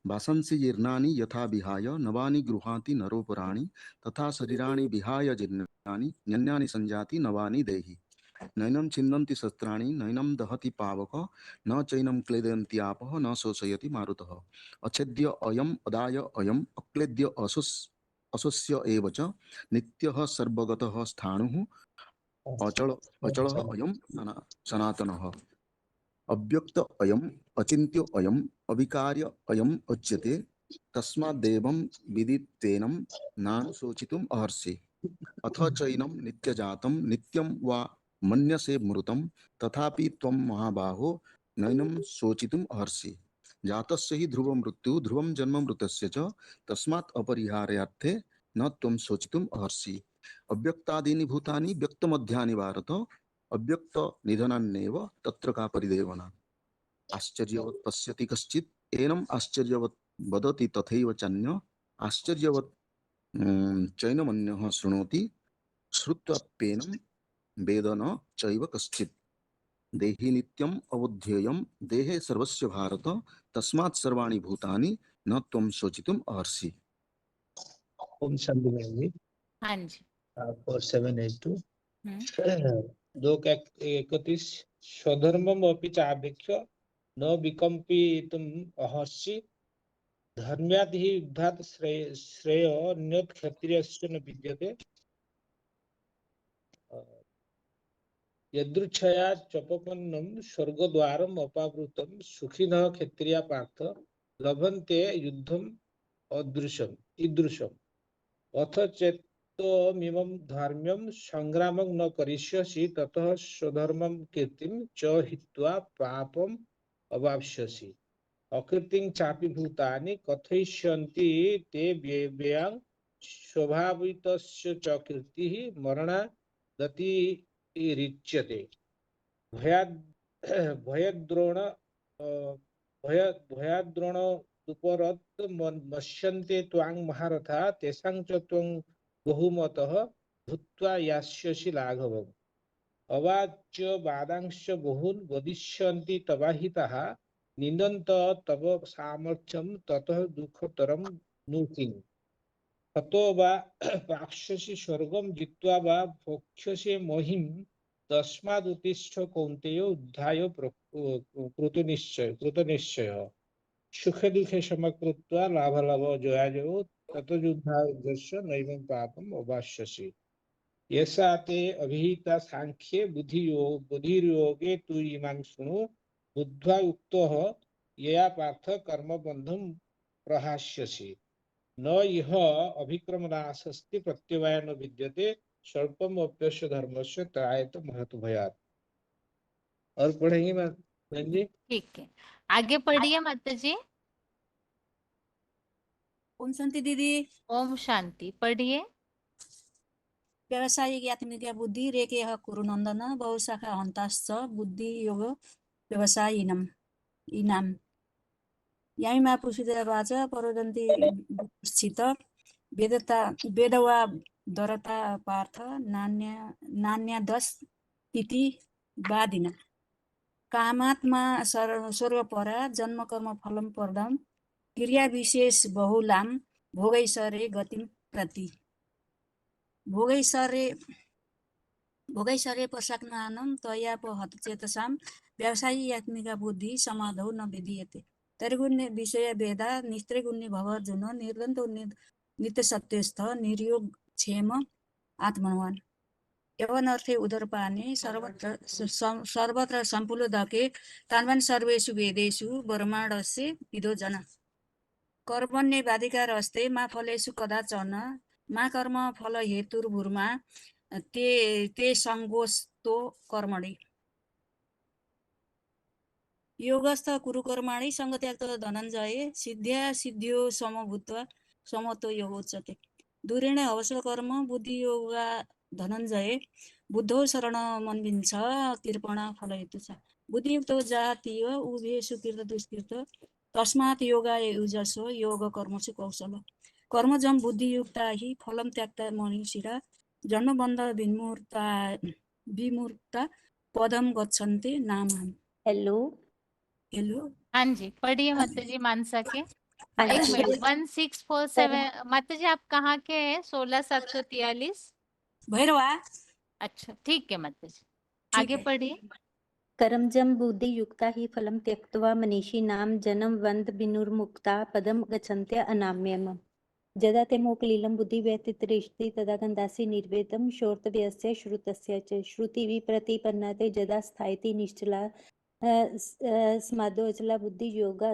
वासंसि जीर्णानि यथा विहाय नवानि गृहाति नरोपराणि तथा शरीराणि विहाय जीर्णानि न्यन्यानि संजाति नवानि देहि। नैनं छिन्दन्ति शस्त्राणि नैनं दहति पावकः न चैनं क्लेदयन्ति आपः न शोषयति मारुतः। अच्छेद्य अयम् अदाय अयम् अक्लेद्य अशोष्य एव च नित्यः सर्वगतः स्थाणुः अचलः अयं सनातनः। अव्यक्त अयम् अचिन्त्य अयम् अविकार्य अयम् उच्यते तस्मादेवं विदित्वेनं नानुशोचितुम् अर्हसि। अथ चैनं नित्यजातं नित्यं वा मन्यसे मृतं तथापि त्वं महाबाहो नैनं शोचितुम् अर्हसि। जातस्य हि ध्रुवं मृत्यु ध्रुवं जन्म मृतस्य च तस्मात् अपरिहार्यार्थे न त्वं शोचितुम् अर्हसि। अव्यक्तादीनि भूतानि व्यक्तमध्यानि भारत अव्यक्त निधनान्येव तत्र का परिदेवना। आश्चर्यवत् पश्यति कश्चित् एनम् आश्चर्यवत् वदति तथैव चान्य आश्चर्यवत् चैनमन्यः शृणोति श्रुत्वाप्येनं वेद न चैव कश्चित्। देहि नित्यम् अवध्येयं देहे सर्वस्य भारत तस्मात् सर्वाणि भूतानि न त्वं शोचितुम् अर्हसि। ओम शांति मैम जी। हाँ जी। 4782 31 स्वधर्मम अपि चाभिक्ष्य न विकम्पितुम् अर्हसि। धर्म्यात् हि युद्धात् श्रेय अन्यत् क्षत्रियस्य न विद्यते। यदृच्छया चोपपन्नं स्वर्गद्वारम् अपावृतं सुखिनः क्षत्रिया पार्थ लभन्ते युद्धम् अदृशम् ईदृशम्। अथ चेत्त्वमिमं धार्म्यं संग्रामं न करिष्यसि ततः स्वधर्मं कीर्तिं च हित्वा पापम् अवाप्स्यसि। अकीर्तिं चापि भूतानि कथयिष्यन्ति ते व्ययां स्वभावितस्य च कीर्तिः मरणादतिरिच्यते। भयद्रोणोपरत् मस्यन्ते त्वां महारथा तेषां च त्वं बहुमतः भूत्वा यास्यसि लाघवम्। अवाच्य वादांश्च बहून् वदिष्यन्ति तवाहिताः निन्दन्त तव सामर्थ्यं ततः दुःखतरं नु किम्। हतो वा प्राप्स्यसि स्वर्गं जित्वा वा भोक्ष्यसे महिं तस्मादुत्तिष्ठ कौन्तेय उद्धाय कृतनिश्चयः। सुखे दुःखे समकृत्वा लाभालाभ जयाजयो ततोजुद्धायस्य नैवं पापम् अवाप्स्यसि। यसा ते अभिहिता सांख्ये बुद्धिर्योगे तु इमां शृणु बुद्ध्वा युक्तः यया पार्थ कर्मबन्धं प्रहास्यसि। न इह अभिक्रमनाशस्ति प्रत्यवाय न विद्यते स्वल्पम अप्यस्य धर्मस्य त्रायत महत् भयात्। और पढ़ेंगे मैम जी। ठीक है, आगे पढ़िए माता जी। ओम शांति दीदी। ओम शांति, पढ़िए। व्यावसायिक यात्मिका बुद्धि रेकेह कुरु नंदन बहुशाखा हंताश्च बुद्धि योग व्यवसायिनम इनाम। यामिमा पुषितया वाचा परोदन्ति स्थित वेदवा दरता पार्थ नान्यादस इति वादिना। कामात्मा स्वर्गपरा जन्म कर्म फलम परदम क्रिया विशेष बहुलाम भोगैश्वर्य गतिम प्रति। भोगैश्वर्य पशाक्नानं तयापहत चेतसाम व्यावसायिक आत्मिका बुद्धि समाधौ न विधीयते। तर्गुण्य विषय वेदा निस्त्रिगुण्य भवजुन निर्गंत नित्य सत्यस्थ निर्योग क्षेम आत्मवान। यवन अर्थे उदरपाने सर्वत्र संपुलदके तान्वान सर्वेषु वेदेषु ब्रह्मांडस्य विदो जना। कर्मण्येवाधिकार अस्ते मा फलेषु कदाचन मा कर्म फल हेतुर्भूर्मा ते संगोस्तो कर्मणि। योगस्थ कुरु कर्माणि संगत्याग धनंजय सिद्ध्या सिद्ध्यो समभूत्वा समतो योगोच्यते। दूरेण अवसर कर्म बुद्धि योगा धनंजय बुद्धो शरण मन्विन्छ कृपणा फल हेतु छ। बुद्धियुक्त जातीय उभयेषु कृत दुष्कृत तस्मात् योगाय युजसो योग कर्मसु कौशल। कर्मजम बुद्धियुक्ता हि फलम त्याक्ता मनीषिरा जन्म बंध विमूर्ता पदम गच्छन्ते नामहम्। Hello hello. हाँ जी, पढ़िए माता जी मानसा के। हाँ एक जी। मिनट, 1647 माता जी आप कहाँ के हैं? 16743 भैरवा। अच्छा ठीक है माता जी, आगे पढ़िए। कर्मजं बुद्धि युक्ता हि फलं त्यक्त्वा मनीषी नाम जन्म वंद विनुर्मुक्ता पदम गच्छन्त्य अनाम्यम। यदा ते मोकलीलं बुद्धि व्यतितरिष्टि तदा गन्धासि निर्वेदं श्रोतव्यस्य श्रुतस्य च श्रुतिः प्रतिपन्ना ते यदा स्थायति निश्चला स्मादोचला बुद्धि योगा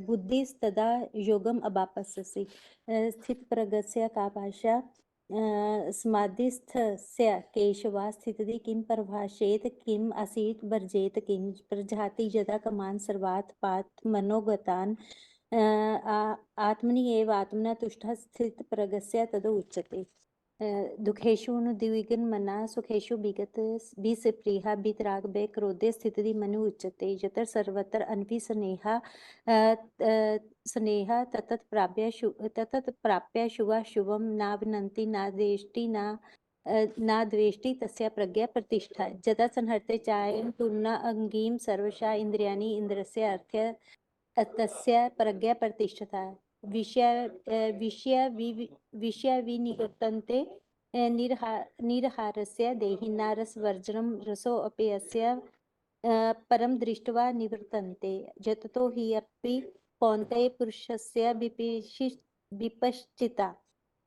बुद्धिस्तदा योगम अवापस्यसि स्थित प्रगस्य कापाशा समाधिस्थस्य केशवा स्थितिः किं प्रभाषेत किम् आसीत् वर्जेत किं प्रजाति यदा कमान् सर्वात् पात् मनोगतान् आत्मनि एव आत्मना तुष्टः स्थित प्रगस्य तद उच्यते दुखेषु द्विगुण मना सुखेषु विगत विस्प्रिया वितराग भय क्रोधे स्थिति मनु उच्यते यतर सर्वत्र अन्वी स्नेहा स्नेहा ततत प्राप्य शुभा शुभम ना विनंति ना देष्टि ना द्वेष्टि तस्या प्रज्ञा प्रतिष्ठा यदा संहर्ते चायं तुर्ना अंगीम सर्वशा इंद्रियाणि इंद्रस्य अर्थ्य तस्य प्रज्ञा प्रतिष्ठता विषय विनिवर्तन्ते निरहारस्य देहिना रसवर्जनं रसो अपि अस्य परम दृष्ट्वा निवर्तन्ते यततो हि अपि कौन्तेय पुरुषस्य विपश्चिता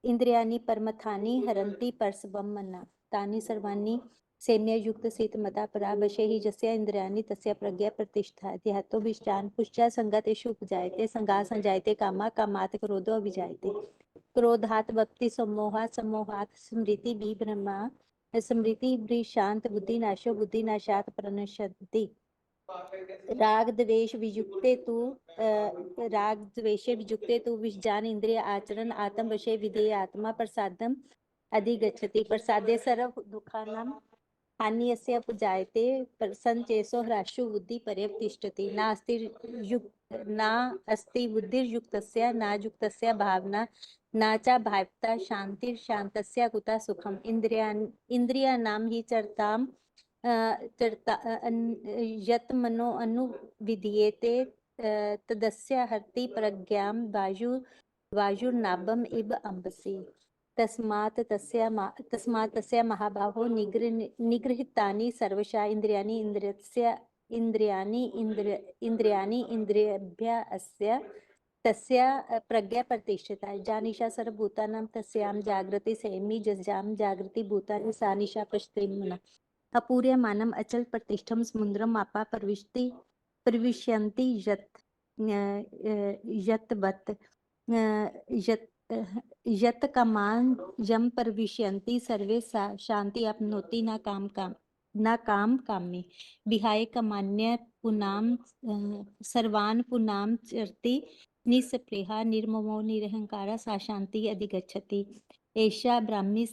इंद्रियाणि परमथानि हरन्ति परसवं मना तानि सर्वाणि सैन्ययुक्त शीतमता परा वशे हि यस्य इंद्रियाणि तस्य प्रज्ञा प्रतिष्ठा ध्यातो विष्टान पुष्टा संगतेषु उपजायते संगा संजायते कामा कामात् क्रोधो अभिजायते क्रोधात् वक्ति सम्मोहात् सम्मोहात् स्मृति विभ्रमा स्मृति विशांत बुद्धिनाशो बुद्धिनाशात् प्रणश्यति राग द्वेष वियुक्ते तु विज्ञान इंद्रिय आचरण आत्म वशे विधेय आत्मा प्रसादम अधिगच्छति प्रसादे सर्व दुःखानां हान्यस्य उपजायते संचेषो ह्राशु बुद्धि पर्यवतिष्ठति नास्ति बुद्धिर्युक्तस्य नायुक्तस्य भावना न च भावता शांति शांतस्य कुतः सुखम इंद्रियाणां हि चरतां यत् मनो अनुविधीयते तदस्य हरति प्रज्ञां वायुर्नाभम् इव अम्बसि तस्मात् तस्य महाबाहो निगृहीतानि सर्वशः इंद्रियाणि इंद्रियेभ्यः अस्य तस्य प्रज्ञा प्रतिष्ठिता जानिशा सर्वभूतानां तस्यां जागृति सेमि जस्यां जागृति भूतानि सा निशा पश्चिमना अपूर्यमानम् अचल प्रतिष्ठं समुद्रम् आपा प्रविशन्ति यत्वत् यत् कामान् यं प्रविशन्ति सर्वे शान्ति आपनोति न काम कामे विहाय कामान्य पुनाम सर्वान् पुनाम चरति निस्पृहा निर्ममो निरहंकारा सा शांति अधिगच्छति एषा ब्राह्मी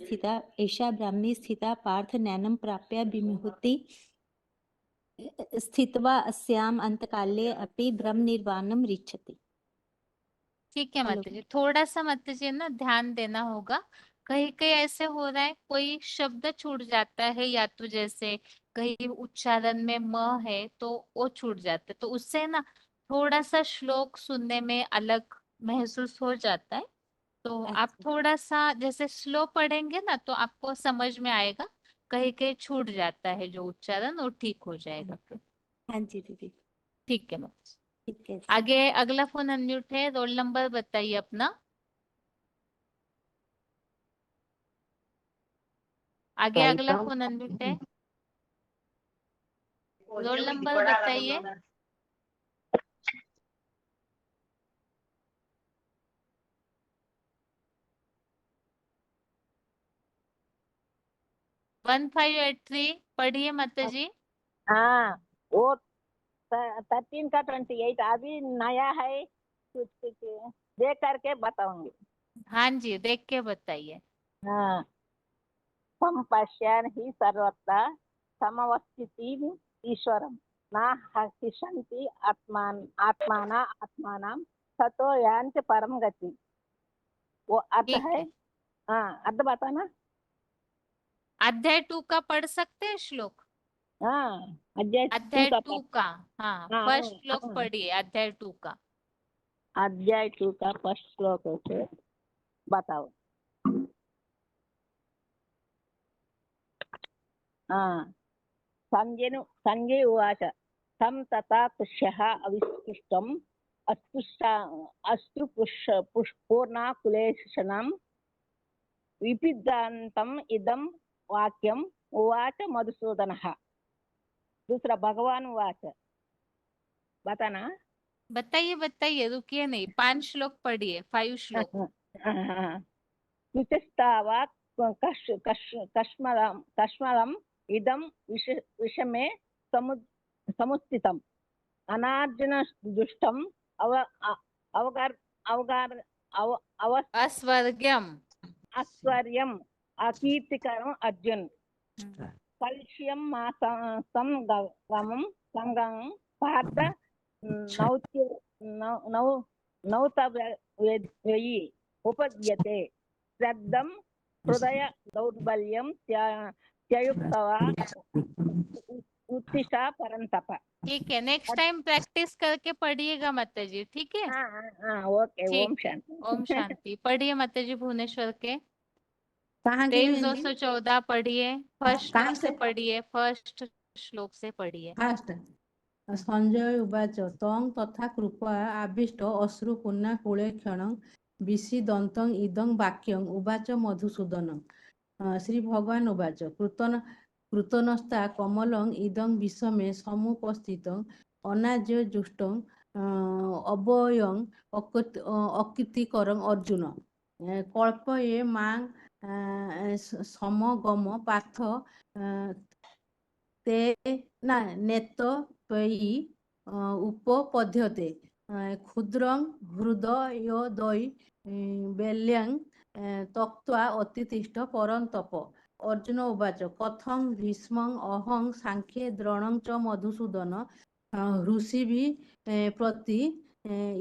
स्थिता पार्थ नैनं प्राप्य विमुहति स्थित्वा अस्याम अंतकाले अपि ब्रह्म निर्वाणम रिच्छति। ठीक है माता जी, थोड़ा सा माता जी ना ध्यान देना होगा। कहीं कहीं ऐसे हो रहा है कोई शब्द छूट जाता है, या तो जैसे कहीं उच्चारण में म है तो वो छूट जाता है, तो उससे ना थोड़ा सा श्लोक सुनने में अलग महसूस हो जाता है। तो आप थोड़ा सा जैसे स्लो पढ़ेंगे ना तो आपको समझ में आएगा, कहीं कहीं छूट जाता है जो उच्चारण, वो ठीक हो जाएगा। हाँ जी दीदी ठीक है मैम। ठीक है। आगे अगला फोन अनम्यूट है, रोल नंबर बताइए अपना। आगे अगला फोन अनम्यूट है, रोल नंबर बताइए। वन 1583 पढ़िए माता जी। हाँ वो 13 का 28 अभी नया है, कुछ देख करके बताऊंगी। हाँ जी देख के बताइए। हाँ संपश्यन् हि सर्वत्र समवस्थितिम् ईश्वरं न हसिषन्ति आत्मानां ततो यान्ति परम गति। वो अर्थ है। हाँ अर्थ बताना। अध्याय 2 का पढ़ सकते हैं श्लोक? हाँ अध्याय 2 का, हाँ फर्स्ट श्लोक पढ़िए अध्याय 2 का। अध्याय 2 का फर्स्ट श्लोक से बताओ। हाँ संजय उवाच तं तथा तुष्यः अविस्पृष्टम् अस्पृपूर्णाकुलेशनं विपिदान्तम् इदं वाक्यम् उवाच मधुसूदनः। दूसरा भगवान वाच बताना। बताइए बताइए, रुकिए नहीं, 5 श्लोक पढ़िए, 5 श्लोक। शुचिस्तावात् कश्मलम् इदं विषमे समुत्थितम् अनार्जन दुष्टम् अस्वर्ग्यम अस्वर्यम् अकीर्तिकरम् अर्जुन कलुष्यं मा संगं पार्थ नौतव्ययि उपद्यते श्रद्धं हृदय दौर्बल्यं त्ययुक्त्वा उत्तिष्ठ परन्तप। ठीक है, नेक्स्ट टाइम प्रैक्टिस करके पढ़िएगा माता जी, ठीक है? ओके। ठीक ओम है, शांति। ओम शांति। पढ़िए माता जी भुवनेश्वर के कहाँ की बहन जी? 23-214 पढ़िए, फर्स्ट कहाँ श्लोक से से? पढ़िए, फर्स्ट श्लोक से पढ़िए। फास्ट। संजय उवाच तं तथा कृपा आविष्ट अश्रुपूर्णाकुले क्षणं विषीदन्तं इदं वाक्यं उवाच मधुसूदन। श्री भगवान उवाच कृतनस्ता कमलं इदं विषमे समुपस्थितं अनाज्य जुष्टं अव्ययं अकीर्तिकरं अर्जुन कल्पये मां समगम पार्थ ते ना नेत्त्वयि उपपद्यते क्षुद्रं हृदयोदय बेल्यं त्यक्त्वा अतितिष्ठ परन्तप। अर्जुन उवाच कथं भीष्मं अहं सांख्ये द्रोणं च मधुसूदन ऋषिभिः प्रति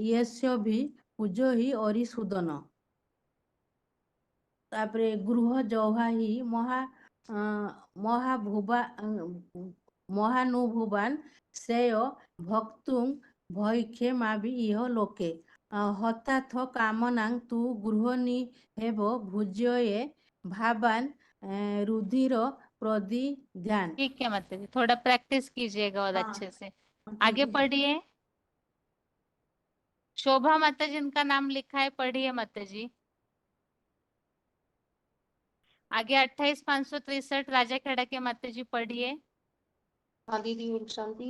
यस्यभिः पूज्यो हि अरिसूदन। तापरे गृह जौहाहि महानुभुवान श्रेय भक्तुं भैक्षेमाभि इह लोके हताथ कामनां तु गृहनिहेव भुज्ये भावान रुधिर प्रदिध्यान। ठीक है माता जी, थोड़ा प्रैक्टिस कीजिएगा और अच्छे से। आगे पढ़िए। शोभा माता जी इनका नाम लिखा है, पढ़िए माता जी। आगे 28-563 राजा खेड़ा के माता जी पढ़िए। हाँ दीदी ओम शांति।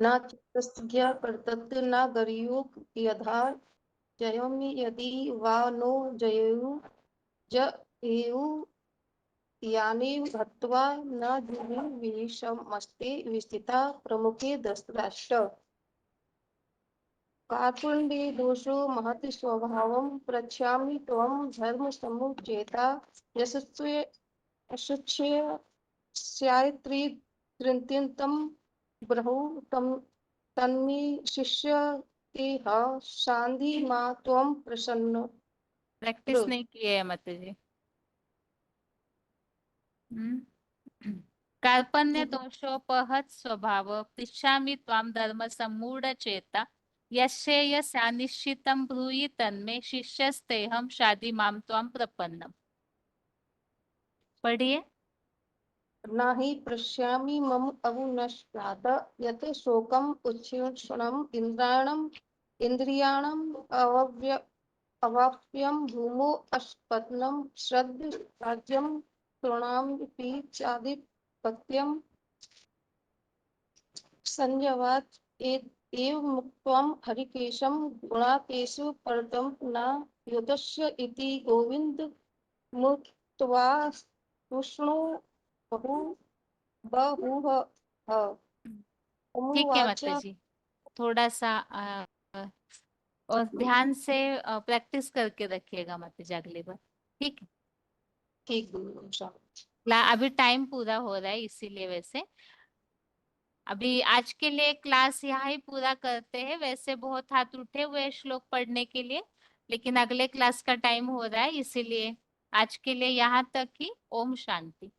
न चित्तस्य कर्तृत्व न गर्यो यथा जयमि यदि वा नो जयेयु यानि हत्वा न जुहि विनिशमस्ते विस्थिता प्रमुखे दशराष्ट्र। कार्पुण्डे दोषो महति स्वभावं प्रच्छामि त्वं धर्म समुच्चेता यशस्वे अशुच्य स्यात्रि तृतीयन्तं ब्रह्म तन्मे शिष्य तेह शांति मा त्वं प्रसन्न। प्रैक्टिस नहीं किए है माता जी। कार्पण्य दोषोपहत स्वभाव पृच्छामि त्वां धर्म सम्मूढ़ चेता यस्यानिश्चितं ब्रूहि तन्मे शिष्यस्तेहं शादि मां त्वां प्रपन्नम्। पढ़िए। नहि पश्यामि मम अवुनश्चात् यत् शोकम् उच्छृणम् इन्द्रियाणाम् अवाप्यं भूमौ अस्पत्नं श्रद्ध राज्यं तृणामपि चाधिपत्यं संजवात् एव मुक्त्वं हरिकेशं गुणाकेशु परतं न युद्धस्य इति गोविन्द मुक्त्वा कृष्णो ठीक है माता जी, थोड़ा सा और ध्यान से प्रैक्टिस करके रखिएगा माता जी अगली बार, ठीक है? ठीक। अभी टाइम पूरा हो रहा है इसीलिए वैसे अभी आज के लिए क्लास यहाँ ही पूरा करते हैं। वैसे बहुत हाथ उठे हुए हैं श्लोक पढ़ने के लिए, लेकिन अगले क्लास का टाइम हो रहा है इसीलिए आज के लिए यहाँ तक ही। ओम शांति।